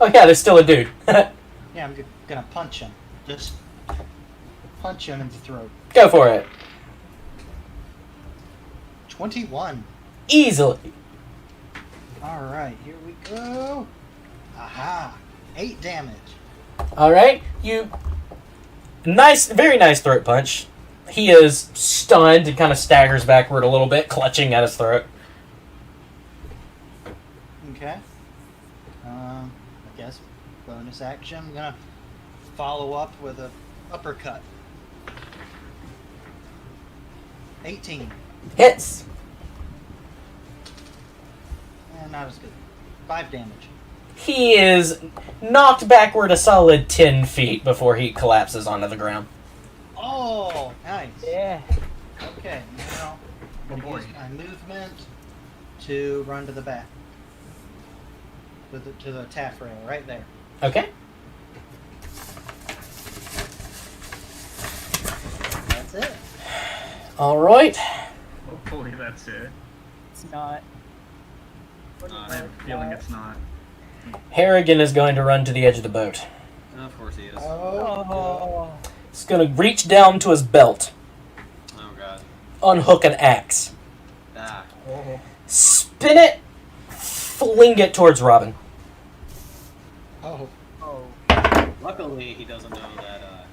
Oh yeah, there's still a dude. I'm gonna punch him. Just punch him in the throat. Go for it. 21. Easily. All right, here we go. Aha! 8 damage. All right, very nice throat punch. He is stunned and kind of staggers backward a little bit, clutching at his throat. Okay. I guess bonus action. I'm gonna follow up with a uppercut. 18. Hits. And not as good. 5 damage. He is knocked backward a solid 10 feet before he collapses onto the ground. Oh, nice. Yeah. Okay, now I'm Oh, gonna boy. use my movement to run to the back. To the taffrail, right there. Okay. That's it. All right. Hopefully that's it. It's not. I have a feeling it's not. Harrigan is going to run to the edge of the boat. Of course he is. Oh. He's going to reach down to his belt, Oh God. unhook an axe, Ah. spin it, fling it towards Robin. Oh, Oh. Luckily, he doesn't know that.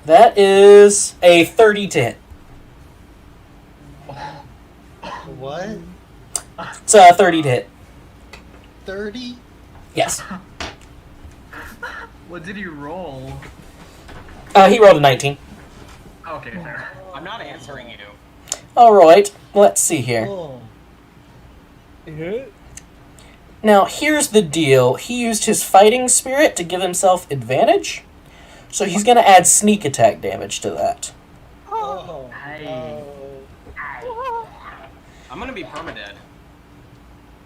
That is a 30 to hit. what? It's a 30 to hit. 30? Yes. What did he roll? He rolled a 19. Okay, fair. I'm not answering you. All right. Let's see here. Oh. Now, here's the deal. He used his fighting spirit to give himself advantage. So he's going to add sneak attack damage to that. Oh. Hey. I'm gonna be permadead.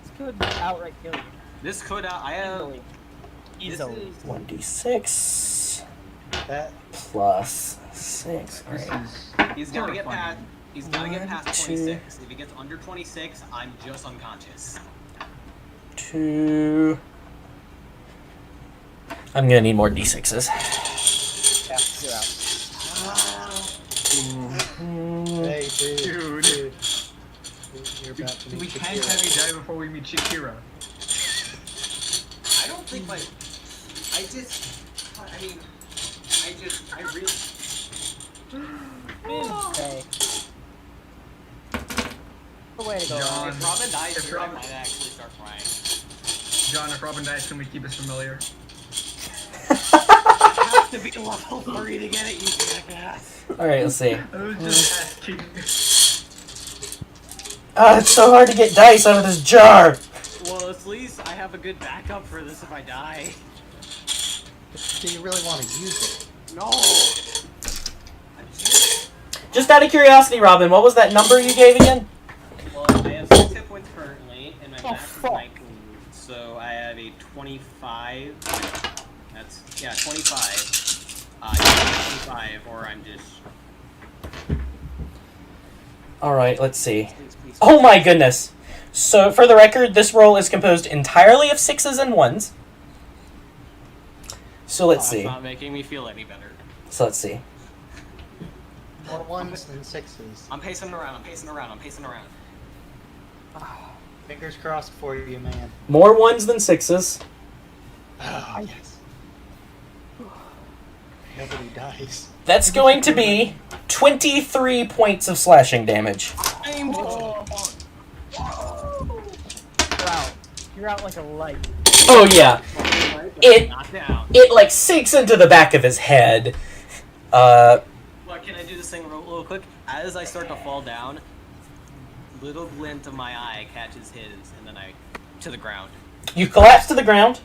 This could outright kill you. This could. I have. Easily. This is- 1d6 That plus 6. All This right. is He's gotta get horrifying. past. He's gotta get past 1, 2. 26. If he gets under 26, I'm just unconscious. 2. I'm going to need more d6s. Yeah, you're out. hey, dude. Dude. You're about to We meet can't Shakira. have you die before we meet Shakira. I don't think my. I really. Okay. The way to go. John. If Robin dies If here, I Robin- might actually start crying. John, if Robin dies, can we keep us familiar? I have to be level 3 to get it, you jackass. All right, let's see. I was just asking. It's so hard to get dice out of this jar. Well, at least I have a good backup for this if I die. Do you really want to use it? No! Just out of curiosity, Robin, what was that number you gave again? Well, I have 6 hit points currently, and my Oh, max is fuck. 19. So I have a 25. That's 25. 25, or I'm just. All right, let's see. Please. Oh my goodness. So, for the record, this roll is composed entirely of 6s and 1s. So let's That's see. not making me feel any better. So let's see. More 1s than 6s. I'm pacing around. Fingers crossed for you, man. More 1s than 6s. Ah, yes. Nobody dies. That's going to be 23 points of slashing damage. You're out. You're out like a light. Oh yeah. It Knocked down. it like sinks into the back of his head. Well, can I do this thing real quick? As I start to fall down, little glint of my eye catches his, and then I to the ground. You collapse to the ground.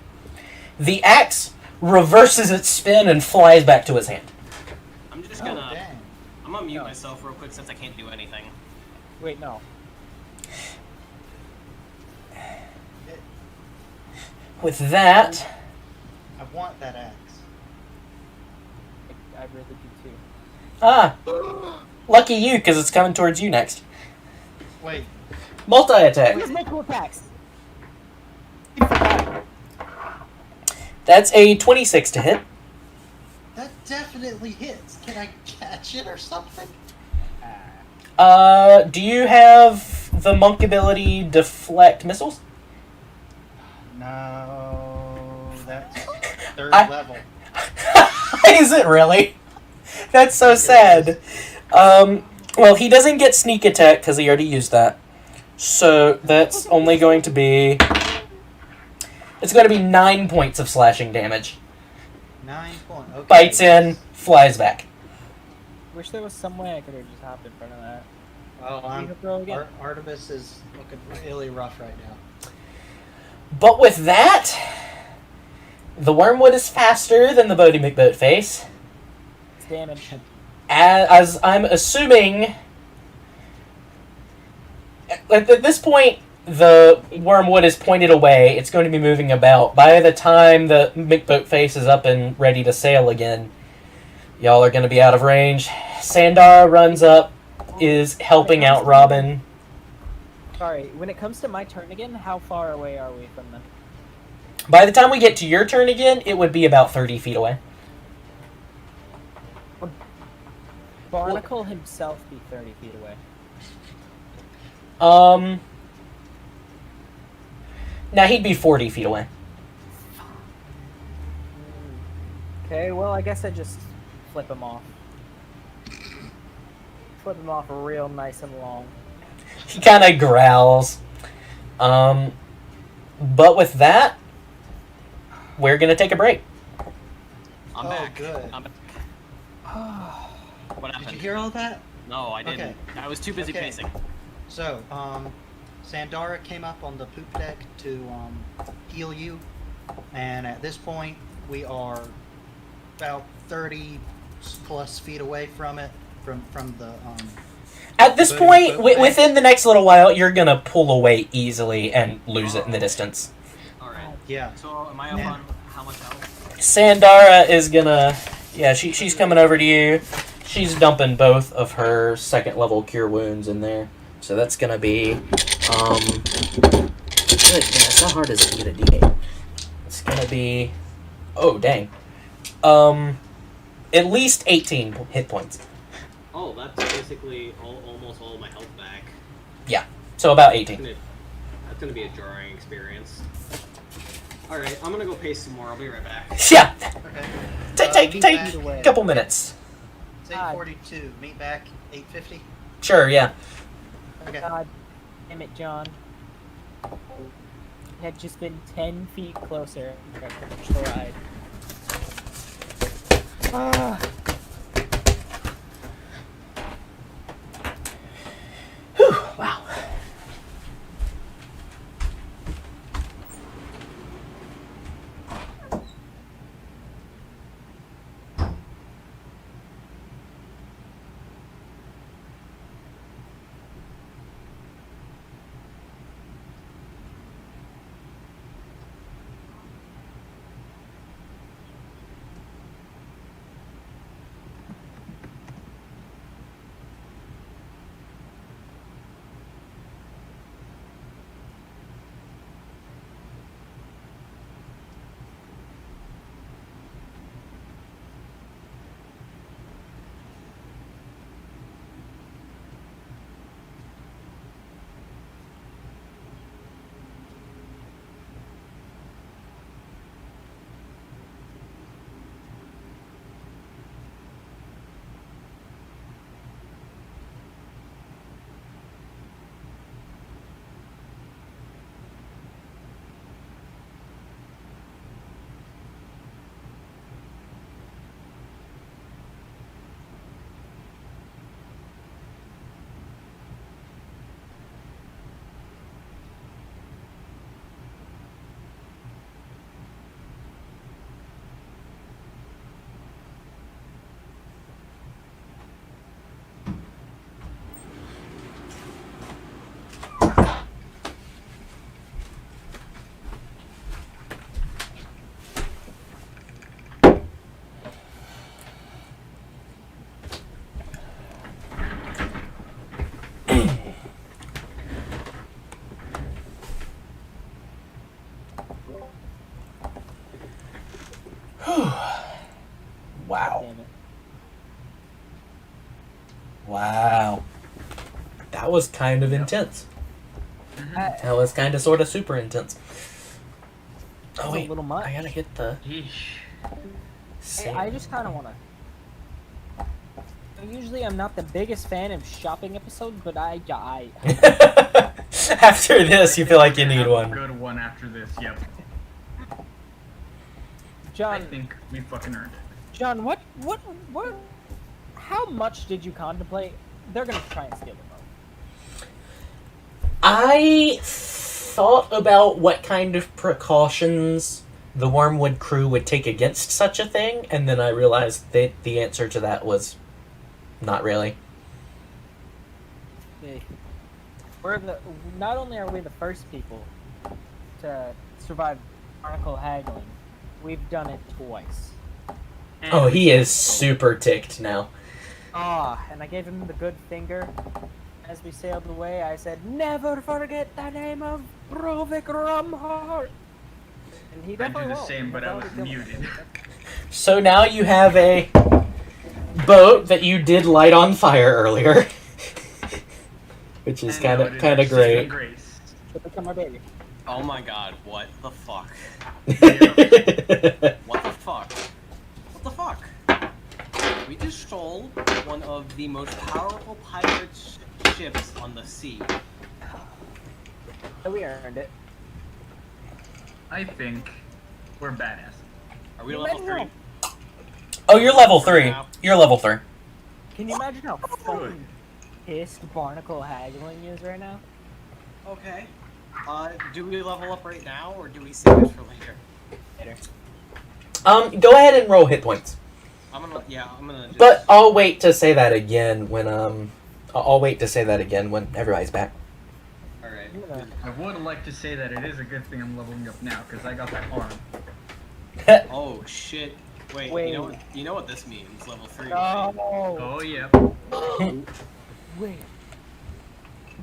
The axe reverses its spin and flies back to his hand. I'm just Oh, gonna. dang. I'm I'm gonna mute No. myself real quick since I can't do anything. Wait, no. With that, I want that axe. I really do too. lucky you, because it's coming towards you next. Wait, Multi-attack. He has multiple attacks. That's a 26 to hit. that definitely hits. Can I catch it or something? Do you have the monk ability deflect missiles? No, that's third I- level. Is it really? That's so sad. Well, he doesn't get sneak attack because he already used that. So that's only going to be... It's going to be 9 points of slashing damage. 9 points. Okay. Bites in, flies back. Wish there was some way I could have just hopped in front of that. Oh, You can throw again. Artemis is looking really rough right now. But with that, the Wormwood is faster than the Bodie McBoatface. It's damage. As I'm assuming... At this point, the Wormwood is pointed away. It's going to be moving about. By the time the McBoatface is up and ready to sail again, y'all are going to be out of range. Sandara runs up, is helping out Robin. Sorry, when it comes to my turn again, how far away are we from them? By the time we get to your turn again, it would be about 30 feet away. Barnacle himself be 30 feet away. Now he'd be 40 feet away. Okay, well, I guess I just flip him off. Flip him off real nice and long. He kind of growls. But with that, we're going to take a break. I'm Oh, back. good. I'm back. What happened? Did you hear all that? No, I didn't. Okay. I was too busy Okay. pacing. So, Sandara came up on the poop deck to heal you, and at this point, we are about 30 plus feet away from it, from the. At this Bodie point, McBoatface. within the next little while, you're going to pull away easily and lose it in the distance. Alright. Yeah. So, am I up Yeah. on how much health? Sandara is going to... Yeah, she's coming over to you. She's dumping both of her second level cure wounds in there. So that's going to be... Goodness, how hard is it to get a D8? It's going to be... Oh, dang. At least 18 hit points. Oh, that's basically almost all my health back. Yeah, so about 18. That's gonna be a jarring experience. Alright, I'm gonna go pace some more. I'll be right back. Yeah, Okay. take meet take back- a couple minutes. It's 8:42. Meet back 8:50. Sure, yeah. Okay. God damn it, John. It had just been 10 feet closer. I tried. Ah. Whew, wow. Wow. Damn it. Wow. That was kind of intense. That was kind of sort of super intense. That Oh was a wait, little much. I gotta get the Yeesh. Hey, I just kind of want to. Usually, I'm not the biggest fan of shopping episodes, but After this, you feel like you need Have a one. good one after this. Yep. I John, think we fucking earned it. John, what, how much did you contemplate? They're gonna try and steal the boat. I thought about what kind of precautions the Wormwood crew would take against such a thing, and then I realized that the answer to that was not really. Hey, not only are we the first people to survive barnacle haggling, we've done it twice. Oh, he is super ticked now. And I gave him the good finger. As we sailed away, I said, "Never forget the name of Brovik Rumhart." And he I definitely do the won't. same, but I was Without a muted. So now you have a boat that you did light on fire earlier, which is And now kind it is of our great. saving grace. Should become our baby. Oh my god, what the fuck? What What the fuck? What the fuck? We just stole one of the most powerful pirate ships on the sea. So we earned it. I think we're badass. Are we You level imagine 3? Oh, you're level 3. You're level 3. Can you imagine how fucking pissed Barnacle Haggling is right now? Okay. Do we level up right now, or do we save it for later? Later. Go ahead and roll hit points. I'm gonna just... But I'll wait to say that again when everybody's back. Alright. I would like to say that it is a good thing I'm leveling up now, because I got that arm. Oh, shit. Wait, Wait. You know what this means, level 3, No. right? Oh, yep. Wait.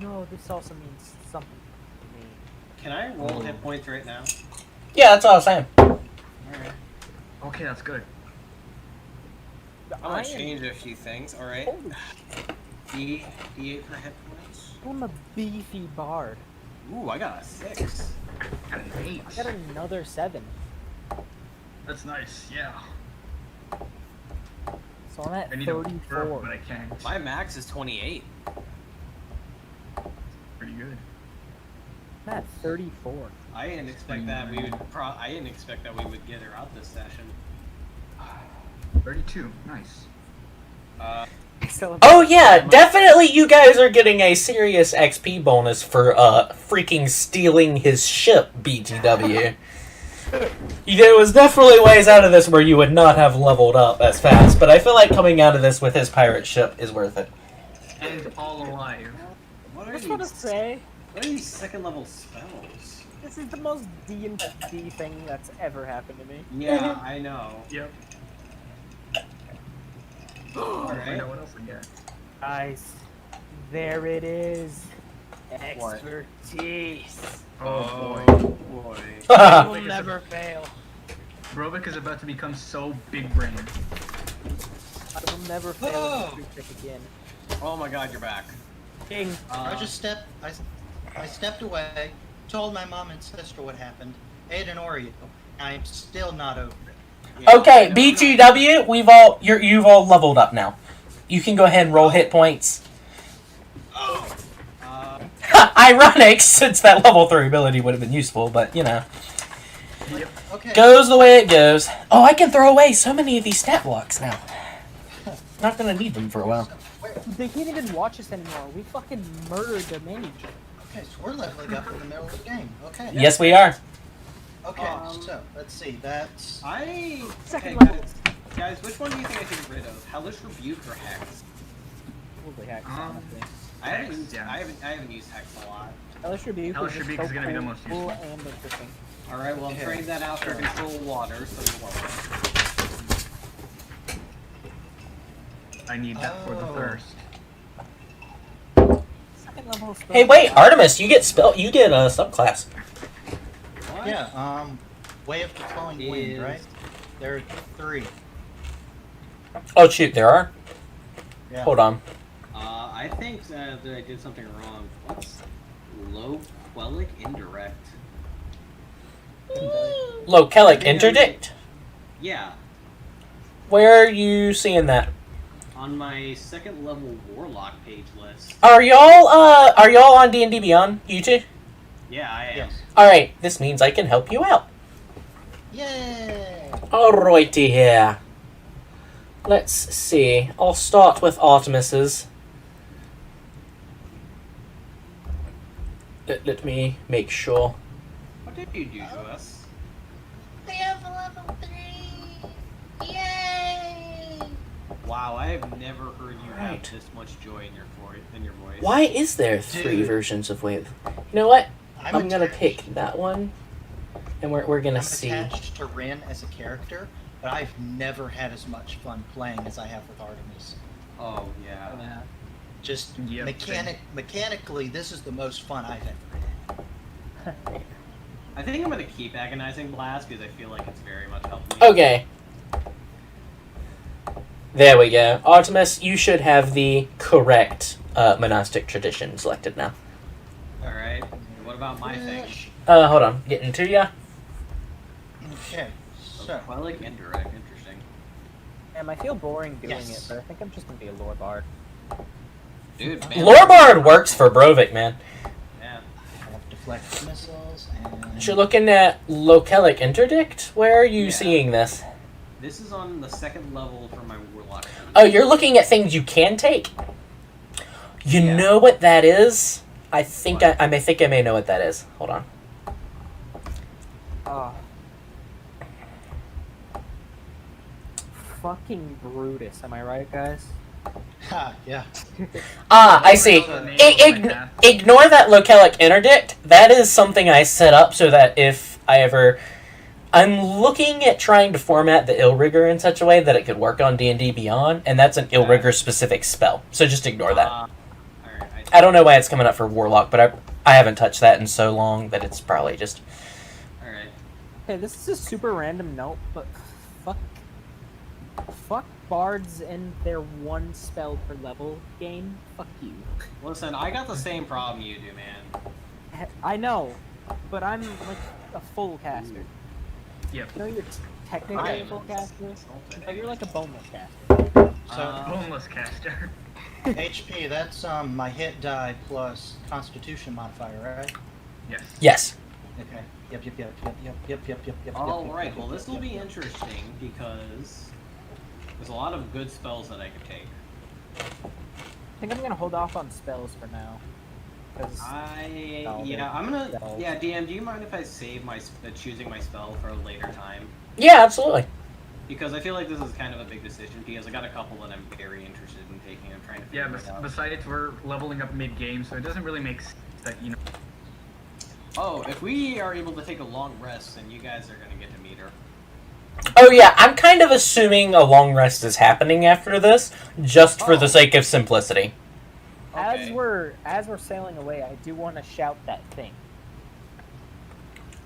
No, this also means something to me. Can I roll hit points right now? Yeah, that's all I was saying. Alright. Okay, that's good. I'm gonna change a few things, alright? Holy D8 for hit points. I'm a beefy bard. Ooh, I got a 6. Got an 8. I got another 7. That's nice, yeah. So I'm at I need to 34. burp, but I can't. My max is 28. Pretty good. I'm at 34. I didn't expect that we would get her out this session. 32, nice. Oh yeah, definitely you guys are getting a serious XP bonus for freaking stealing his ship, BTW. There was definitely ways out of this where you would not have leveled up as fast, but I feel like coming out of this with his pirate ship is worth it. And all alive. What I are just want to these? say, What are these second level spells? this is the most D&D thing that's ever happened to me. Yeah, I know. Yep. I Alright. know what else we got. Guys, there it is. Expertise. Oh, boy. boy. I will never fail. Brovik is about to become so big brain. I will never fail Oh. this trick again. Oh my god, you're back. King. I stepped away, told my mom and sister what happened, ate an Oreo. I'm still not over it. Yeah, Okay, I know. BTW, you've all leveled up now. You can go ahead and roll hit points. Ironic, since that level 3 ability would have been useful, but you know. Yep. Okay. Goes the way it goes. Oh, I can throw away so many of these stat blocks now. Not gonna need them for a while. They can't even watch us anymore. We fucking murdered the mage. Okay, so we're leveling up in the middle of the game. Okay. Yes, we are. Okay, so let's see. That's Okay, Second guys, level. guys, which one do you think I should get rid of? Hellish Rebuke or Hex? Probably Hex, honestly. I haven't used yeah. I haven't used Hex a lot. Hellish Rebuke Hellish is just Rebuke so is gonna be the cool, most cool useful. and interesting. Alright, well I'm Okay. trading that out for control water, so we won't. I need that for the Oh. thirst. Second level spell. Hey, wait, Artemis, you get a subclass. What? yeah. Way of the flowing wind, Is- right? There are 3. Oh shoot, there are. Yeah. Hold on. I think that I did something wrong. What's low quellic indirect? Localic interdict. Yeah, Where are you seeing that? on my second level warlock page list. Are y'all on D&D Beyond? You two? Yeah, I am. Yes. All right. This means I can help you out. Yay! Alrighty here. Let's see. I'll start with Artemis's. Let me make sure. What did you do to us? We have level 3! Yay! Wow, I have never heard you Right. have this much joy in your voice. Why is there 3 Dude. versions of Wave? You know what? I'm gonna attached- pick that one, and we're gonna I'm see. attached to Ren as a character, but I've never had as much fun playing as I have with Artemis. Oh yeah. Yeah. Just Yep, mechanically, this is the most fun I've ever had. I think I'm gonna keep agonizing blast because I feel like it's very much helping me. Okay. There we go. Artemis, you should have the correct monastic tradition selected now. All right. What about my thing? Hold on. Getting to ya. Okay, so Quellic indirect. Interesting. I feel boring doing Yes. it, but I think I'm just gonna be a lore bard. Dude, man. Lorebard works for Brovik, man. Yeah. I have deflect missiles and You're looking at Localic Interdict? Where are you Yeah. seeing this? This is on the second level for my warlock. Oh, you're looking at things you can take? You Yeah. know what that is? I think What? I may know what that is. Hold on. Oh. Fucking Brutus, am I right, guys? ha, yeah. I see. The name of my path. Ignore that Localic Interdict. That is something I set up so that if I ever... I'm looking at trying to format the Illrigger in such a way that it could work on D&D Beyond, and that's an Illrigger-specific spell. So just ignore that. Alright. I don't know why it's coming up for Warlock, but I haven't touched that in so long that it's probably just... Alright. Okay, this is a super random note, but fuck bards and their 1 spell per level game. Fuck you. Listen, I got the same problem you do, man. I know, but I'm like a full caster. Yep. You know you're technically I a full caster, insulted. but you're like a boneless caster. So Boneless caster. HP, that's my hit die plus Constitution modifier, right? Yes. Yes. Okay. Yep. Alright, well this will be interesting because there's a lot of good spells that I could take. I think I'm gonna hold off on spells for now. Cause Yeah, DM, do you mind if I save my choosing my spell for a later time? Yeah, absolutely. Because I feel like this is kind of a big decision because I got a couple that I'm very interested in taking. I'm trying to figure Yeah, it out. besides we're leveling up mid-game, so it doesn't really make sense that, you know... Oh, if we are able to take a long rest, then you guys are going to get to meet her. Oh yeah, I'm kind of assuming a long rest is happening after this, just for the sake of simplicity. Okay. As we're sailing away, I do want to shout that thing.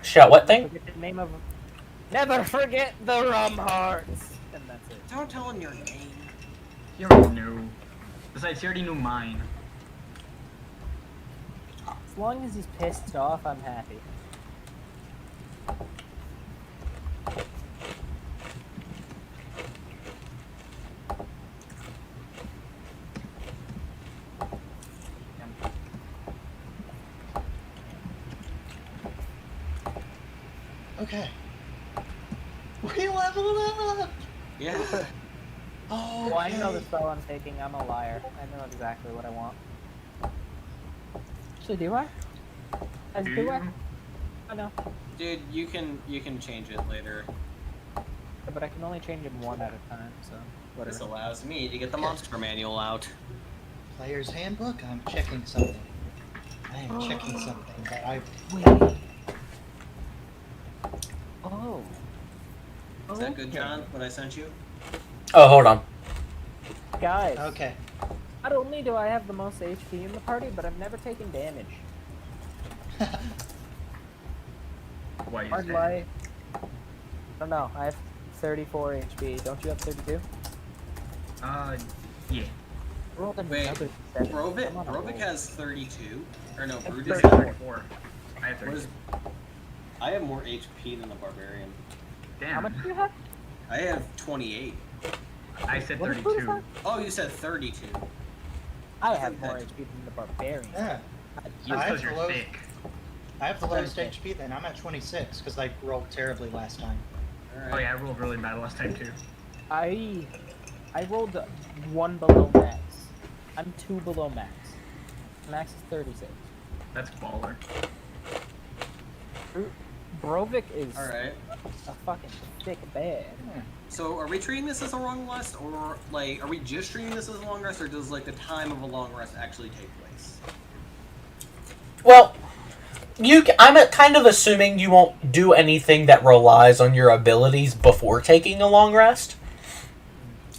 Shout what thing? Forget the name of. Never forget the rum hearts. And that's it. Don't tell him your name. You already knew. Besides, you already knew mine. As long as he's pissed off, I'm happy. Okay. We leveled up! Yeah. Oh, Well, I know the spell I'm taking. I'm a liar. I know exactly what I want. Actually, do I? Do I? I know. Dude, you can change it later. But I can only change them 1 at a time, so This whatever. allows me to get the monster manual out. Player's handbook? I'm checking something. I am checking something that I... Wait. Oh. Is that good, John? What I sent you? Oh, hold on. Guys, Okay. not only do I have the most HP in the party, but I've never taken damage. Why is Hard that? life. I don't know. I have 34 HP. Don't you have 32? Yeah. Rolled Wait, another 7. Brovik I'm on a Brovik roll. has 32. Or no, That's Brutus It's has 34. I have 32. I have more HP than the barbarian. Damn. How much do you have? I have 28. I said What does Brutus 32. have? Oh, you said 32. I have more HP than the barbarian. Yeah. God, That's I have because the you're lowest- thick. I have the lowest Okay. HP then. I'm at 26 because I rolled terribly last time. Alright. Oh yeah, I rolled really bad last time too. I rolled 1 below max. I'm 2 below max. Max is 36. That's baller. Brovik is Alright. a fucking thick bag. So are we treating this as a long rest, or like are we just treating this as a long rest, or does like the time of a long rest actually take place? Well, I'm kind of assuming you won't do anything that relies on your abilities before taking a long rest.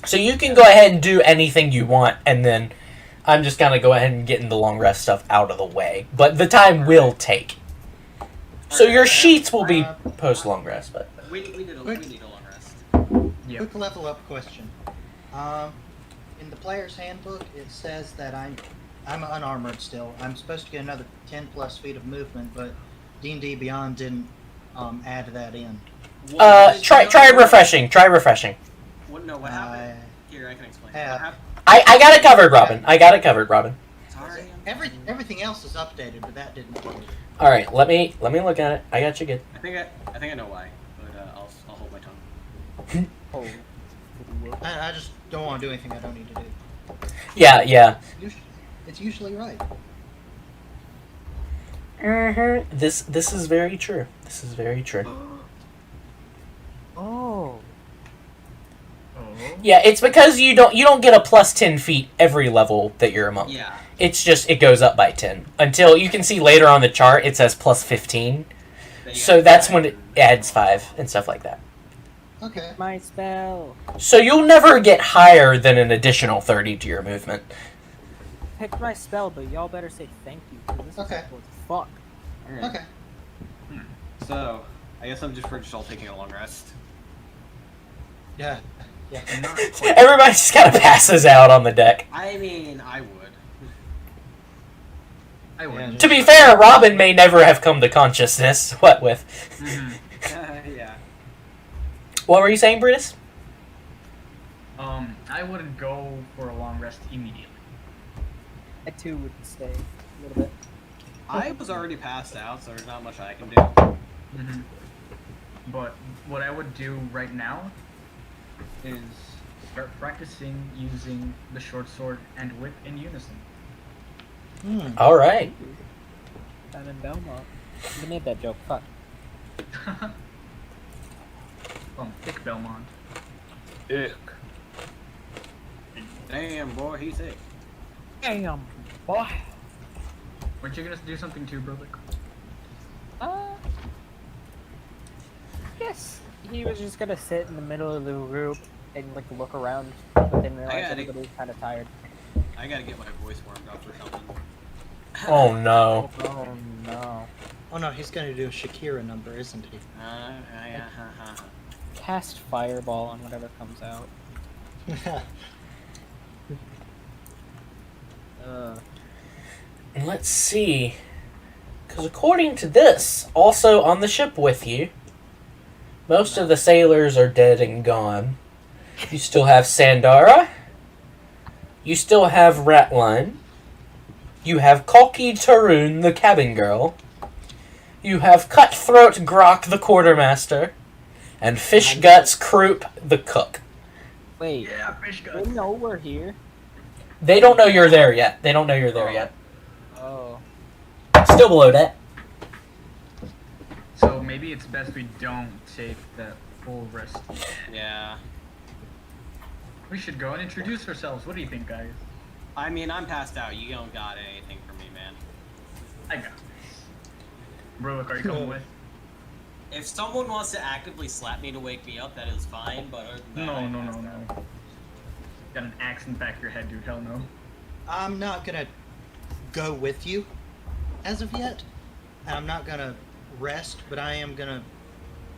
So you can go ahead and do anything you want, and then I'm just gonna go ahead and get the long rest stuff out of the way. But the time will take. So your sheets will be post long rest, but We need a long rest. Yep. Quick level up question. In the player's handbook, it says that I'm unarmored still. I'm supposed to get another 10 plus feet of movement, but D&D Beyond didn't add that in. try refreshing. Try refreshing. What? No, what happened? Here, I can explain. Yeah. What happened? I got it covered, Robin. I got it covered, Robin. Sorry. Everything else is updated, but that didn't. All right, let me look at it. I got you good. I think I know why, but I'll hold my tongue. Oh. I just don't want to do anything I don't need to do. Yeah. It's usually right. This is very true. This is very true. Oh. Oh. Yeah, it's because you don't get a plus 10 feet every level that you're a monk. Yeah. It's just it goes up by 10 until you can see later on the chart it says plus 15. So that's when it adds 5 and stuff like that. Okay. My spell. So you'll never get higher than an additional 30 to your movement. Picked my spell, but y'all better say thank you. 'Cause this Okay. is cool as fuck. Alright. Okay. So I guess I'm just all taking a long rest. Yeah. And not quite. Everybody just kind of passes out on the deck. I mean, I would. I wouldn't. To be fair, Robin may never have come to consciousness. What with? Mhm. Yeah. What were you saying, Brutus? I wouldn't go for a long rest immediately. I too would stay a little bit. I was already passed out, so there's not much I can do. Mm-hmm. But what I would do right now is start practicing using the short sword and whip in unison. All right. I'm in Belmont. You made that joke. Fuck. Thick Belmont. Damn, boy, he's sick. Damn, boy. Weren't you gonna do something too, Brovik? Yes. He was just gonna sit in the middle of the group and like look around, but then realize gotta- everybody was kind of tired. I gotta get my voice warmed up or something. Oh no. Oh no. Oh no, he's gonna do a Shakira number, isn't he? Yeah. Cast fireball on whatever comes out. Let's see. Because according to this, also on the ship with you, most of the sailors are dead and gone. You still have Sandara. You still have Ratline. You have Kalki Tarun, the cabin girl. You have Cutthroat Grok, the quartermaster. And Fish Guts Croup, the cook. Wait, Yeah, fish they guts. know we're here. They don't know you're there yet. They don't know you're there yet. Oh. Still below that. So maybe it's best we don't take that full rest. Yeah. We should go and introduce ourselves. What do you think, guys? I mean, I'm passed out. You don't got anything for me, man. I got this. Brovik, are you coming with? If someone wants to actively slap me to wake me up, that is fine, but other than that, No. Got an axe in the back of your head, dude. Hell no. I'm not gonna go with you as of yet. And I'm not gonna rest, but I am gonna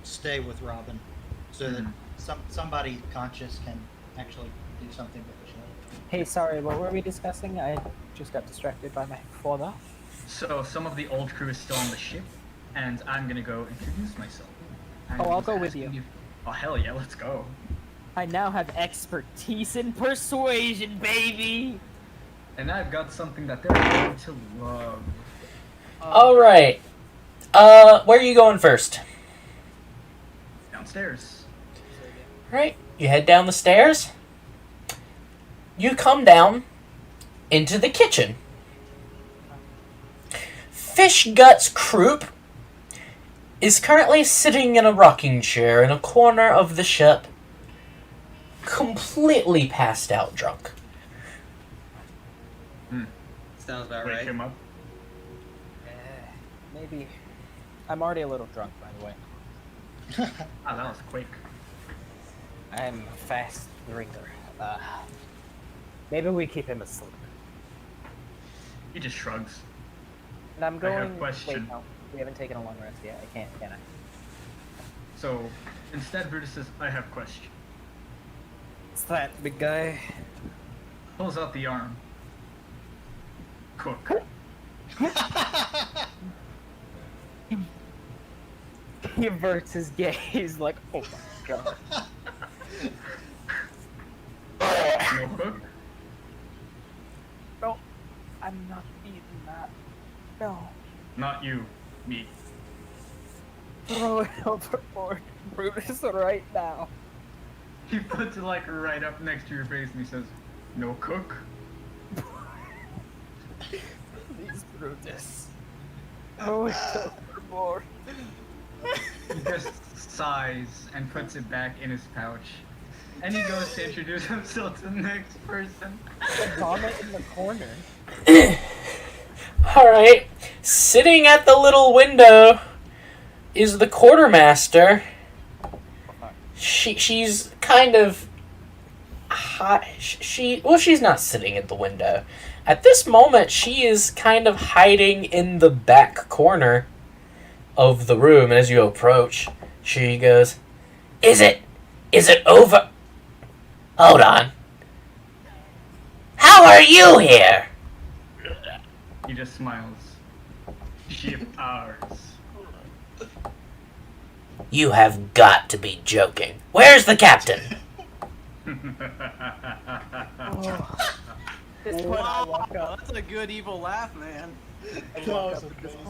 stay with Robin so that somebody conscious can actually do something with the show. Hey, sorry, what were we discussing? I just got distracted by my father. So some of the old crew is still on the ship, and I'm gonna go introduce myself. And Oh, I'll was go with asking you. Oh hell yeah, let's go. I now have expertise in persuasion, baby! And I've got something that they're going to love. Alright. Where are you going first? Downstairs. Right. You head down the stairs. You come down into the kitchen. Fish Guts Croup is currently sitting in a rocking chair in a corner of the ship, completely passed out drunk. Sounds about Wake right. him up. Maybe. I'm already a little drunk, by the way. Ah, that was quick. I'm a fast drinker. Maybe we keep him asleep. He just shrugs. And I'm I going. have a question. Wait, no, we haven't taken a long rest yet. I can't, can I? So instead, Brutus says, "I have a question." What's that, big guy? Pulls out the arm. Cook. He averts his gaze like, oh my god. No cook. No, I'm not eating that. No. Not you. Me. Throw it overboard, Brutus, right now. He puts it like right up next to your face and he says, "No cook." Please, Brutus. Throw it overboard. He just sighs and puts it back in his pouch. And he goes to introduce himself to the next person. The vomit in the corner. Alright. Sitting at the little window is the quartermaster. She's kind of high. She's not sitting at the window. At this moment, she is kind of hiding in the back corner of the room. And as you approach, she goes, Is it over? Hold on. How are you here? He just smiles. Ship ours. You have got to be joking. Where's the captain? This point I walk up. That's a good evil laugh, man. That was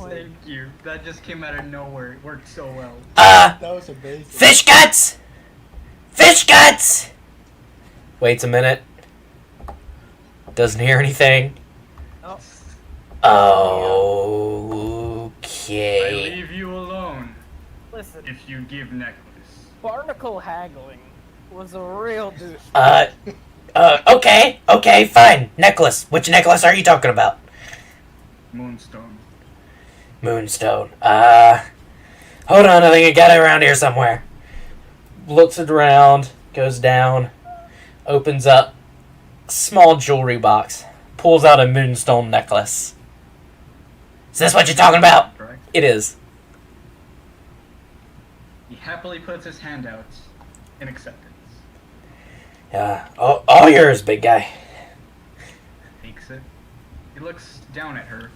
Thank you. That just came out of nowhere. It worked so well. That was amazing. Fish guts! Fish guts! Waits a minute. Doesn't hear anything. Oh. I Okay. leave you alone Listen, if you give necklace. barnacle haggling was a real douche. Okay, fine. Necklace. Which necklace are you talking about? Moonstone. Moonstone. Hold on, I think I got it around here somewhere. Looks it around, goes down, opens up, small jewelry box, pulls out a moonstone necklace. Is this what you're talking about? Correct? It is. He happily puts his hand out in acceptance. All yours, big guy. Takes it. He looks down at her,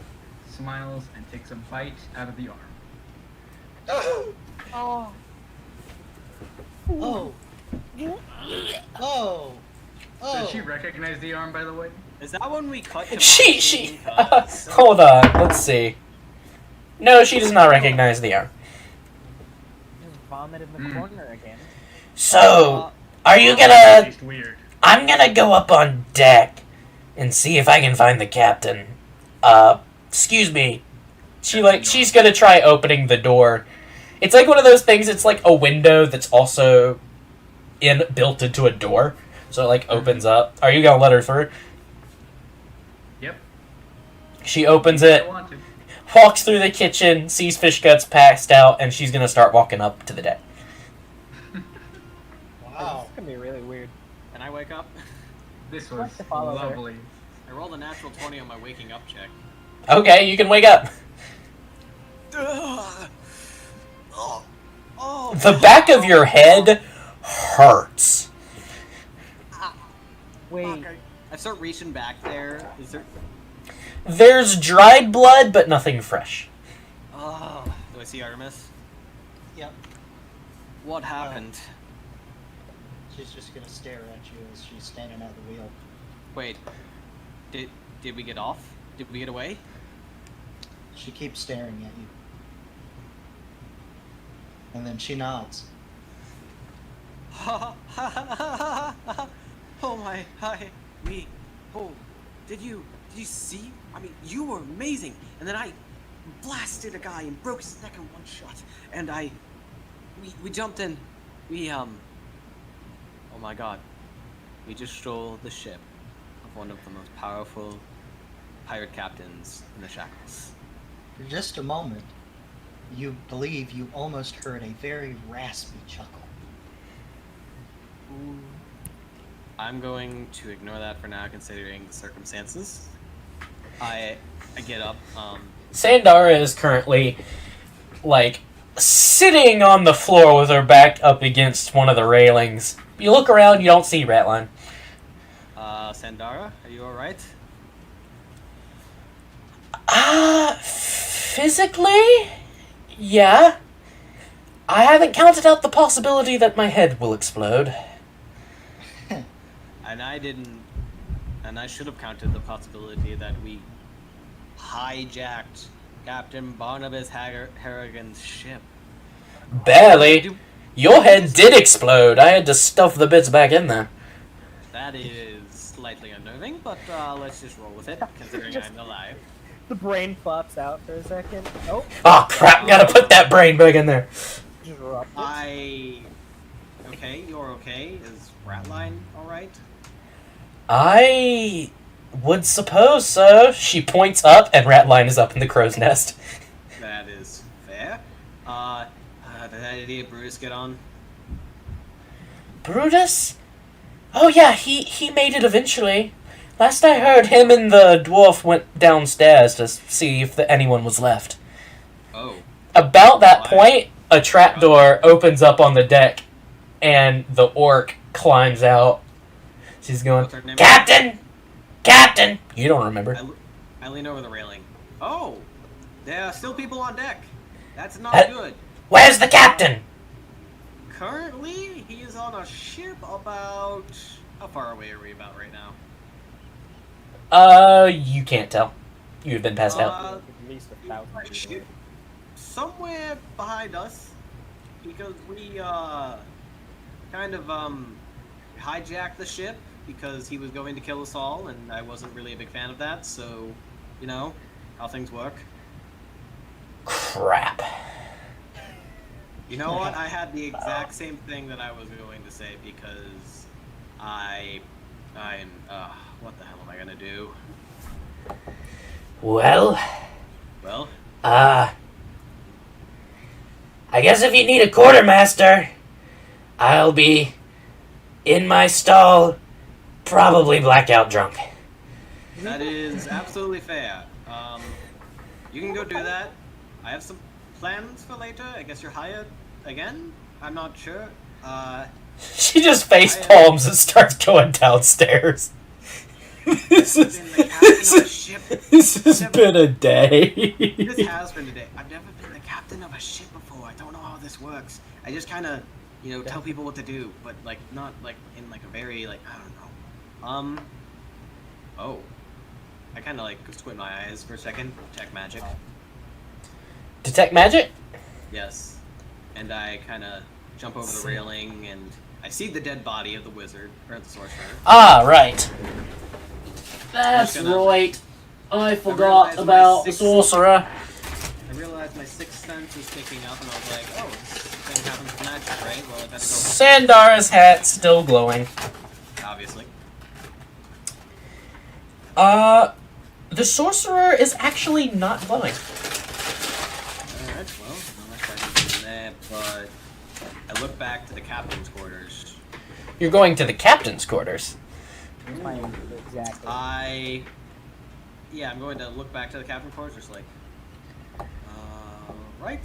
smiles, and takes a bite out of the arm. Oh. Oh. Oh. Oh. Does she recognize the arm, by the way? Is that when we cut to She, hold on, let's see. No, she does not recognize the arm. Just vomit in the Mm. corner again. So, are you At gonna... least weird. I'm gonna go up on deck and see if I can find the captain. Excuse me. She's gonna try opening the door. It's like one of those things, it's like a window that's also built into a door. So it like opens up. Are you gonna let her through? Yep. She opens I it, want to. walks through the kitchen, sees Fish Guts passed out, and she's gonna start walking up to the deck. Wow. This is gonna be really weird. Can I wake up? This I'd like was to follow her. lovely. I rolled a natural 20 on my waking up check. Okay, you can wake up. The back of your head hurts. Wait. I start reaching back there. Is there? There's dried blood, but nothing fresh. Oh, do I see Artemis? Yep. What happened? She's just gonna stare at you as she's standing at the wheel. Wait, did we get off? Did we get away? She keeps staring at you. And then she nods. Oh my, hi, me. Oh, did you see? I mean, you were amazing. And then I blasted a guy and broke his neck in one shot. And we jumped in. Oh my god. We just stole the ship of one of the most powerful pirate captains in the shackles. For just a moment, you believe you almost heard a very raspy chuckle. I'm going to ignore that for now, considering the circumstances. I get up. Sandara is currently, like, sitting on the floor with her back up against one of the railings. You look around, you don't see Ratline. Sandara, are you alright? Physically? Yeah. I haven't counted out the possibility that my head will explode. And I should have counted the possibility that we hijacked Captain Barnabas Harrigan's ship. Barely. Your head did explode. I had to stuff the bits back in there. That is slightly unnerving, but let's just roll with it, considering I'm alive. The brain flops out for a second. Oh. Oh crap, gotta put that brain back in there. Okay, you're okay. Is Ratline alright? I would suppose so. She points up, and Ratline is up in the crow's nest. That is fair. Did that idiot Brutus get on? Brutus? Oh yeah, he made it eventually. Last I heard, him and the dwarf went downstairs to see if anyone was left. Oh. About that point, a trapdoor opens up on the deck, and the orc climbs out. She's going, Captain! Captain! You don't remember. I lean over the railing. Oh! There are still people on deck. That's not good. Where's the captain? Currently, he is on a ship about... How far away are we about right now? You can't tell. You've been passed out. At least 1,000 feet away. Somewhere behind us. Because we, kind of, hijacked the ship because he was going to kill us all, and I wasn't really a big fan of that, so, you know, how things work. Crap. You know what? I had the exact same thing that I was going to say, because what the hell am I gonna do? Well, I guess if you need a quartermaster, I'll be in my stall, probably blackout drunk. That is absolutely fair. You can go do that. I have some plans for later. I guess you're hired again? I'm not sure. She just face palms and starts going downstairs. This has been a day. This has been a day. I've never been the captain of a ship before. I don't know how this works. I just kind of, tell people what to do, but not in a very I don't know. Oh, I kind of squint my eyes for a second. Detect magic. Detect magic? Yes, and I kind of jump over the railing and I see the dead body of the wizard or the sorcerer. Ah, right. That's right. I forgot about the sorcerer. I realized my sixth sense was picking up, and I was like, "Oh, this thing happens with magic, right? Well, I better go." Sandara's hat still glowing. Obviously. The sorcerer is actually not glowing. Alright, well, not much I can do in there, but I look back to the captain's quarters. You're going to the captain's quarters. Exactly. I'm going to look back to the captain's quarters, just right.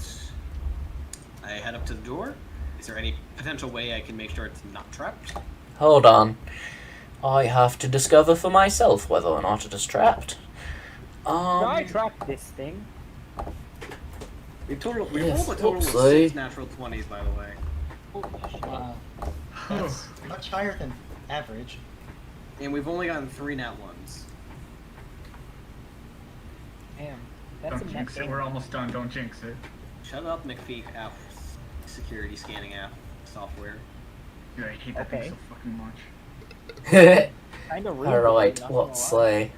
I head up to the door. Is there any potential way I can make sure it's not trapped? Hold on. I have to discover for myself whether or not it is trapped. I trapped this thing. We rolled Yes, a total of oopsie. 6 natural 20s, by the way. That's much higher than average. And we've only gotten 3 nat 1s. Damn. That's a Don't jinx it. net We're almost done. Don't jinx it. Shut up, McPhee app. Security scanning app software. Dude, I hate that Okay. thing so fucking much. Kind of rude. Alright, not gonna let's lie. say.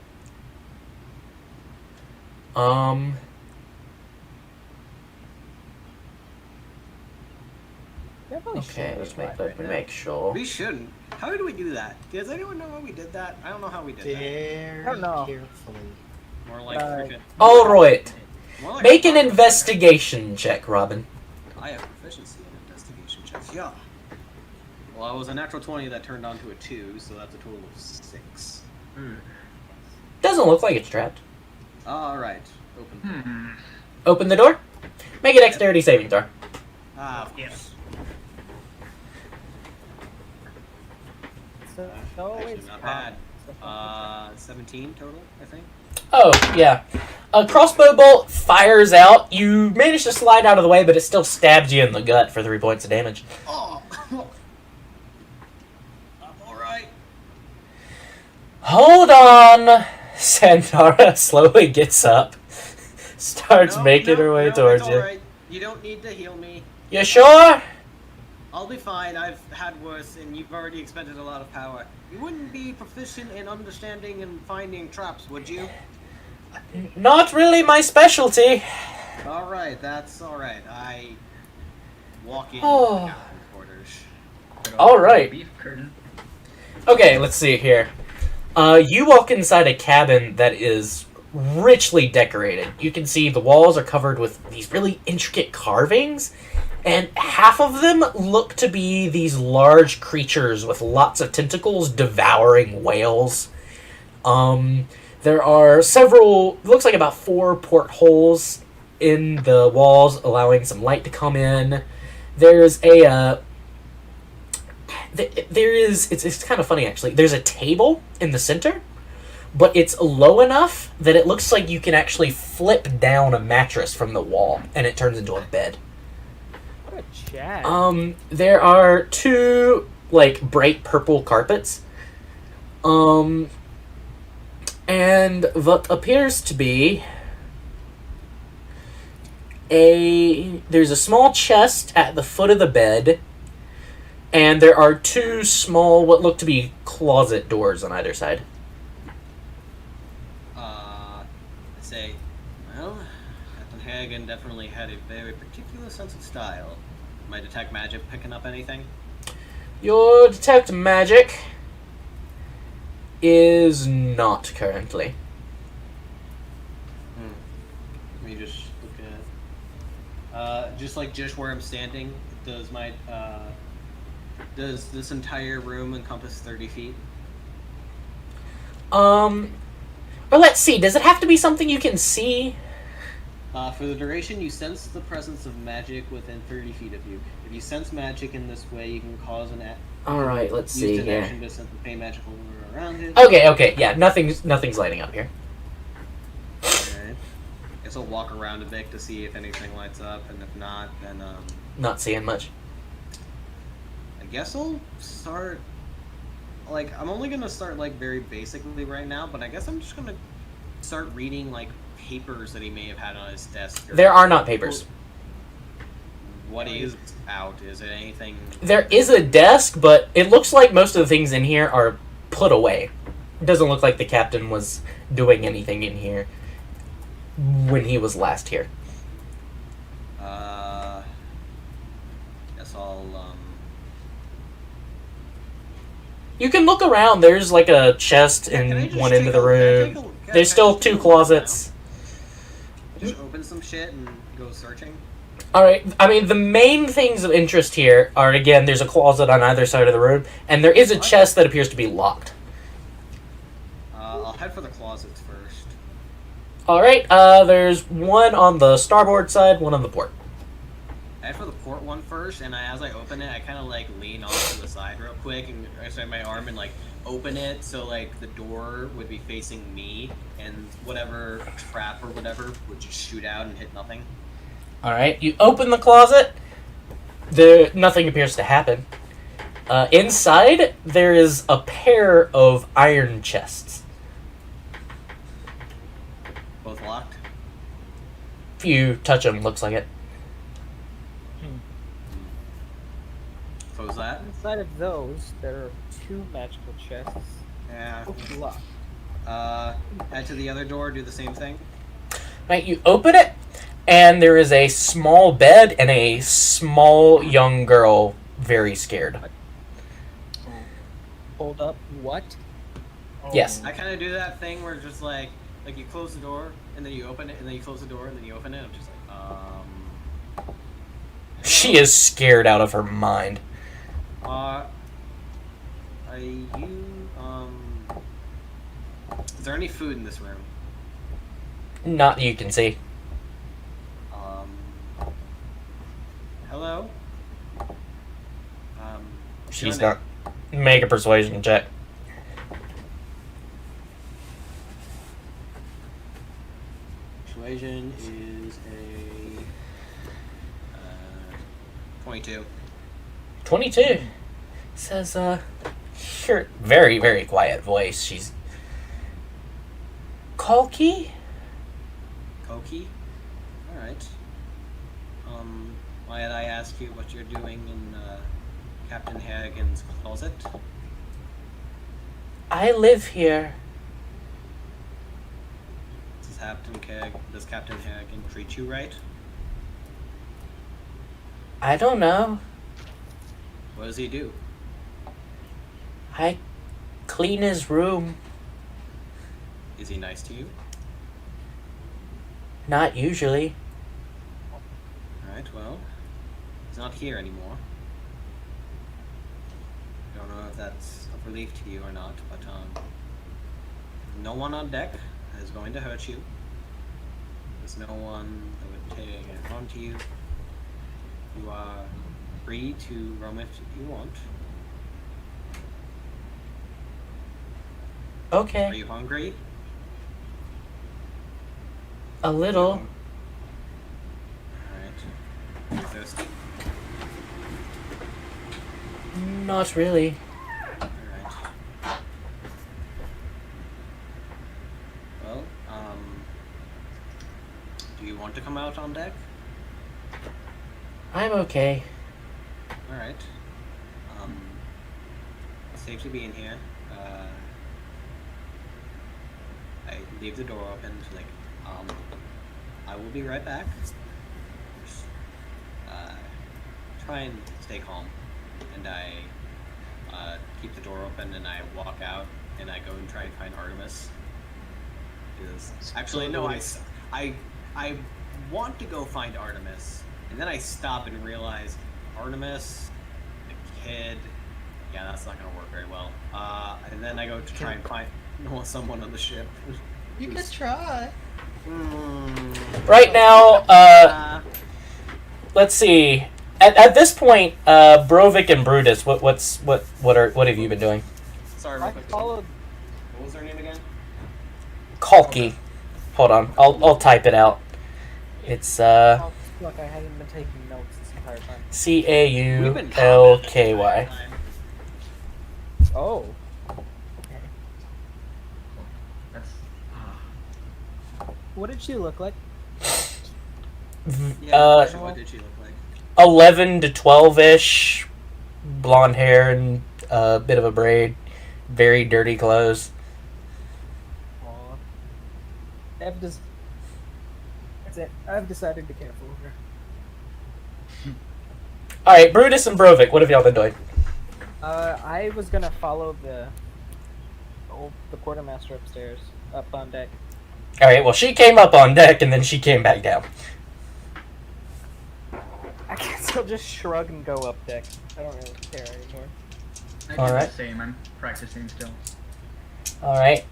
Definitely Okay, shouldn't let's drive let right me now. make sure. We shouldn't. How did we do that? Does anyone know how we did that? I don't know how we did Very I don't know. carefully. that. More like freaking. Alright, More like make an a- investigation check, Robin. I have proficiency in investigation checks. Yeah. Well, it was a natural 20 that turned onto a 2, so that's a total of 6. Doesn't look like it's trapped. Alright. Open. Open the door. Make a dexterity saving throw. Ah, yes. So, Actually, it's not fine. bad. 17 total, I think. Oh, yeah. A crossbow bolt fires out. You manage to slide out of the way, but it still stabs you in the gut for 3 points of damage. Oh! I'm alright. Hold on. Santara slowly gets up, starts making her way towards it's you. alright. You don't need to heal me. You sure? I'll be fine. I've had worse, and you've already expended a lot of power. You wouldn't be proficient in understanding and finding traps, would you? Not really my specialty. Alright, that's alright. I walk in Oh. the captain's quarters. All right. Beef curtain. Okay, let's see here. You walk inside a cabin that is richly decorated. You can see the walls are covered with these really intricate carvings, and half of them look to be these large creatures with lots of tentacles devouring whales. There are several, looks like about 4 portholes in the walls, allowing some light to come in. There's a, it's kind of funny actually. There's a table in the center, but it's low enough that it looks like you can actually flip down a mattress from the wall, and it turns into a bed. What a chat. There are 2, like, bright purple carpets. And what appears to be there's a small chest at the foot of the bed, and there are 2 small, what look to be closet doors on either side. I say, well, Captain Hagen definitely had a very particular sense of style. My detect magic picking up anything? Your detect magic is not currently. Let me just look at... just where I'm standing, does my... does this entire room encompass 30 feet? But let's see, does it have to be something you can see? For the duration, you sense the presence of magic within 30 feet of you. If you sense magic in this way, you can cause an Alright, let's see use an here. action to sense the faint magical aura around it. Okay, yeah, nothing's lighting up here. Alright. Guess I'll walk around a bit to see if anything lights up, and if not, then Not seeing much. I guess I'll start. Like, I'm only gonna start like very basically right now, but I guess I'm just gonna start reading like papers that he may have had on his desk. There are not papers. What is out? Is it anything? There is a desk, but it looks like most of the things in here are put away. It doesn't look like the captain was doing anything in here when he was last here. Guess I'll You can look around. There's like a chest Can I in just one take end of the a- can I room. take a- can I There's still just take 2 a look around? closets. just open some shit and go searching. Alright, I mean, the main things of interest here are, again, there's a closet on either side of the room, and there is a chest that appears to be locked. I'll head for the closets first. Alright, there's one on the starboard side, one on the port. I head for the port one first, and as I open it, I kind of like lean off to the side real quick and extend my arm and like open it so like the door would be facing me and whatever trap or whatever would just shoot out and hit nothing. All right, you open the closet. Nothing appears to happen. Inside, there is a pair of iron chests. Both locked. If you touch them, looks like it. So is that? Inside of those, there are 2 magical chests. Yeah. Both locked. Head to the other door. Do the same thing. Right, you open it, and there is a small bed and a small young girl, very scared. Hold up, what? Yes. I kind of do that thing where just like you close the door and then you open it and then you close the door and then you open it. I'm just like She is scared out of her mind. Are you Is there any food in this room? Not that you can see. Hello. She's your not. Make a persuasion check. Persuasion is a 22. 22. Says, her very, very quiet voice. She's. Kalki? Koki? Alright. Might I ask you what you're doing in Captain Harrigan's closet? I live here. Does Captain Harrigan treat you right? I don't know. What does he do? I clean his room. Is he nice to you? Not usually. Alright, well, he's not here anymore. Don't know if that's a relief to you or not, but no one on deck is going to hurt you. There's no one that would take harm to you. You are free to roam if you want. Okay. Are you hungry? A little. Alright. Are you thirsty? Not really. Alright. Well, do you want to come out on deck? I'm okay. Alright. It's safe to be in here. I leave the door open, so like, I will be right back. Just, try and stay calm. And I keep the door open and I walk out and I go and try and find Artemis. Because actually no, I want to go find Artemis, and then I stop and realize Artemis, the kid, yeah, that's not gonna work very well. And then I go to try and find someone on the ship. You could try. Right now, let's see. At this point, Brovik and Brutus, what have you been doing? Sorry, real quick. What was her name again? Kalki. Hold on, I'll type it out. It's Oh, look, I haven't been taking notes this entire time. Caulky. Oh. That's. What did she look like? Yeah, actually, what did she look like? 11 to 12-ish, blonde hair and a bit of a braid, very dirty clothes. Aw. That's it. I've decided to care for her. All right, Brutus and Brovik, what have y'all been doing? I was gonna follow the quartermaster upstairs, up on deck. All right, well, she came up on deck and then she came back down. I guess I'll just shrug and go up deck. I don't really care anymore. I All do right. the same. I'm practicing still. All right.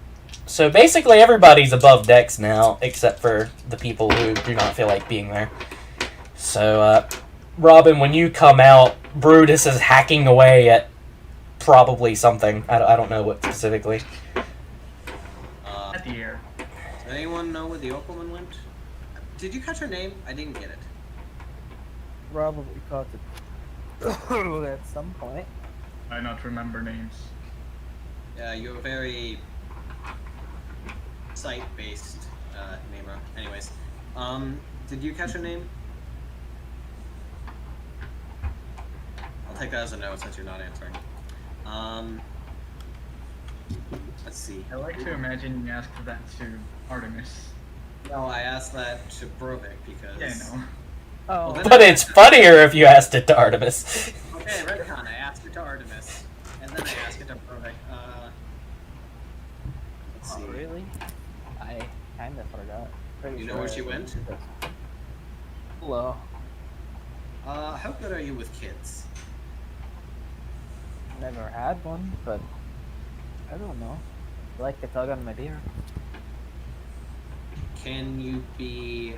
So basically everybody's above decks now, except for the people who do not feel like being there. So, Robin, when you come out, Brutus is hacking away at probably something. I don't know what specifically. At the air. Does anyone know where the Orc woman went? Did you catch her name? I didn't get it. Probably caught it at some point. I not remember names. Yeah, you're very site-based namer. Anyways, did you catch her name? I'll take that as a no since you're not answering. Let's see. I like to imagine you asked that to Artemis. No, I asked that to Brovik because. Yeah, I know. Oh, Well, But it's funnier if you asked it to Artemis. Okay, retcon. I asked it to Artemis, and then I asked it to Brovik. Let's see. oh, really? I kinda forgot. Pretty You know sure where she I went? did this. Hello. How good are you with kids? Never had one, but I don't know. I like to tug on my beer. Can you be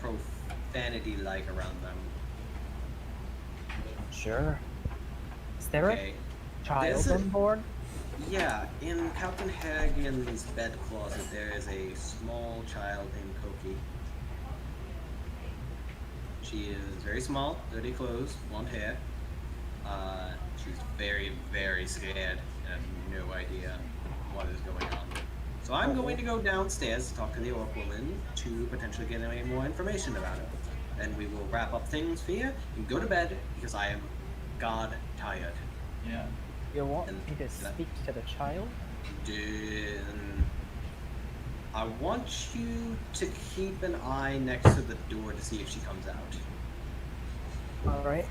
profanity like around them? Sure. Is there Okay. a child There's a- on board? Yeah, in Captain Hagen's bed closet there is a small child named Koki. She is very small, dirty clothes, blonde hair. She's very, very scared and has no idea what is going on. So I'm going to go downstairs to talk to the Orc woman to potentially get any more information about it. And we will wrap up things for you and go to bed because I am god tired. Yeah. You want And- me to speak to the child? Then I want you to keep an eye next to the door to see if she comes out. Alright.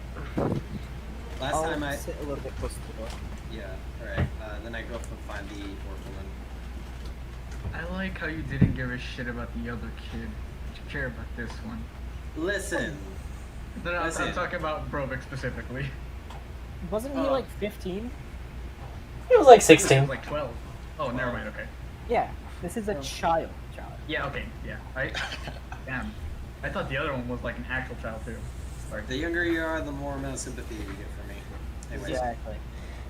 Last I'll time I sit a little bit close to the door. yeah, alright. Then I go find the Orc woman. I like how you didn't give a shit about the other kid, but you care about this one. Listen, No, I'm Listen. talking about Brovik specifically. Wasn't he Oh. like 15? It was like He 16. was like 12. Oh, never mind. Okay. Yeah, this is a child. Yeah. Okay. Yeah. Damn. I thought the other one was like an actual child too. Sorry. the younger you are, the more amount of sympathy you get from me. Anyways, Exactly.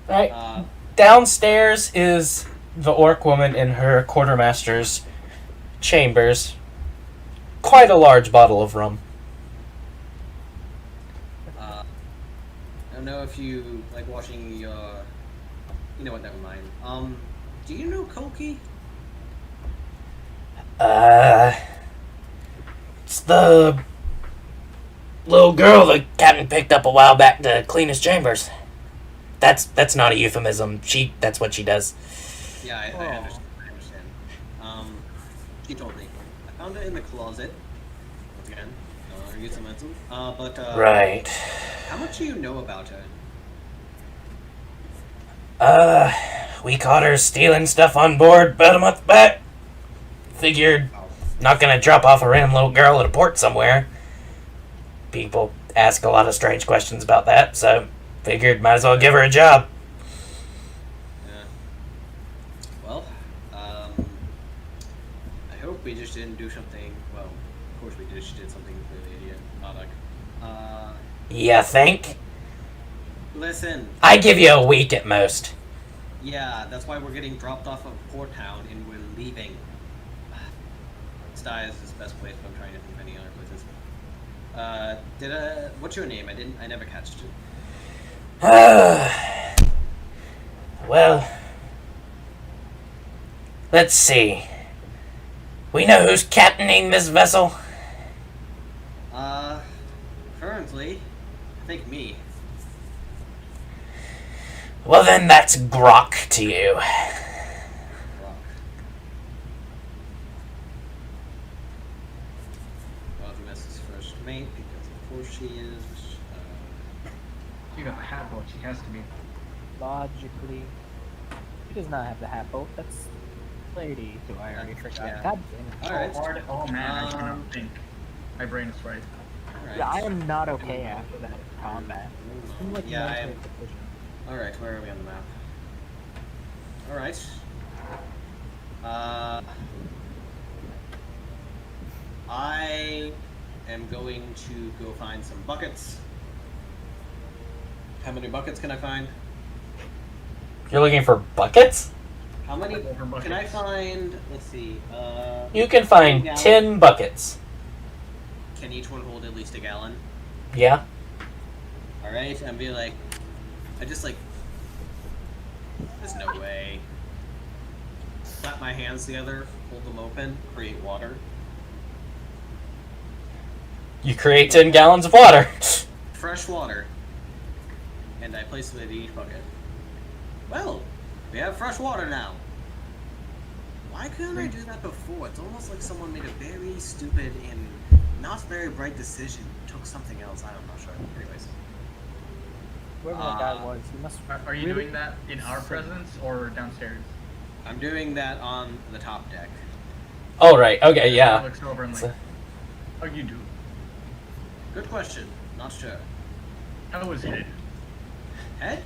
Right. uh, Downstairs is the Orc woman in her quartermaster's chambers. Quite a large bottle of rum. I don't know if you like watching your. You know what? Never mind. Do you know Koki? It's the little girl the captain picked up a while back to clean his chambers. That's not a euphemism. That's what she does. Yeah, I Oh. understand. I understand. She told me. I found her in the closet. Once again, use some mental. But Right. how much do you know about her? We caught her stealing stuff on board about a month back. Figured not gonna drop off a random little girl at a port somewhere. People ask a lot of strange questions about that, so figured might as well give her a job. Yeah. Well, I hope we just didn't do something. Well, of course we just did something really idiotic. You think? Listen. I give you a week at most. Yeah, that's why we're getting dropped off of Port Town and we're leaving. Sty is the best place, but I'm trying to think of any other places. What's your name? I never catched it. Well, let's see. We know who's captaining this vessel? Currently, I think me. Well, then that's grok to you. Rock. Artemis is first mate because of course she is. You got a hat boat. She has to be. Logically, he does not have the hat boat. That's lady. Do I already forgot? Yeah. God damn it. Alright. Oh man, I cannot think. My brain is fried. Alright. Yeah, I am not okay after that combat. I'm like Yeah, I mentally am. deficient. Alright, where are we on the map? Alright. I am going to go find some buckets. How many buckets can I find? You're looking for buckets? How many For can I buckets. find? Let's see. You can find 10 10 buckets. Can each one hold at least a gallon? Yeah. All right, and be like, I just like. There's no way. Clap my hands together, hold them open, create water. You create 10 gallons of water. Fresh water. And I place them in each bucket. Well, we have fresh water now. Why couldn't I do that before? It's almost like someone made a very stupid and not very bright decision. Took something else. I'm not sure. Anyways. Whoever that guy was, he must. Are you doing that in our presence or downstairs? I'm doing that on the top deck. Oh, right. Okay, yeah. Looks over and like, how you do? Good question. Not sure. How was it? Head?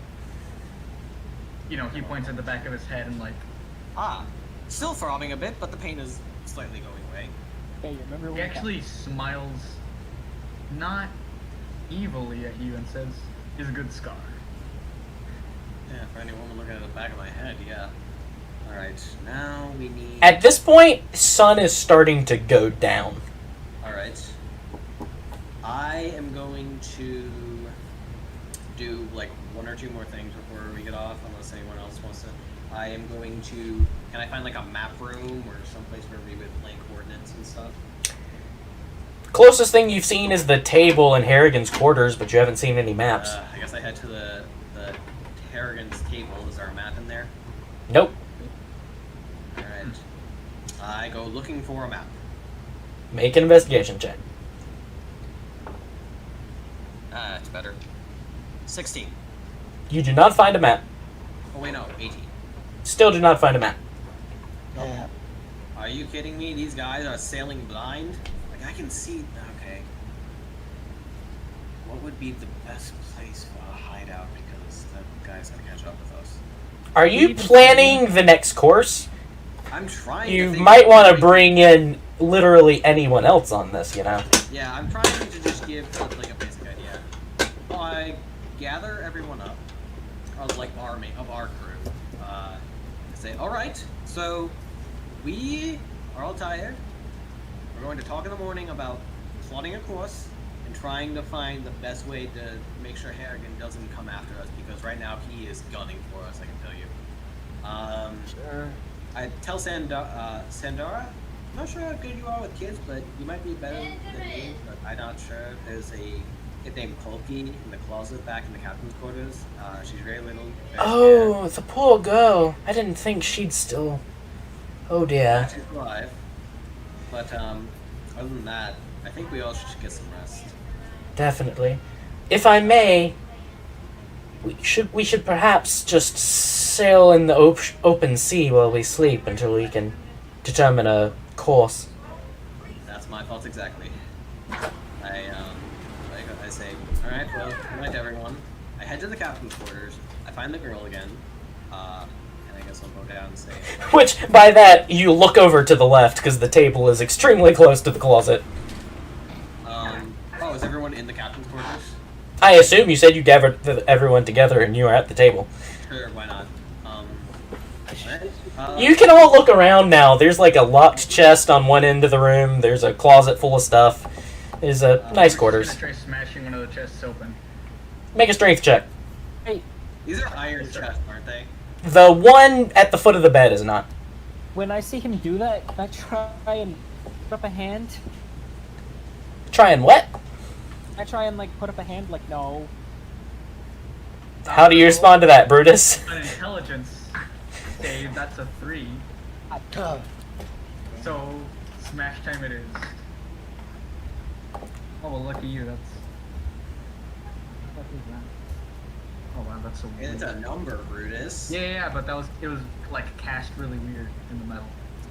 You know, he points at the back of his head and like, Ah. Still throbbing a bit, but the pain is slightly going away. Hey, you remember he when actually smiles, not evilly at you and says, "Is a good scar." Yeah, for any woman looking at the back of my head, yeah. Alright, now we need... At this point, sun is starting to go down. Alright. I am going to do like one or two more things before we get off, unless anyone else wants to. I am going to... Can I find like a map room or someplace where we would play coordinates and stuff? Closest thing you've seen is the table in Harrigan's quarters, but you haven't seen any maps. I guess I head to the Harrigan's table. Is there a map in there? Nope. Alright. I go looking for a map. Make an investigation check. It's better. 16. You do not find a map. Oh wait, no, 18. Still do not find a map. Yeah. Are you kidding me? These guys are sailing blind? Like, I can see... Okay. What would be the best place for a hideout? Because the guys can catch up with us. Are you planning the next course? I'm trying You to think might of want to like- bring in literally anyone else on this, you know? Yeah, I'm trying to just give like a basic idea. I gather everyone up of like our crew. Say, all right, so we are all tired. We're going to talk in the morning about plotting a course and trying to find the best way to make sure Harrigan doesn't come after us, because right now he is gunning for us. I can tell you. Sure. I tell Sandara, I'm not sure how good you are with kids, but you might be better than me, but I'm not sure. There's a kid named Polky in the closet back in the captain's quarters. She's very little. Very Oh, the poor girl. I didn't think she'd still... Oh dear. scared. She's alive. But, other than that, I think we all should get some rest. Definitely. If I may, we should perhaps just sail in the open sea while we sleep until we can determine a course. That's my fault exactly. I say, alright, well, good night everyone. I head to the captain's quarters, I find the girl again, and I guess I'll go down and say... Which, by that, you look over to the left, because the table is extremely close to the closet. Oh, is everyone in the captain's quarters? I assume you said you gathered everyone together and you were at the table. Sure, why not? You can all look around now. There's like a locked chest on one end of the room. There's a closet full of stuff. There's a nice quarters. I'm gonna try smashing one of the chests open. Make a strength check. Hey, These are iron chests, aren't they? The one at the foot of the bed is not. when I see him do that, can I try and put up a hand? Try and what? I try and like put up a hand, like no. How do you respond to that, Brutus? An intelligence save, that's a 3. So, smash time it is. Oh, well, lucky you, that's... What is that? Oh, wow, that's so weird. It's a number, Brutus. Yeah, but it was, like, cast really weird in the metal.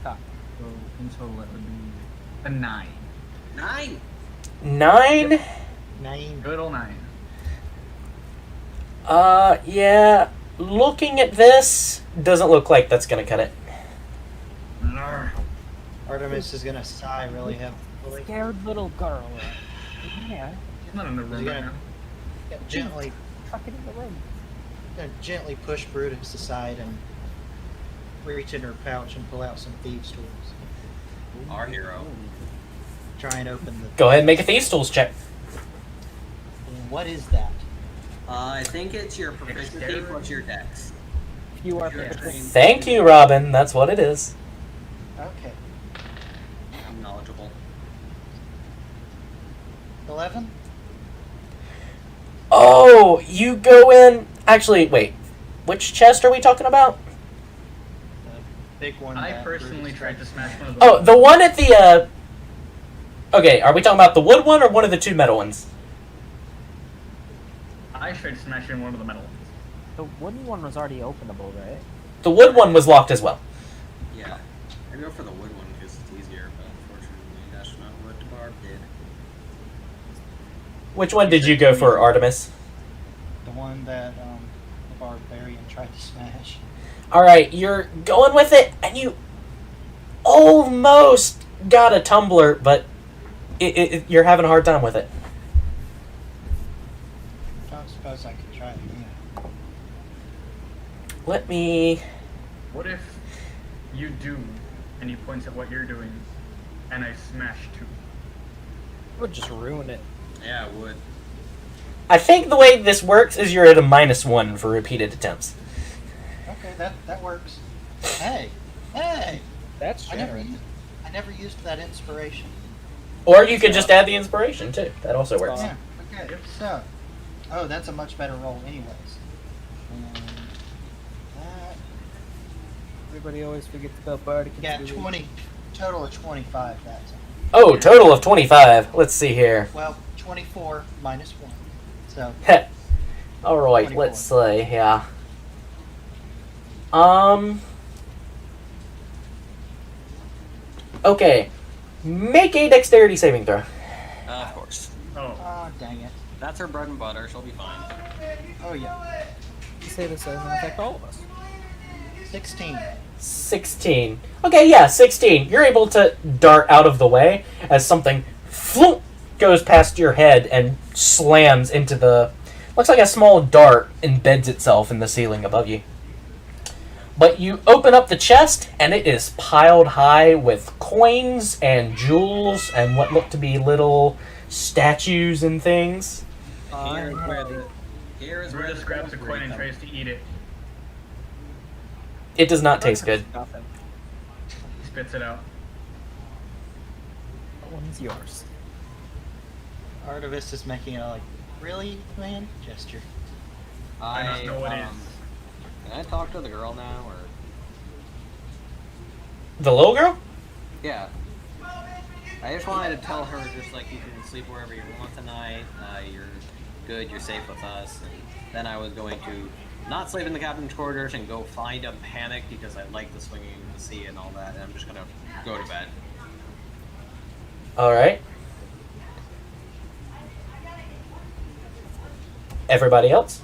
Ah. So, in total, that would be a 9. 9! 9? 9. Good old 9. Yeah. Looking at this, doesn't look like that's gonna cut it. Artemis is gonna sigh really heavily. Scared little girl. Yeah. She's not in the room Yeah. right now. Gently Chuck it in the room. Gonna gently push Brutus aside and reach in her pouch and pull out some thieves' tools. Our hero. Try and open the. Go ahead and make a Thieves' Tools check. What is that? I think it's your proficiency plus your dex. You are You're proficient. trained- Thank you, Robin. That's what it is. Okay. I'm knowledgeable. 11? Oh, you go in. Actually, wait. Which chest are we talking about? The big one. I that personally Brutus tried to smash one of the. Oh, the one at the. Okay, are we talking about the wood one or one of the two metal ones? I tried to smash in one of the metal ones. The wooden one was already openable, right? The wood one was locked as well. Yeah. I go for the wood one because it's easier, but unfortunately that's not what Barb did. Which one did you go for, Artemis? The one that the barbarian tried to smash. Alright, you're going with it, and you almost got a tumbler, but you're having a hard time with it. Don't suppose I could try it again. Let me... What if you do, and he points at what you're doing, and I smash two? It would just ruin it. Yeah, it would. I think the way this works is you're at a -1 for repeated attempts. Okay, that works. Hey! That's I never, generous. I never used that inspiration. Or you could just add the inspiration, too. That also works. Yeah, okay, so. Oh, that's a much better roll anyways. And that, Everybody always forgets about Bardic. yeah, 20, total of 25 that time. Oh, total of 25. Let's see here. Well, 24 minus 1. So, Alright, 24. let's see, yeah. Okay. Make a dexterity saving throw. Of course. Oh, oh, dang it. That's her bread and butter. She'll be fine. Oh, yeah. You say this doesn't affect all of us. 16. 16. Okay, yeah, 16. You're able to dart out of the way as something floop goes past your head and slams into the... Looks like a small dart embeds itself in the ceiling above you. But you open up the chest, and it is piled high with coins and jewels and what look to be little statues and things. Here is where the... Here is where Brutus the grabs a gold coin and comes. tries to eat it. It does not taste good. Nothing. He spits it out. That one's yours. Artemis is making a, like, really, man? Gesture. I don't know what it is. Can I talk to the girl now, or... The little girl? Yeah. I just wanted to tell her, just like, you can sleep wherever you want tonight, you're good, you're safe with us, and then I was going to not sleep in the captain's quarters and go find a panic because I like the swinging in the sea and all that, and I'm just gonna go to bed. Alright. Everybody else?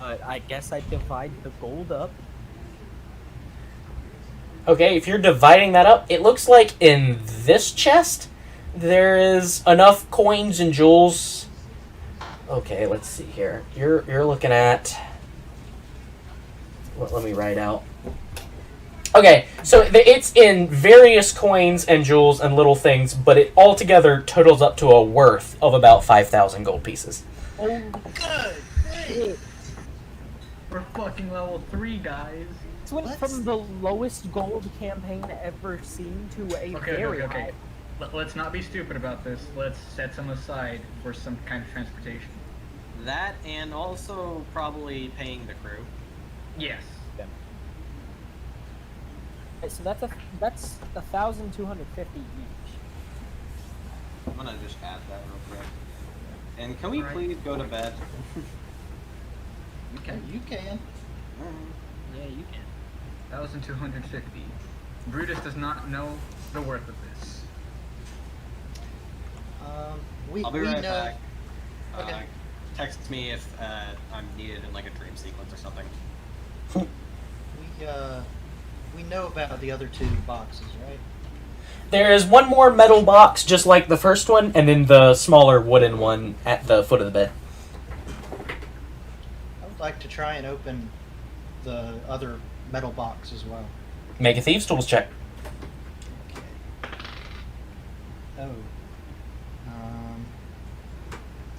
I guess I divide the gold up. Okay, if you're dividing that up, it looks like in this chest, there is enough coins and jewels. Okay, let's see here. You're looking at... Let me write out. Okay, so it's in various coins and jewels and little things, but it altogether totals up to a worth of about 5,000 gold pieces. Oh, good. We're fucking level 3, guys. This went from the lowest gold campaign ever seen to a very high. Let's not be stupid about this. Let's set some aside for some kind of transportation. That, and also probably paying the crew. Yes. Okay, so that's 1,250 each. I'm gonna just add that real quick. And can we Alright. please go to bed? Okay. You can. Yeah, you can. 1,250. Brutus does not know the worth of this. I'll be right know. back. Okay. Text me if I'm needed in like a dream sequence or something. We know about the other 2 boxes, right? There is one more metal box, just like the first one, and then the smaller wooden one at the foot of the bed. like to try and open the other metal box as well. Make a thieves' tools check. Okay. Oh.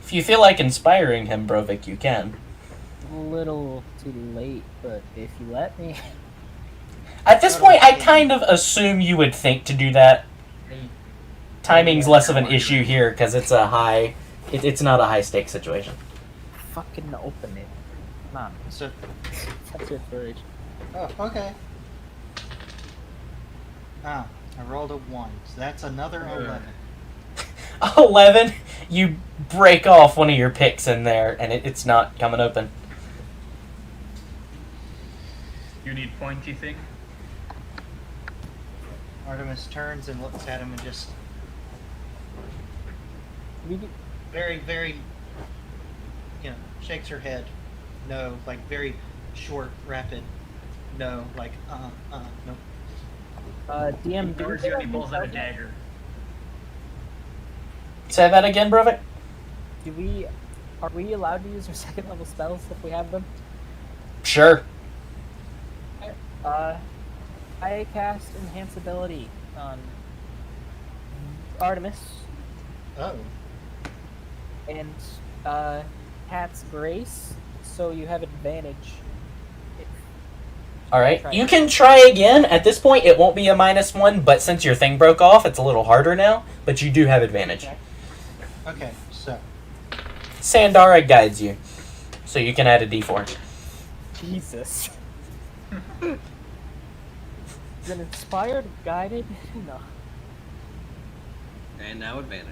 If you feel like inspiring him, Brovik, you can. A little too late, but if you let me. At this point, I kind of assume you would think to do that. Timing's less of an issue here because it's a high. It's not a high stakes situation. Fucking open it. Come on. So, That's your inspiration. oh, okay. Ah, I rolled a 1, so that's another 11. 11, you break off one of your picks in there, and it's not coming open. You need pointy thing? Artemis turns and looks at him and just We get- very, very, shakes her head. No, like very short, rapid. No, like, no. DM, Ignores you and he pulls out a dagger. Say that again, Brovik? Are we allowed to use our second level spells if we have them? Sure. I cast Enhance Ability on Artemis Oh. and Cat's Grace, so you have advantage. Alright, you can try again. At this point, it won't be a -1, but since your thing broke off, it's a little harder now, but you do have advantage. Okay, so. Sandara guides you, so you can add a d4. Jesus. Is it inspired, guided? No. And now advantage.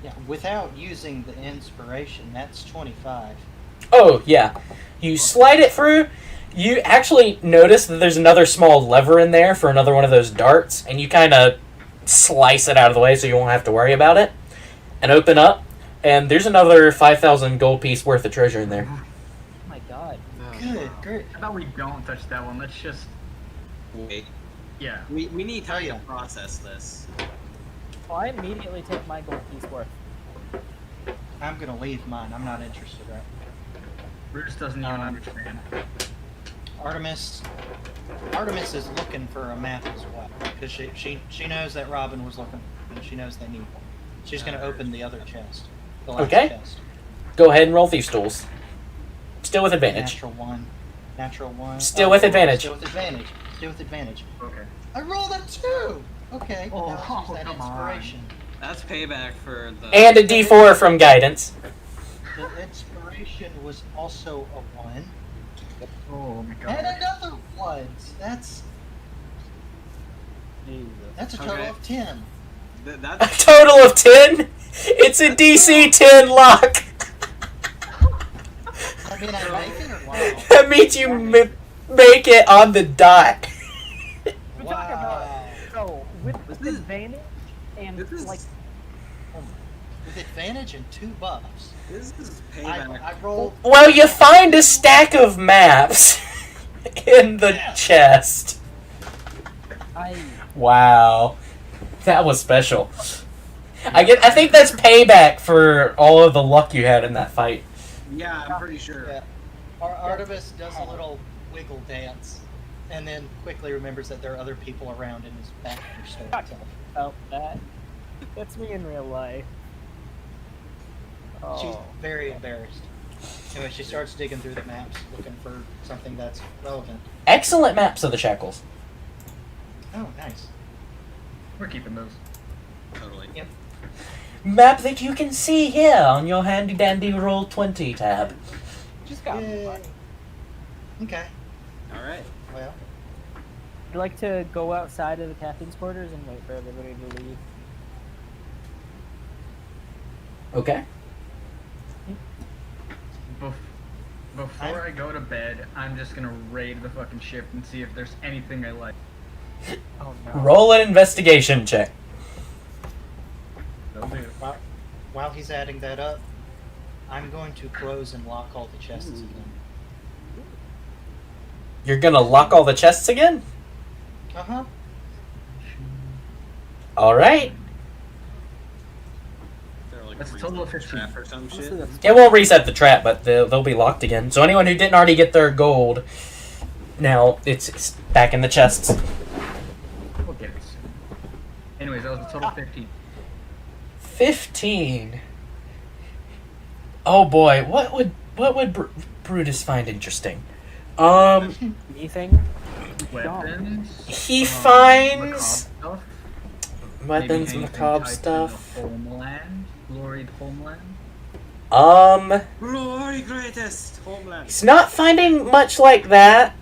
Yeah, without using the inspiration, that's 25. Oh, yeah. You slide it through. You actually notice that there's another small lever in there for another one of those darts, and you kind of slice it out of the way so you won't have to worry about it, and open up, and there's another 5,000 gold piece worth of treasure in there. Oh my god. Good, great. How about we don't touch that one? Let's just... Wait. Yeah. We need time yeah. to process this. Well, I immediately take my gold piece worth. I'm gonna leave mine. I'm not interested, right? Bruce doesn't even understand. Artemis is looking for a map as well because she knows that Robin was looking and she knows they need one. She's gonna open the other chest, the last Okay. chest. Go ahead and roll thieves' tools. Still with advantage. Natural one. Still with advantage. Still with advantage. Still with advantage. Okay. I rolled a 2. Okay. Oh, now let's use that come on. inspiration. That's payback for the. And a d4 from guidance. The inspiration was also a 1. Oh my god. And another 1. That's Jesus. a total Okay. of 10. A That's total of 10? It's a DC 10 lock. I mean, I make it or wow. That means you make it on the dot. We're talking about so with advantage and this is- like With advantage and 2 buffs. this is I payback. rolled. Well, you find a stack of maps in the chest. Wow. That was special. I think that's payback for all of the luck you had in that fight. Yeah, I'm pretty sure. Yeah. Artemis does a little wiggle dance, and then quickly remembers that there are other people around and is back to her storytelling. oh that's me in real life. She's Oh. very embarrassed. Anyway, she starts digging through the maps, looking for something that's relevant. Excellent maps of the Shackles. Oh, nice. We're keeping those. Totally. Yep. Map that you can see here on your handy dandy roll 20 tab. Just got Yay. Okay. All right. Well, I'd like to go outside of the captain's quarters and wait for everybody to leave. Okay. Before I go to bed, I'm just gonna raid the fucking ship and see if there's anything I like. Oh no. Roll an investigation check. That'll do. while he's adding that up, I'm going to close and lock all the chests again. You're gonna lock all the chests again? Uh-huh. Alright. They're like That's a total of 15. Trap or some shit. It won't reset the trap, but they'll be locked again. So anyone who didn't already get their gold, now it's back in the chests. We'll get it soon. Anyways, that was a total of 15. 15. Oh boy, what would Brutus find interesting? Anything? Weapons. He macabre finds stuff. weapons, Maybe anything macabre tied to stuff. the homeland, gloried homeland. Glory greatest homeland. He's not finding much like that.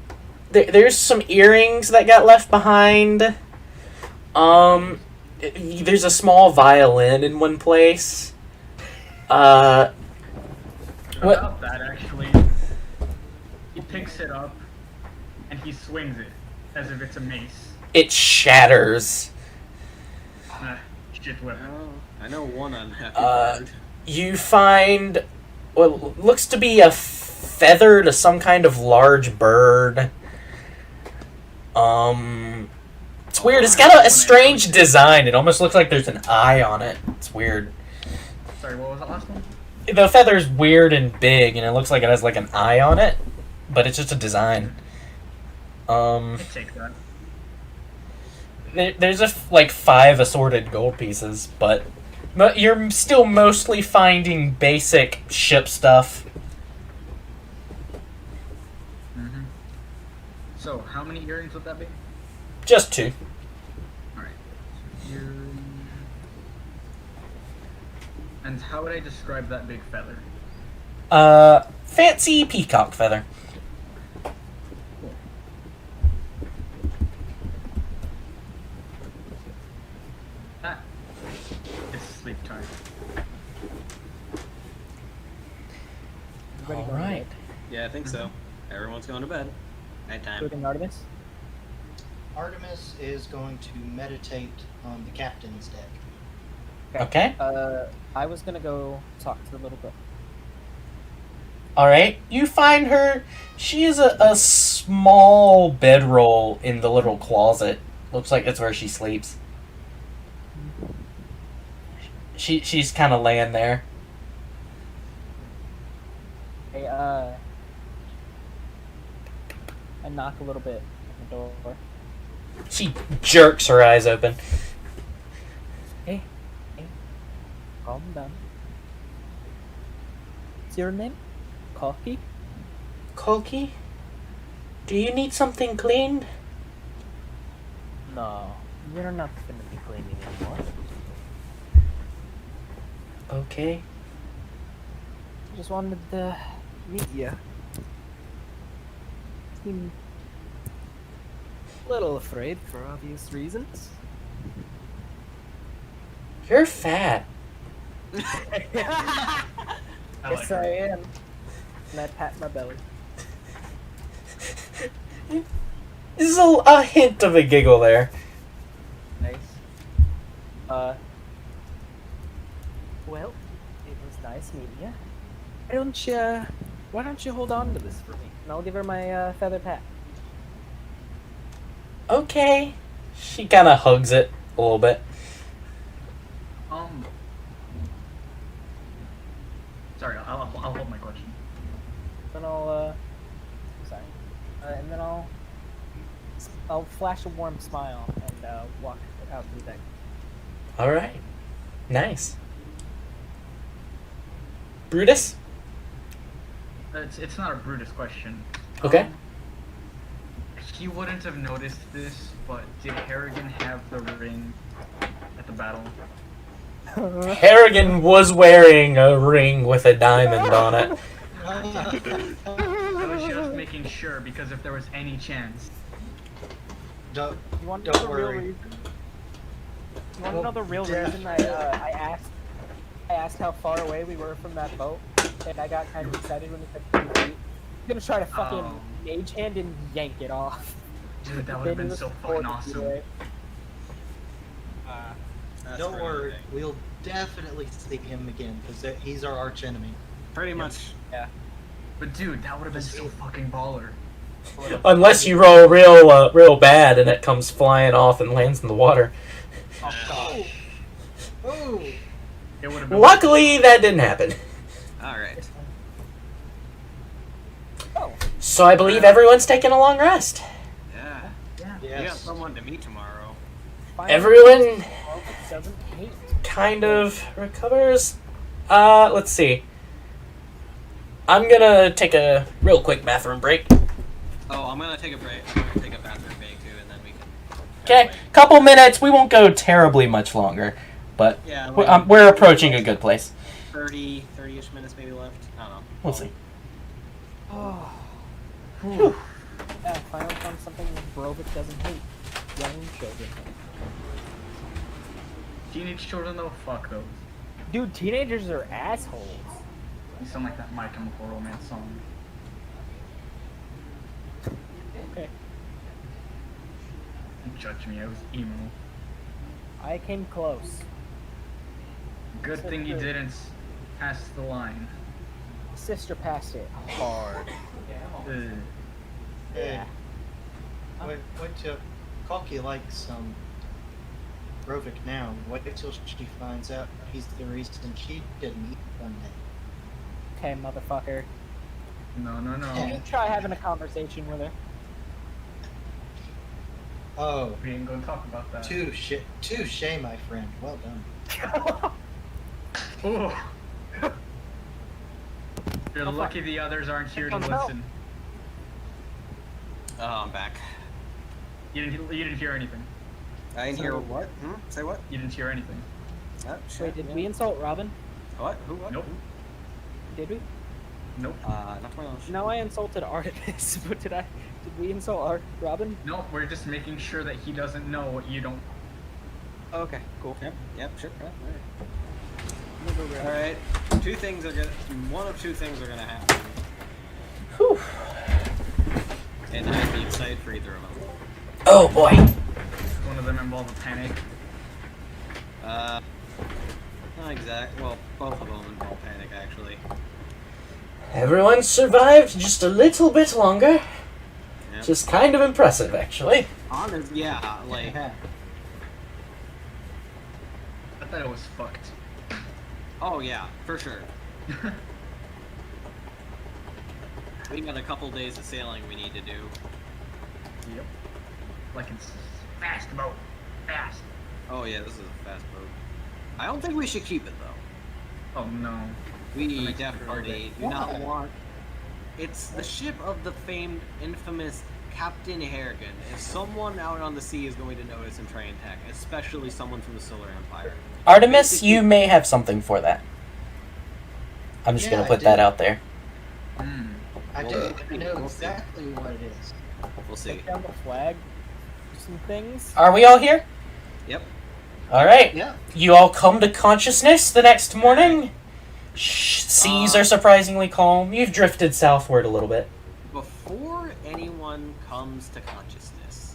There's some earrings that got left behind. There's a small violin in one place. What? About that, actually, he picks it up and he swings it as if it's a mace. It shatters. Shit weapon. I know one unhappy bird. You find what looks to be a feather to some kind of large bird. It's weird. It's got a strange design. It almost looks like there's an eye on it. It's weird. Sorry, what was that last one? The feather's weird and big, and it looks like it has like an eye on it, but it's just a design. I take that. There's like 5 assorted gold pieces, but you're still mostly finding basic ship stuff. Mm-hmm. So, how many earrings would that be? Just 2. Alright. And how would I describe that big feather? Fancy peacock feather. Ah. It's sleep time. Everybody All going to right. bed? Yeah, I think so. Everyone's going to bed. Nighttime. Including Artemis? Artemis is going to meditate on the captain's deck. Okay. I was gonna go talk to the little girl. All right. You find her. She is a small bedroll in the little closet. Looks like that's where she sleeps. She's kind of laying there. Hey, I knock a little bit at the door. She jerks her eyes open. Hey, calm down. What's your name? Coffee? Colky, do you need something cleaned? No, you're not gonna be cleaning anymore. Okay. Just wanted to meet you. Seem a little afraid for obvious reasons. You're fat. Yes, I am. And I pat my belly. There's a hint of a giggle there. Nice. Well, it was nice meeting you. Why don't you hold on to this for me? And I'll give her my feather pat. Okay. She kind of hugs it a little bit. Sorry, I'll hold my question. Then sorry. And then I'll flash a warm smile and walk out to the deck. All right. Nice. Brutus? It's not a Brutus question. Okay. He wouldn't have noticed this, but did Harrigan have the ring at the battle? Harrigan was wearing a ring with a diamond on it. I was just making sure because if there was any chance. Don't You want to know the real worry. reason? You want to know the real reason definitely. I asked how far away we were from that boat, and I got kind of excited when it said 2 feet. I'm gonna try to fucking mage hand and yank it off. Dude, that would have been so fucking awesome. That's Don't pretty worry, big. we'll definitely see him again because he's our arch enemy. Pretty much. Yeah. But dude, that would have been so fucking baller. Unless you roll real bad and it comes flying off and lands in the water. Oh god. Oh, It would have been. Luckily, that didn't happen. All right. Oh, So I believe everyone's taking a long rest. Yeah. You got Yes. someone to meet tomorrow. finally, Everyone Robert doesn't hate. kind of recovers. Let's see. I'm gonna take a real quick bathroom break. Oh, I'm gonna take a break. I'm gonna take a bathroom break too, and then we can. Okay, couple minutes. We won't go terribly much longer, but Yeah. we're approaching a good place. 30-ish minutes maybe left. I don't know. We'll see. Oh. Yeah, finally found something Brovik doesn't hate. Young children. Teenage children though, fuck those. Dude, teenagers are assholes. You sound like that My Chemical Romance song. Okay. Don't judge me, I was emo. I came close. Good thing you didn't pass the line. Sister passed it hard. Ugh. Hey, what Cocky likes Brovik now. Wait till she finds out he's the reason she didn't eat one day. Okay, motherfucker. No. You try having a conversation with her. Oh, We ain't gonna talk about that. touche, my friend. Well done. Ooh. You're lucky the others aren't here to Come help. listen. Oh, I'm back. You didn't hear anything. I didn't So hear what? Hmm? Say what? You didn't hear anything. Oh, shit, Wait, did yeah. we insult Robin? What? Who? What? Nope. Did we? Nope. Not to my knowledge. No, I insulted Artemis, but did we insult Robin? Nope, we're just making sure that he doesn't know what you don't. Oh, okay, cool. Yep, sure. All right. One of two things are gonna happen, Whew. and I'd be excited for either of them. Oh boy. One of them involve a panic. Not exact. Well, both of them involve panic, actually. Everyone survived just a little bit longer. Yep. Just kind of impressive, actually. Honest, yeah, like. I thought it was fucked. Oh yeah, for sure. We got a couple days of sailing we need to do. Yep. Like it's fast boat. Fast. Oh yeah, this is a fast boat. I don't think we should keep it though. Oh no. We makes it definitely do not want. It's the ship of the famed, infamous Captain Harrigan. If someone out on the sea is going to notice and try and attack, especially someone from the Solar Empire. Artemis, Basically- you may have something for that. I'm just Yeah, gonna I put that do. out there. Hmm. I Well, do. I know we'll see. exactly what it is. We'll see. Take down the flag. Do some things. Are we all here? Yep. Alright. Yeah. You all come to consciousness the next morning. Seas are surprisingly calm. You've drifted southward a little bit. Before anyone comes to consciousness,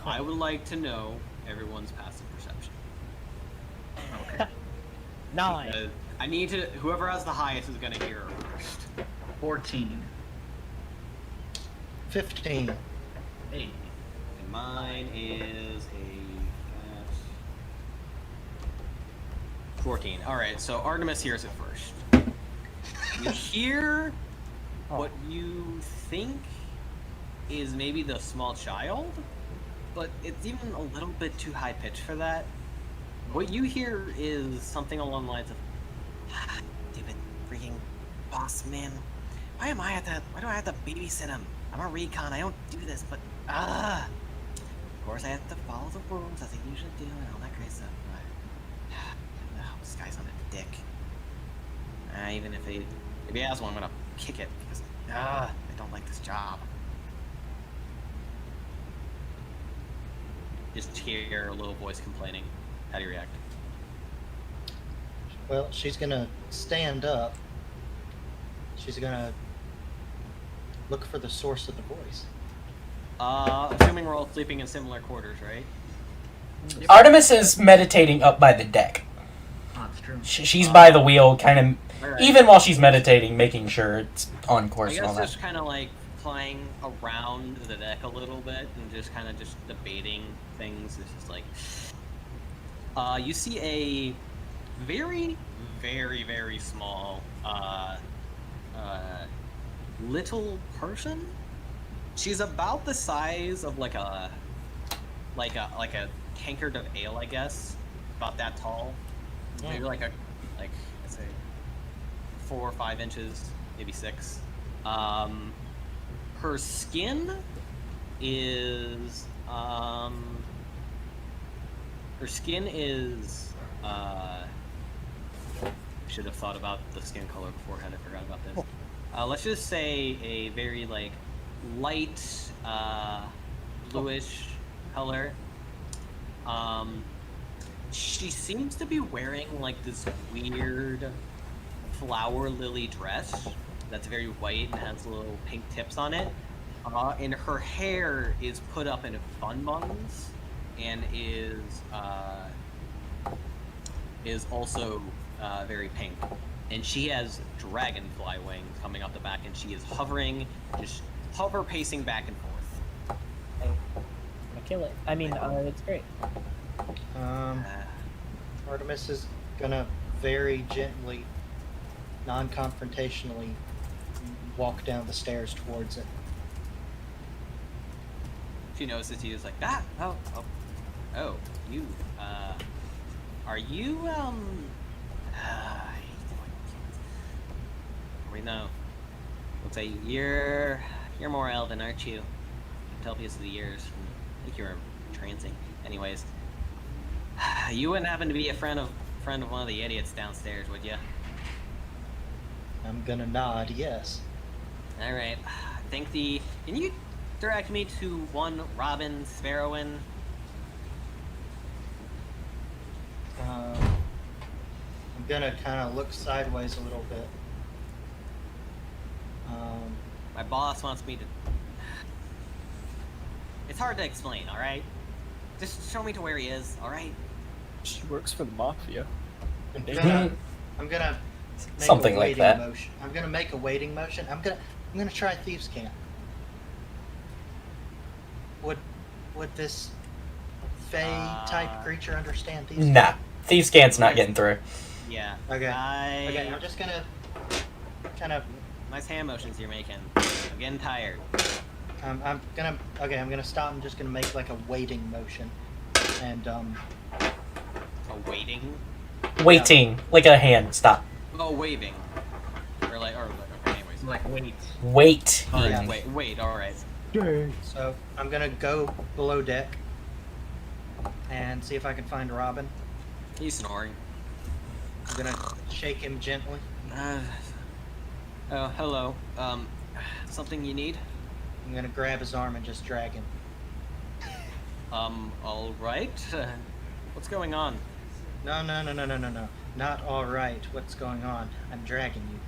I would like to know everyone's passive perception. Okay. 9. I need to. Whoever has the highest is gonna hear it first. 14. 15. Hey. And mine is a 14. Alright, so Artemis hears it first. You hear what you think is maybe the small child, but it's even a little bit too high pitched for that. What you hear is something along the lines of, stupid freaking boss man. Why do I have to babysit him? I'm a recon, I don't do this, but of course I have to follow the rules as I usually do and all that great stuff. But, this guy's on a dick. Even if he has one, I'm gonna kick it because I don't like this job. Just hear a little voice complaining. How do you react? Well, she's gonna stand up. She's gonna look for the source of the voice. Assuming we're all sleeping in similar quarters, right? Artemis is meditating up by the deck. Oh, that's true. She's by the wheel, kind of, Alright. even while she's meditating, making sure it's on course I and all guess that. just kind of like flying around the deck a little bit and just kind of just debating things. It's just like, you see a very, very, very small, little person. She's about the size of like a tankard of ale, I guess. About that tall. Maybe like I'd say 4 or 5 inches, maybe 6. Her skin is should have thought about the skin color beforehand. I forgot about this. Let's just say a very like light bluish color. She seems to be wearing like this weird flower lily dress that's very white and has little pink tips on it. And her hair is put up in bun buns and is also very pink. And she has dragonfly wings coming out the back, and she is hovering, just hover pacing back and forth. I'm gonna kill it. I mean, it's great. Artemis is gonna very gently, non-confrontationally walk down the stairs towards it. She notices you, is like, ah, oh, you, are you, wait, no. Looks like you're more elven, aren't you? I can tell because of the years. I think you're trancing. Anyways, you wouldn't happen to be a friend of one of the idiots downstairs, would you? I'm gonna nod, yes. All right. Can you direct me to one Robin Sparrowin? I'm gonna kind of look sideways a little bit. My boss wants me to... It's hard to explain, alright? Just show me to where he is, alright? She works for the mafia. I'm gonna make Something a like waiting that. motion. I'm gonna make a waiting motion. I'm gonna try thieves' camp. Would this Fey type creature understand thieves' camp? Nah, Thieves' Cant's not getting through. Yeah. Okay. Okay, I'm just gonna kind of. Nice hand motions you're making. I'm getting tired. I'm gonna stop. I'm just gonna make like a waiting motion, and A waiting? Waiting, like a hand. Stop. Oh, waving. Okay, anyways. Like, wait. Wait. Alright, wait, alright. so I'm gonna go below deck and see if I can find Robin. He's snoring. I'm gonna shake him gently. Oh, hello. Something you need? I'm gonna grab his arm and just drag him. Alright. What's going on? No. Not all right. What's going on? I'm dragging you.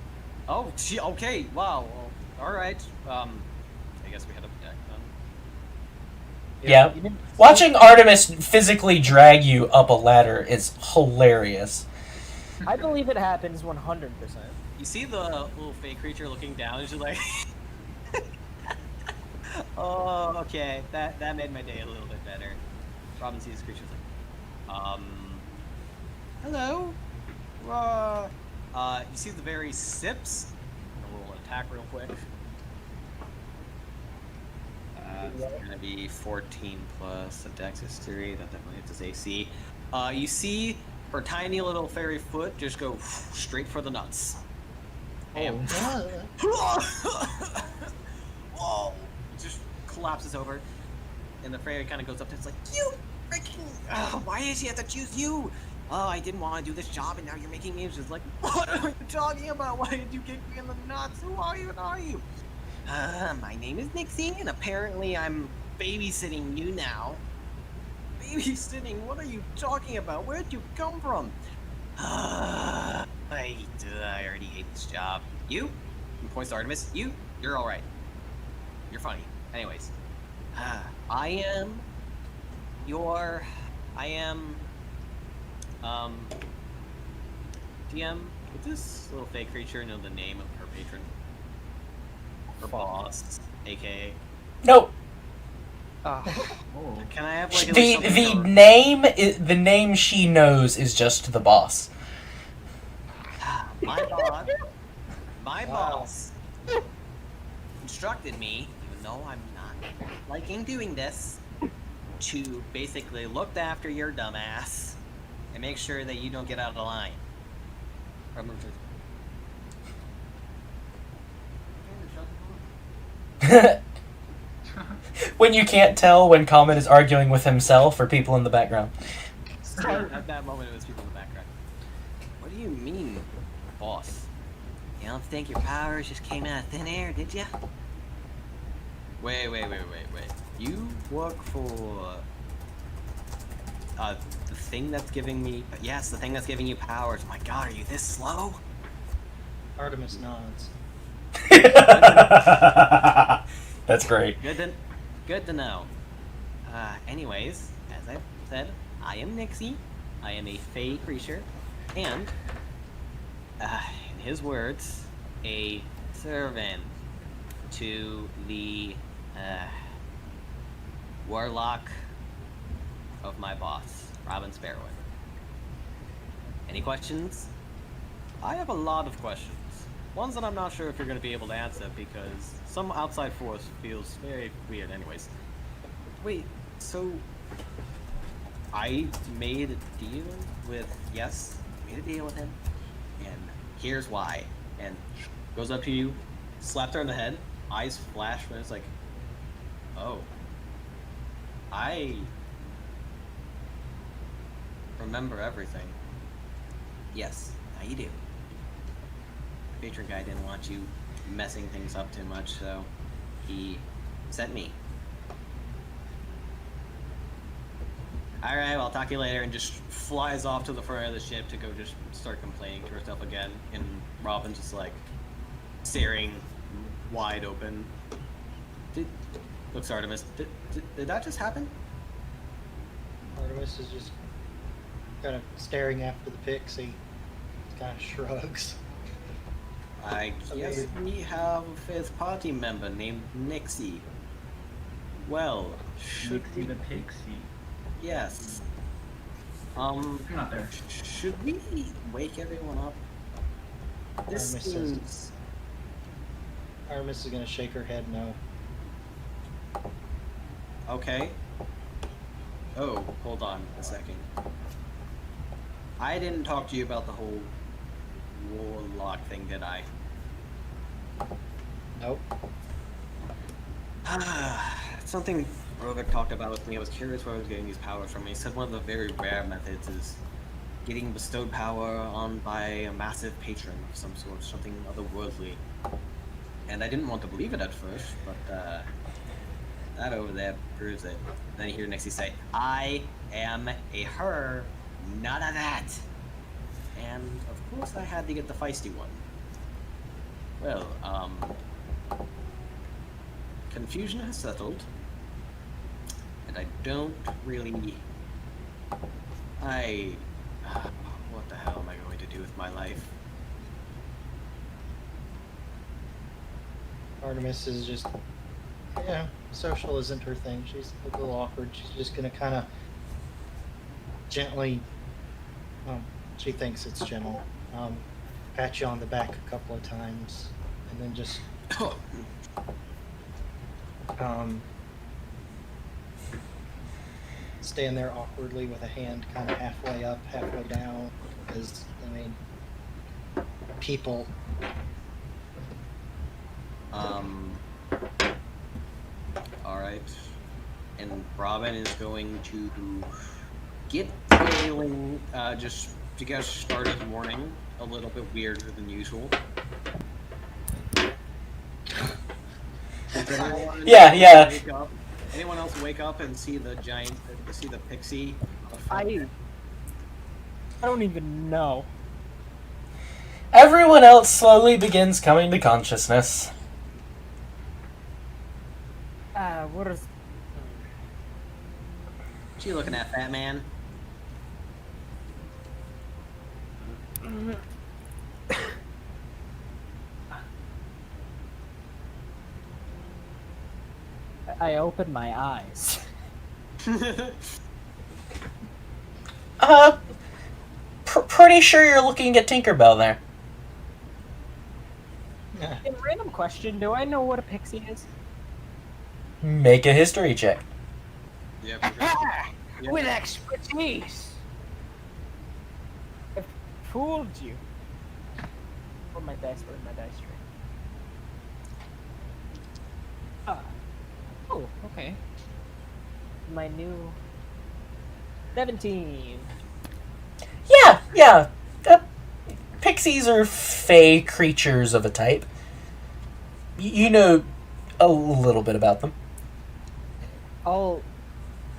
Oh, gee, okay, wow. Well, alright. I guess we had a deck then. Yeah. Watching Artemis physically drag you up a ladder is hilarious. I believe it happens 100%. You see the little fake creature looking down, and she's like... Oh, okay. That made my day a little bit better. Robin sees this creature, like, hello? You see the very sips? A little attack real quick. It's gonna be 14 plus a dex history. That definitely hits his AC. You see her tiny little fairy foot just go straight for the nuts. Bam. Whoa! Just collapses over, and the fairy kind of goes up to it. It's like, you freaking! Why did she have to choose you? Oh, I didn't want to do this job, and now you're making me. She's like, what are you talking about? Why did you kick me in the nuts? Who are you? And are you? My name is Nixie, and apparently I'm babysitting you now. Babysitting? What are you talking about? Where'd you come from? I already hate this job. You? He points to Artemis. You're alright. You're funny. Anyways. I am... DM, would this little fake creature know the name of her patron? Her boss, aka... Nope. Can I have like The name she knows is just the boss. My Wow. boss instructed me, even though I'm not liking doing this, to basically look after your dumbass and make sure that you don't get out of line. When you can't tell when Comet is arguing with himself or people in the background. At that moment, it was people in the background. What do you mean, boss? You don't think your powers just came out of thin air, did ya? Wait. You work for the thing that's giving me. Yes, the thing that's giving you powers. My God, are you this slow? Artemis nods. That's great. Good to know. Anyways, as I said, I am Nixie. I am a fey creature, and in his words, a servant to the warlock of my boss, Robin Sparrow. Any questions? I have a lot of questions. Ones that I'm not sure if you're going to be able to answer because some outside force feels very weird anyways. Wait, so I made a deal with, yes, made a deal with him, and here's why. And goes up to you, slapped her on the head, eyes flash, and it's like, oh, I remember everything. Yes, now you do. The patron guy didn't want you messing things up too much, so he sent me. Alright, well, I'll talk to you later, and just flies off to the front of the ship to go just start complaining to herself again, and Robin's just like staring wide open. Looks Artemis, did that just happen? Artemis is just kind of staring after the pixie. Kind of shrugs. I guess we have a fifth party member named Nixie. Well, should Nixie we... the pixie. Yes. I'm not there. Should we wake everyone up? This Artemis seems... Artemis is gonna shake her head no. Okay. Oh, hold on a second. I didn't talk to you about the whole warlock thing, did I? Nope. Something Rovik talked about with me. I was curious where I was getting these powers from. He said one of the very rare methods is getting bestowed power on by a massive patron of some sort, something otherworldly. And I didn't want to believe it at first, but that over there proves it. Then you hear Nixie say, I am a her, none of that. And of course I had to get the feisty one. Well, confusion has settled. And I don't really... what the hell am I going to do with my life? Artemis is just, yeah, social isn't her thing. She's a little awkward. She's just gonna kind of gently, she thinks it's gentle, pat you on the back a couple of times, and then just, stand there awkwardly with a hand kind of halfway up, halfway down, because, I mean, people. Alright. And Robin is going to get feeling, just to get started morning a little bit weirder than usual. Yeah. Wake up? Anyone else wake up and see the see the pixie? I don't even know. Everyone else slowly begins coming to consciousness. What is... What you looking at, fat man? I opened my eyes. Pretty sure you're looking at Tinkerbell there. Random question: do I know what a pixie is? Make a history check. Yep. Yep. With expertise. I fooled you. Where's my dice? Where's my dice tray? Oh, okay. My new 17. Yeah. Pixies are fey creatures of a type. You know a little bit about them. I'll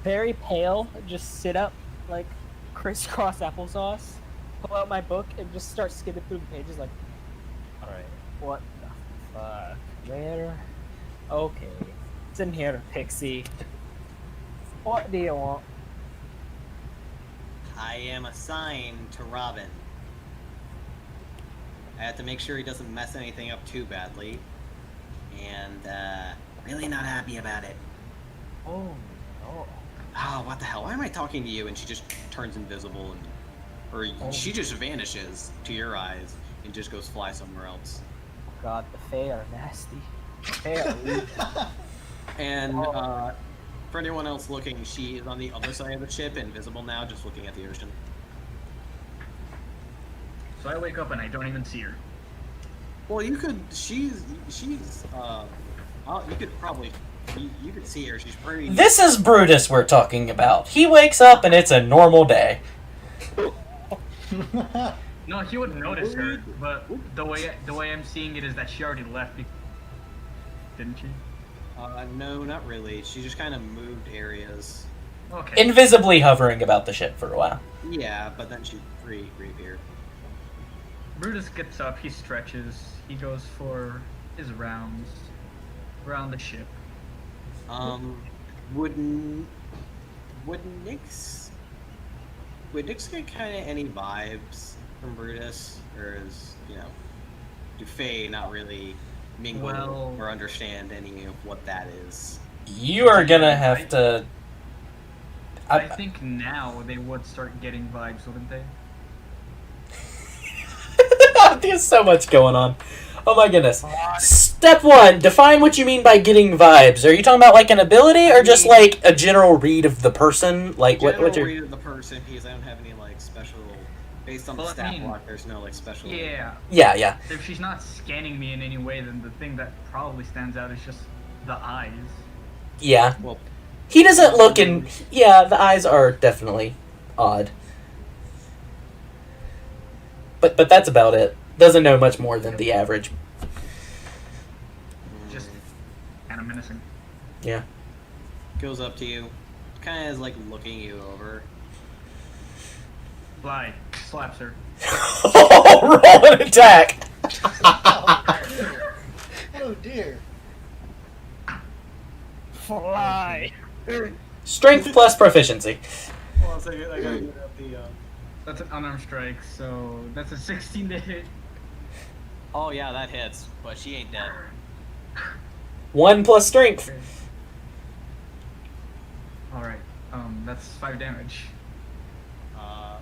very pale, just sit up like crisscross applesauce, pull out my book, and just start skimming through the pages like, alright, what the fuck? Where? Okay. It's in here, Pixie. What do you want? I am assigned to Robin. I have to make sure he doesn't mess anything up too badly. And, really not happy about it. Oh, no. Oh, what the hell? Why am I talking to you? And she just turns invisible and... Or she just vanishes to your eyes and just goes fly somewhere else. God, the Fae are nasty. Fae are weak. And, for anyone else looking, she is on the other side of the ship, invisible now, just looking at the ocean. So I wake up and I don't even see her. Well, you could, you could probably, you could see her, she's pretty... This is Brutus we're talking about. He wakes up and it's a normal day. No, he would notice her, but the way I'm seeing it is that she already left, didn't she? No, not really. She just kind of moved areas. Okay. Invisibly hovering about the ship for a while. Yeah, but then she reappeared. Brutus gets up, he stretches, he goes for his rounds around the ship. Would Nyx get kind of any vibes from Brutus, or is, do Faye not really mingle or understand any of what that is? You are gonna have to... I think now they would start getting vibes, wouldn't they? There's so much going on. Oh my goodness. Step 1, define what you mean by getting vibes. Are you talking about like an ability or just like a general read of the person? Like what you're... read of the person, because I don't have any like special, based on the stat block, there's no like special... Yeah. If she's not scanning me in any way, then the thing that probably stands out is just the eyes. Yeah. Well, he doesn't look in... Yeah, the eyes are definitely odd. But that's about it. Doesn't know much more than the average. Just kind of menacing. Yeah. Goes up to you, kind of is like looking you over. Fly, slaps her. Roll an attack! Oh dear. Fly! Strength plus proficiency. Hold on a second, I gotta get up the... That's an unarmed strike, so that's a 16 to hit. Oh yeah, that hits, but she ain't dead. 1 plus strength. Okay. Alright, that's 5 damage.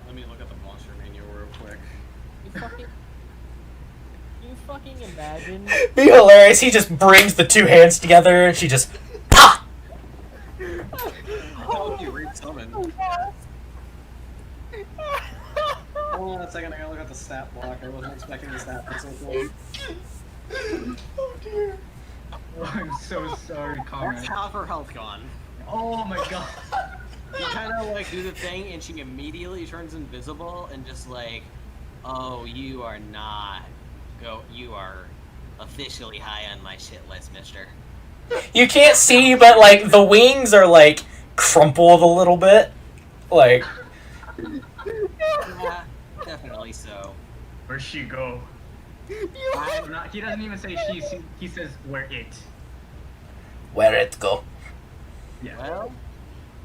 Let me look at the monster menu real quick. You fucking imagine? Be hilarious. He just brings the two hands together and she just... PA! Oh, you read summon. Hold on a second, I gotta look at the stat block. I wasn't expecting the stat block so close. Oh dear. Oh, I'm so sorry, Conrad. That's half her health gone. Oh my god. You kind of like do the thing, and she immediately turns invisible, and just like, oh, you are not. You are officially high on my shit list, mister. You can't see, but like the wings are like crumpled a little bit. Like... Yeah, definitely so. Where'd she go? He doesn't even say she, he says where it. Where it go? Yeah. Well,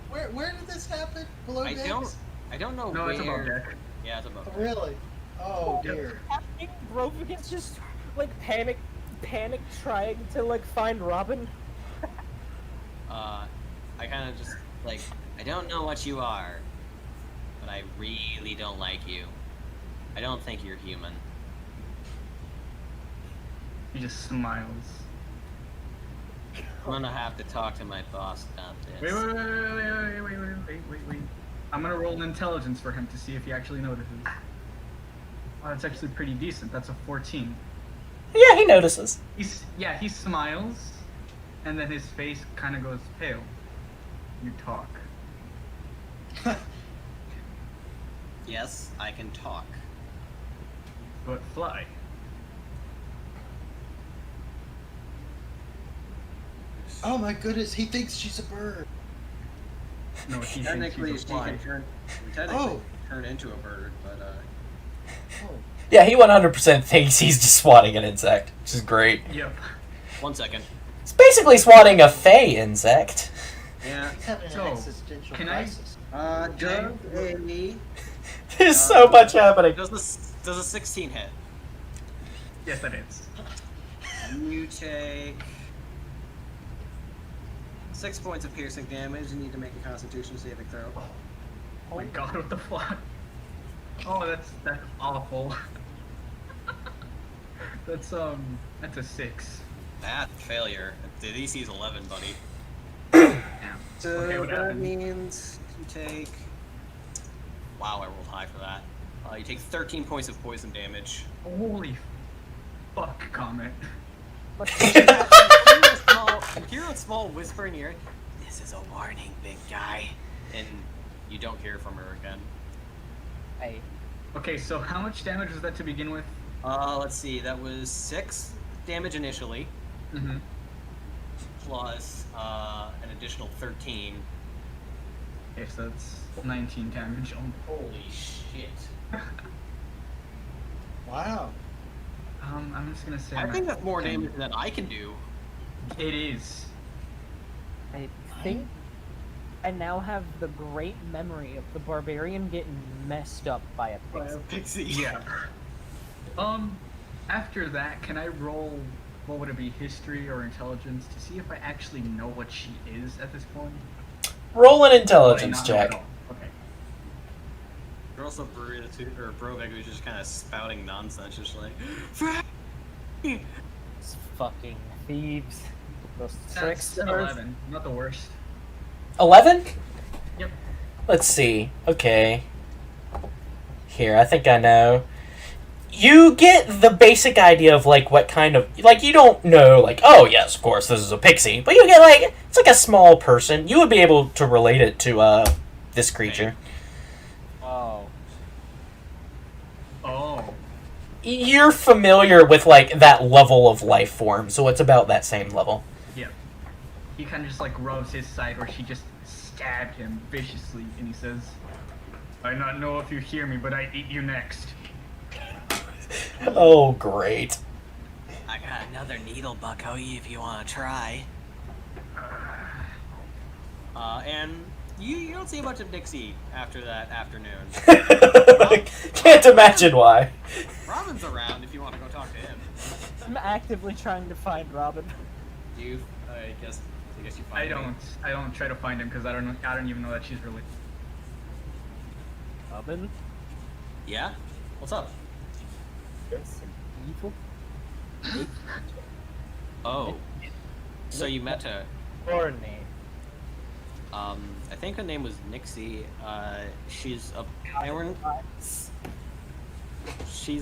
Where did this happen? Below I decks? don't know No, where. it's above deck. Yeah, it's above Oh, deck. really? Oh dear. Brovigan's just like panic trying to like find Robin. I kind of just like, I don't know what you are, but I really don't like you. I don't think you're human. He just smiles. I'm gonna have to talk to my boss about this. Wait. I'm gonna roll an intelligence for him to see if he actually notices. Oh, that's actually pretty decent. That's a 14. Yeah, he notices. He smiles, and then his face kind of goes pale. You talk. Yes, I can talk. But fly. Oh my goodness, he thinks she's a bird. No, he Technically, thinks she he's a fly. can turn into a bird, but Oh. Yeah, he 100% thinks he's just swatting an insect, which is great. Yep. 1 second. It's basically swatting a fey insect. Yeah. He's having So, an existential can I- crisis. There's so much happening. Does a 16 hit? Yes, that is. You take 6 points of piercing damage. You need to make a Constitution saving throw. Oh my god, what the fuck? Oh, that's awful. that's a 6. That failure. The DC is 11, buddy. Damn. So Okay, what that happened? means you take. Wow, I rolled high for that. You take 13 points of poison damage. Holy fuck, comment. But You hear a small whisper in your ear. This is a warning, big guy. And you don't hear from her again. hey, Okay, so how much damage was that to begin with? Let's see. That was 6 damage initially, Mm-hmm. plus an additional 13. Okay, so that's 19 damage. Holy shit. Wow. I'm just gonna say. I think that's more 10. damage than I can do. It is. I think I now have the great memory of the barbarian getting messed up by a pixie. Pixie. Yeah. After that, can I roll? What would it be? History or intelligence to see if I actually know what she is at this point? Roll an Or intelligence not check. at all? Okay. There's also Brovek who's just kind of spouting nonsense, just like. Those fucking thieves. Those That's tricksters. 11. Not the worst. 11? Yep. Let's see. Okay. Here, I think I know. You get the basic idea of, like, what kind of... Like, you don't know, like, oh, yes, of course, this is a pixie. But you get, like, it's like a small person. You would be able to relate it to, this creature. Oh. Oh. You're familiar with, like, that level of life form, so it's about that same level. Yep. He kind of just like rubs his side where she just stabbed him viciously, and he says, "I not know if you hear me, but I eat you next." Oh, great. I got another needle, bucko, if you want to try. And you don't see a bunch of Dixie after that afternoon. Can't imagine why. Robin's around if you want to go talk to him. I'm actively trying to find Robin. Do you? I guess you find I don't try to find him because I don't even know that she's related. Robin? Yeah? What's up? It's an evil. Oh. So you met her. Her name. I think her name was Nixie. She's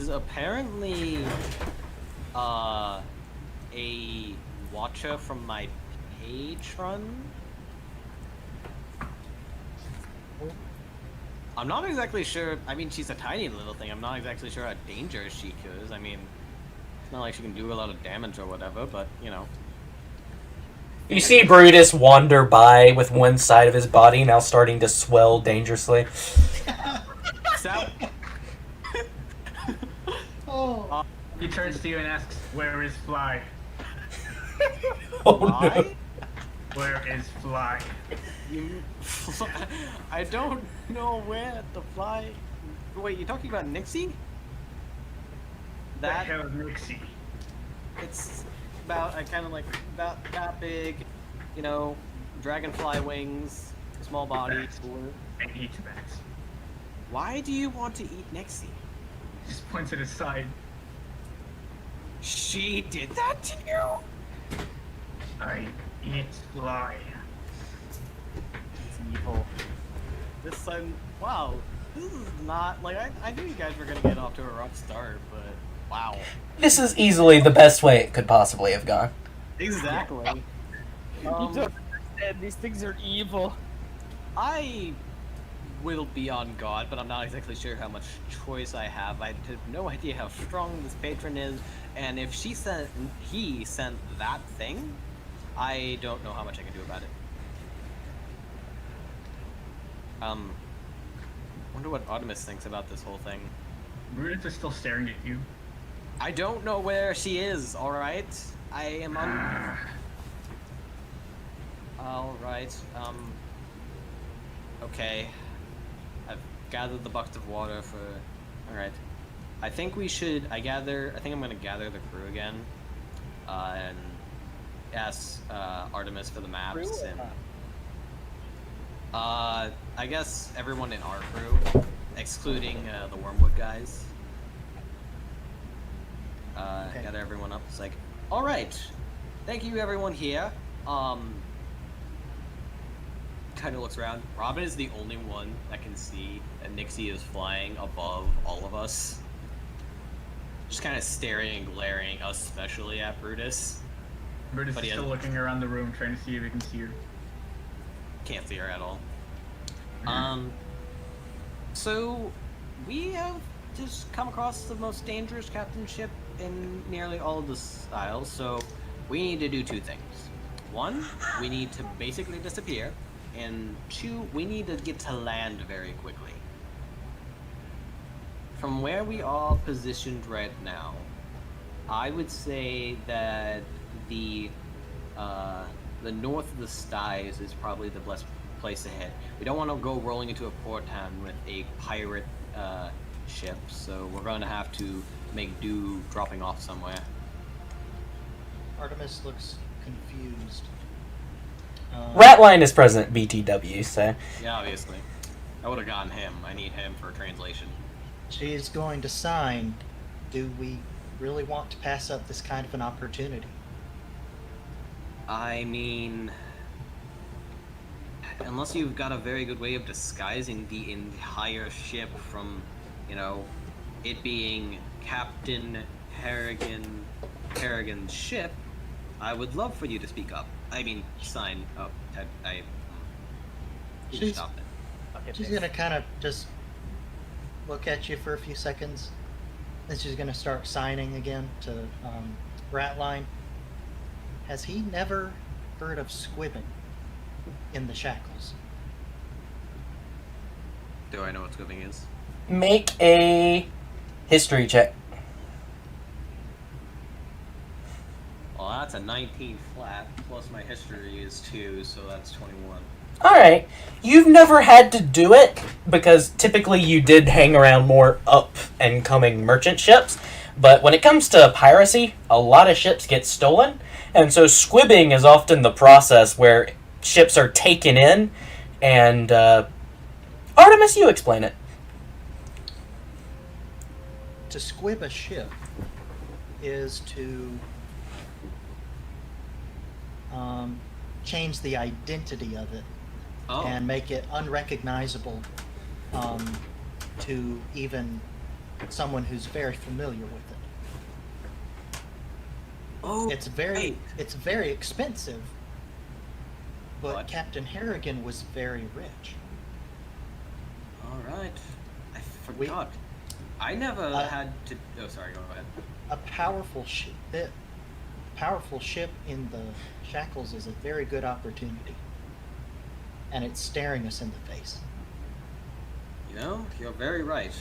apparently a watcher from my patron. I'm not exactly sure. I mean, she's a tiny little thing. I'm not exactly sure how dangerous she is. I mean, it's not like she can do a lot of damage or whatever, but, you know. You see Brutus wander by with one side of his body now starting to swell dangerously. So, Oh. He turns to you and asks, "Where is Fly? Oh, no. why? Where is Fly?" You, I don't know where the fly. Wait, you talking about Nixie? The That hell is Nixie? it's about kind of like about that big, you know, dragonfly wings, small body. I eat that. Why do you want to eat Nixie? Just points at his side. She did that to you? I eat fly. It's evil. This time, wow, this is not like I knew you guys were gonna get off to a rough start, but wow. This is easily the best way it could possibly have gone. Exactly. You don't understand. These things are evil. I will be on guard, but I'm not exactly sure how much choice I have. I have no idea how strong this patron is, and if he sent that thing, I don't know how much I can do about it. Wonder what Artemis thinks about this whole thing. Brutus is still staring at you. I don't know where she is, alright? I am on... Alright, okay. I've gathered the buckets of water for... Alright. I think we should... I think I'm gonna gather the crew again. And ask, Artemis for the maps and... I guess everyone in our crew, excluding, the Wormwood guys. Okay. Gather everyone up. It's like, alright, thank you everyone here. Kind of looks around. Robin is the only one that can see that Nixie is flying above all of us. Just kind of staring and glaring, especially at Brutus. Brutus But is he still hasn't- looking around the room, trying to see if he can see her. Can't see her at all. So we have just come across the most dangerous captain ship in nearly all of the styles, so we need to do two things. One, we need to basically disappear, and two, we need to get to land very quickly. From where we are positioned right now, I would say that the north of the skies is probably the best place to hit. We don't want to go rolling into a port town with a pirate ship, so we're going to have to make do dropping off somewhere. Artemis looks confused. Ratline is present, BTW, so... Yeah, obviously. I would have gotten him. I need him for translation. She's going to sign. Do we really want to pass up this kind of an opportunity? I mean... Unless you've got a very good way of disguising the entire ship from, you know, it being Captain Harrigan's ship, I would love for you to speak up. I mean, sign up. I you She's- stop it. Okay, She's thanks. gonna kind of just look at you for a few seconds. Then she's gonna start signing again to Ratline. Has he never heard of squibbing in the shackles? Do I know what squibbing is? Make a history check. Well, that's a 19 flat, plus my history is 2, so that's 21. Alright. You've never had to do it, because typically you did hang around more up-and-coming merchant ships, but when it comes to piracy, a lot of ships get stolen, and so squibbing is often the process where ships are taken in, and, Artemis, you explain it. To squib a ship is to change the identity of it Oh, and make it unrecognizable to even someone who's very familiar with it. oh, It's very hey. it's very expensive, but What? Captain Harrigan was very rich. Alright. I forgot. I never had to... Oh, sorry, go ahead. A powerful ship in the shackles is a very good opportunity, and it's staring us in the face. You know, you're very right.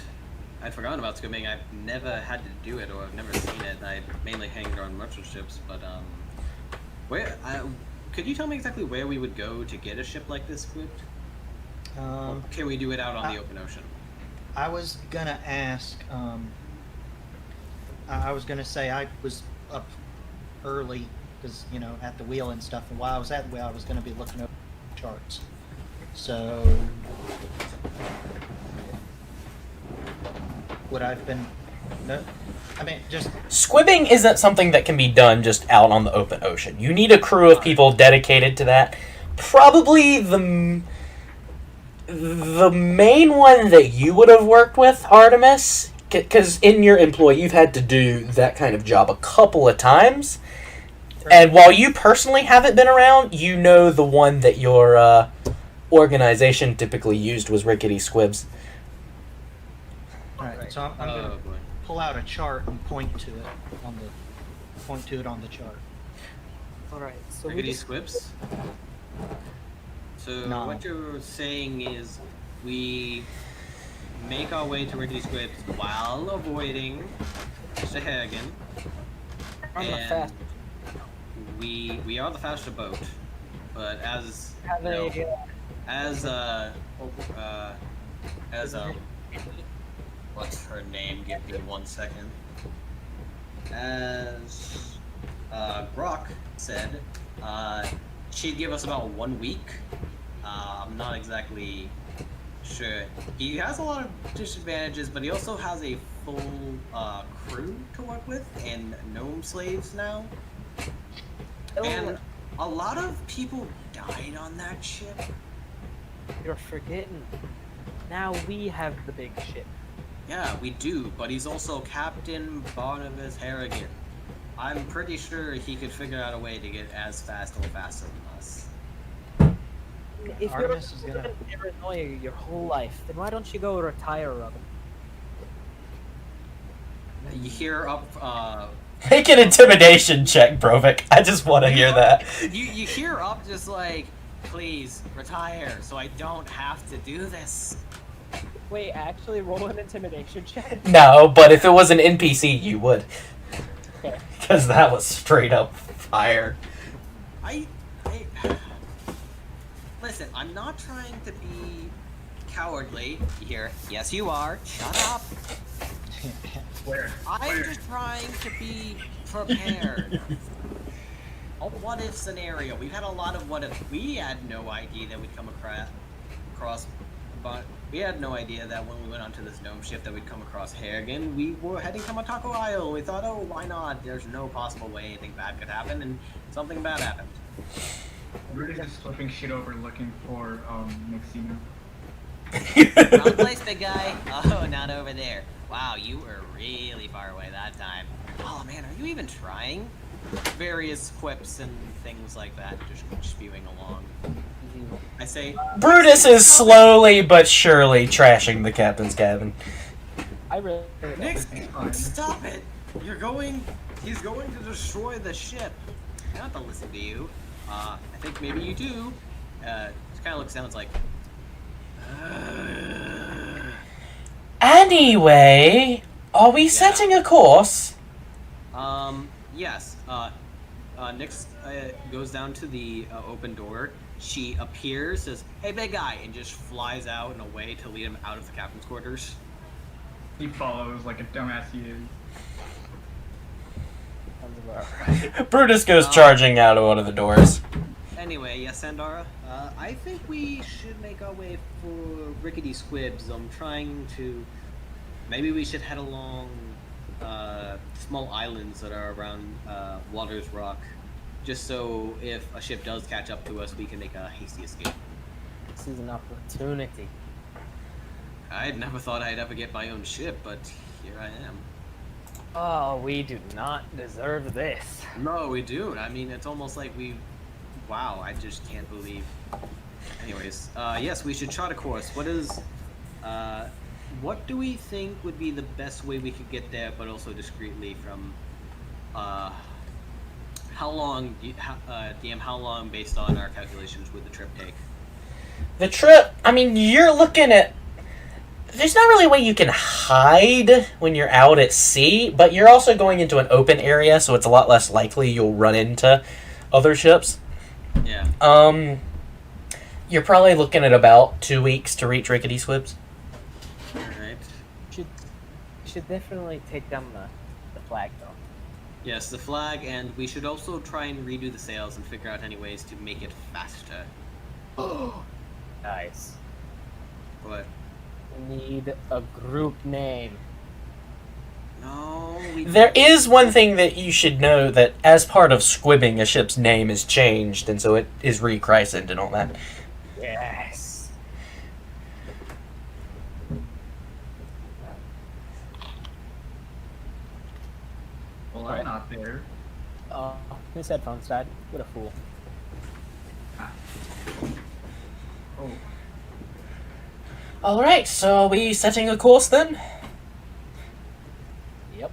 I'd forgotten about squibbing. I've never had to do it, or I've never seen it. I mainly hang around merchant ships, but, where... could you tell me exactly where we would go to get a ship like this squibbed? Or can we do it out on the open ocean? I was gonna ask. I was gonna say I was up early because at the wheel and stuff. And while I was at the wheel, I was gonna be looking over charts. So would I've been No, I mean, just Squibbing isn't something that can be done just out on the open ocean. You need a crew of people dedicated to that. Probably the main one that you would have worked with, Artemis, because in your employ you've had to do that kind of job a couple of times. And while you personally haven't been around, you know the one that your organization typically used was Rickety Squibs. all right. So I'm gonna Oh boy. pull out a chart and point to it on the chart. All right. So we Rickety just Squips? So No. what you're saying is we make our way to Rickety Squips while avoiding Mr. Hagen. I'm the And fast. we are the faster boat, but as Have you know, a as what's her name? Give me 1 second. As Grok said, she'd give us about 1 week. I'm not exactly sure. He has a lot of disadvantages, but he also has a full crew to work with and gnome slaves now. And a lot of people died on that ship. You're forgetting. Now we have the big ship. Yeah, we do, but he's also Captain Barnabas Harrigan. I'm pretty sure he could figure out a way to get as fast or faster than us. If Artemis is you're gonna- in Illinois your whole life, then why don't you go retire, Robin? You hear up, Make an intimidation check, Brovik. I just want to hear that. you hear up just like, please retire so I don't have to do this. Wait, actually roll an intimidation check? No, but if it was an NPC, you would. Okay. Because that was straight up fire. I listen, I'm not trying to be cowardly here. Yes, you are. Shut up. Where? I'm just trying to be prepared. A what if scenario. We've had a lot of what if. We had no idea that we'd come across, but we had no idea that when we went onto this gnome ship that we'd come across Harrigan. We were heading to Matako Isle. We thought, oh, why not? There's no possible way anything bad could happen, and something bad happened. We're just flipping shit over looking for Nixina. Wrong place, big guy. Oh, not over there. Wow, you were really far away that time. Oh man, are you even trying? Various quips and things like that, just spewing along. I say, Brutus is slowly but surely trashing the captain's cabin. I really Nick, stop it! He's going to destroy the ship. I don't have to listen to you. I think maybe you do. It kind of looks, sounds like. Anyway, are we setting a course? Yes. Nyx goes down to the open door. She appears, says, "Hey, big guy," and just flies out in a way to lead him out of the captain's quarters. He follows like a dumbass he is. sounds about right. Brutus goes charging out of one of the doors. Anyway, yes, Sandara. I think we should make our way for Rickety Squibs. I'm trying to. Maybe we should head along small islands that are around Waters Rock, just so if a ship does catch up to us, we can make a hasty escape. This is an opportunity. I'd never thought I'd ever get my own ship, but here I am. Oh, we do not deserve this. No, we do. I mean, it's almost like we. Wow, I just can't believe. Anyways, yes, we should chart a course. What do we think would be the best way we could get there, but also discreetly from, how long, DM, how long, based on our calculations, would the trip take? The trip, I mean, you're looking at... There's not really a way you can hide when you're out at sea, but you're also going into an open area, so it's a lot less likely you'll run into other ships. Yeah. You're probably looking at about 2 weeks to reach Rickety Squibs. Alright. Should definitely take down the flag though. Yes, the flag, and we should also try and redo the sails and figure out any ways to make it faster. Nice. But We need a group name. No. There is one thing that you should know, that as part of squibbing, a ship's name is changed, and so it is rechristened and all that. Yes. Well, I'm not there. His headphones died. What a fool. Oh, Alright, so are we setting a course then? Yep.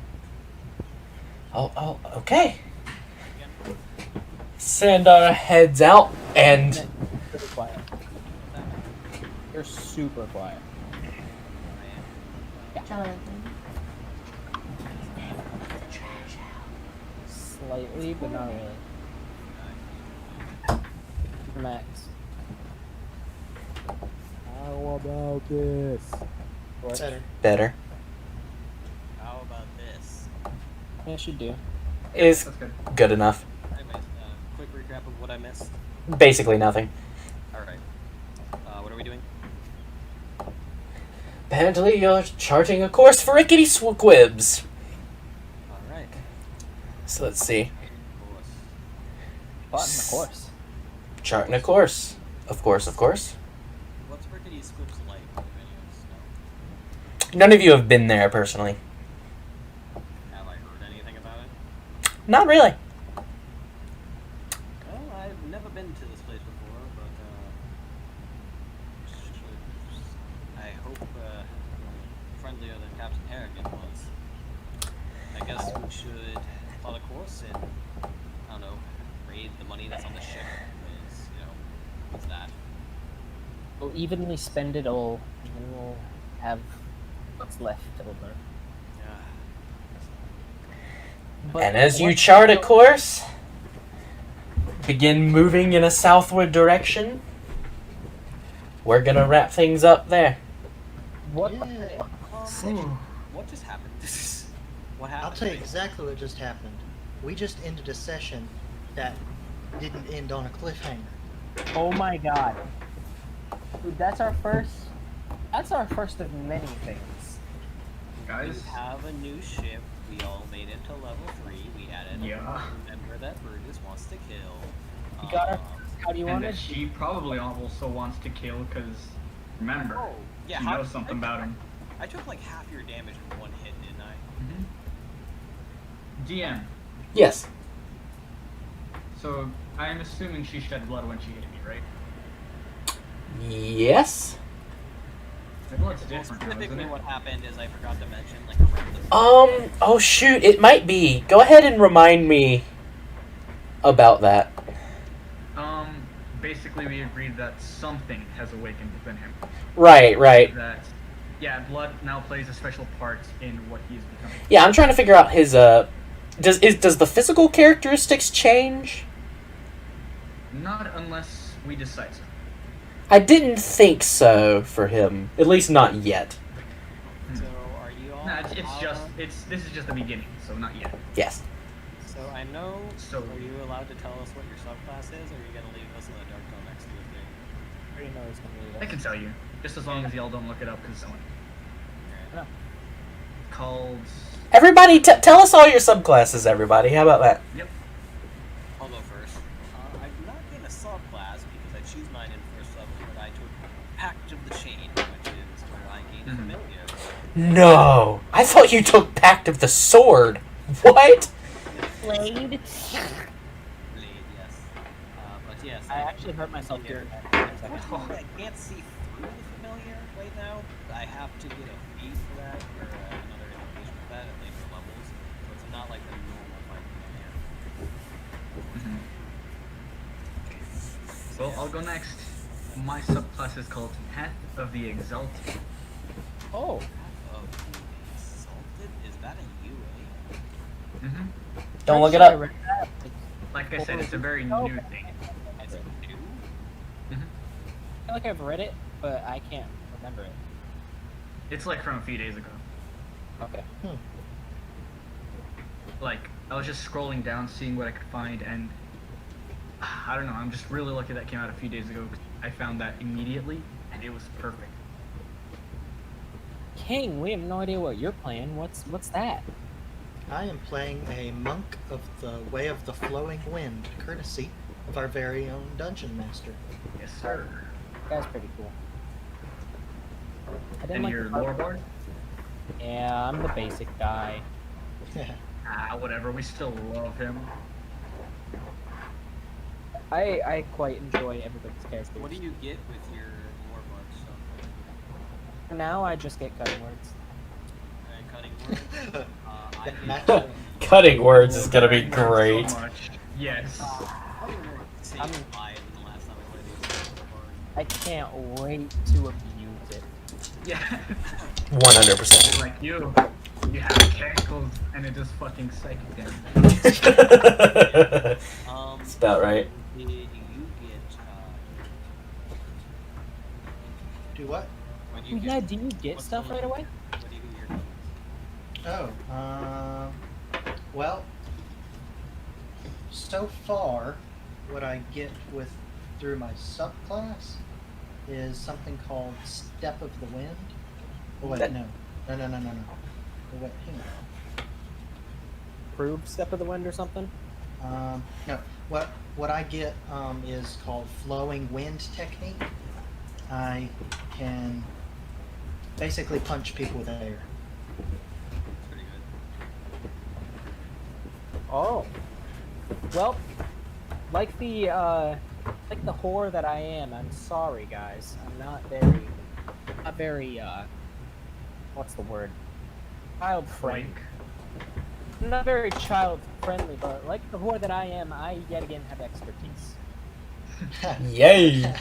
Oh, okay. Sandar heads out, and Super quiet. You're super quiet. Jonathan. Slightly, but not really. Max. How about this? What? better. How about this? Yeah, should do. Is that's good. good enough. Anyway, quick recap of what I missed. Basically nothing. Alright. What are we doing? Apparently you're charting a course for rickety squibs. Alright. So let's see. Button, of course. Charting a course. Of course. What's Rickety Squibs like? Anyways, None of you have been there personally. no. Have I heard anything about it? Not really. Well, I've never been to this place before, but I hope friendlier than Captain Harrigan was. I guess we should plot a course and, I don't know, raid the money that's on the ship. Because, what's that? We'll evenly spend it all, and then we'll have what's left over. Yeah. But And as you what- chart a course, begin moving in a southward direction. We're gonna wrap things up there. What? Yeah. What just happened? What happened? I'll tell you exactly what just happened. We just ended a session that didn't end on a cliffhanger. Oh my god. Dude, that's our first. That's our first of many things. Guys, We have a new ship. We all made it to level 3. We added a member that Brutus wants to kill. You got our. How do you and want that it? she probably also wants to kill because, remember, Oh, yeah. she knows something about him. I took like half your damage in one hit, didn't I? DM. Yes. So I'm assuming she shed blood when she hit me, right? Yes. The blood's Well, different, now, isn't specifically it? what happened is I forgot to mention, like, around the Oh shoot, it might be. Go ahead and remind me about that. Basically we agreed that something has awakened within him. Right. That, yeah, blood now plays a special part in what he is becoming. Yeah, I'm trying to figure out his does the physical characteristics change? Not unless we decide so. I didn't think so for him. At least not yet. So, are you all... No, this is just the beginning, so not yet. Yes. So, I know... So- are you allowed to tell us what your subclass is, or are you going to leave us in the dark till next Tuesday? I already know he's gonna leave I us. can tell you, just as long as y'all don't look it up because someone No. called. Everybody, tell us all your subclasses. Everybody, how about that? Yep. I'll go first. I do not get a subclass because I choose mine in first level, but I took Pact of the Chain, which is where I gain familiar. No, I thought you took Pact of the Sword. What? Blade. Blade, yes. But yes, I actually hurt myself doing that. Unfortunately, I can't see through the familiar right now. I have to get a feat for that, or another invocation for that at later levels. So it's not like the normal fight familiar. Well, I'll go next. My subclass is called Path of the Exalted. Oh. Oh, Exalted? Is that a UA? Don't look it up. Like I said, it's a very new thing. Is it new? I feel like I've read it, but I can't remember it. It's like from a few days ago. Okay. Like, I was just scrolling down, seeing what I could find, and I don't know, I'm just really lucky that came out a few days ago. I found that immediately, and it was perfect. King, we have no idea what you're playing. What's that? I am playing a monk of the Way of the Flowing Wind, courtesy of our very own dungeon master. Yes, sir. That guy's pretty cool. I didn't And like your the part- lore bard? Yeah, I'm the basic guy. Whatever. We still love him. I quite enjoy everybody's characters. What do you get with your lore bard stuff? For now, I just get cutting words. Cutting words. I That get matches- Cutting words is gonna be So great. much. Yes. cutting words saved lives in the last time I played the lore bard. I can't wait to abuse it. Yeah. 100%. Like you have cackles and it just fucking psychic damage. It's about right. Did you get Do what? when Oh, you yeah, get do you get what's stuff the- right away? what do you get your tokens? Well, so far, what I get through my subclass is something called Step of the Wind. Oh wait, no. Oh, wait, hang Prove Step of the Wind or something? on. No, what I get is called Flowing Wind Technique. I can basically punch people with air. Pretty good. Oh. Well, like the whore that I am, I'm sorry guys. I'm not very what's the word? Child friendly. I'm not very child friendly, but like the whore that I am, I yet again have expertise. Yay!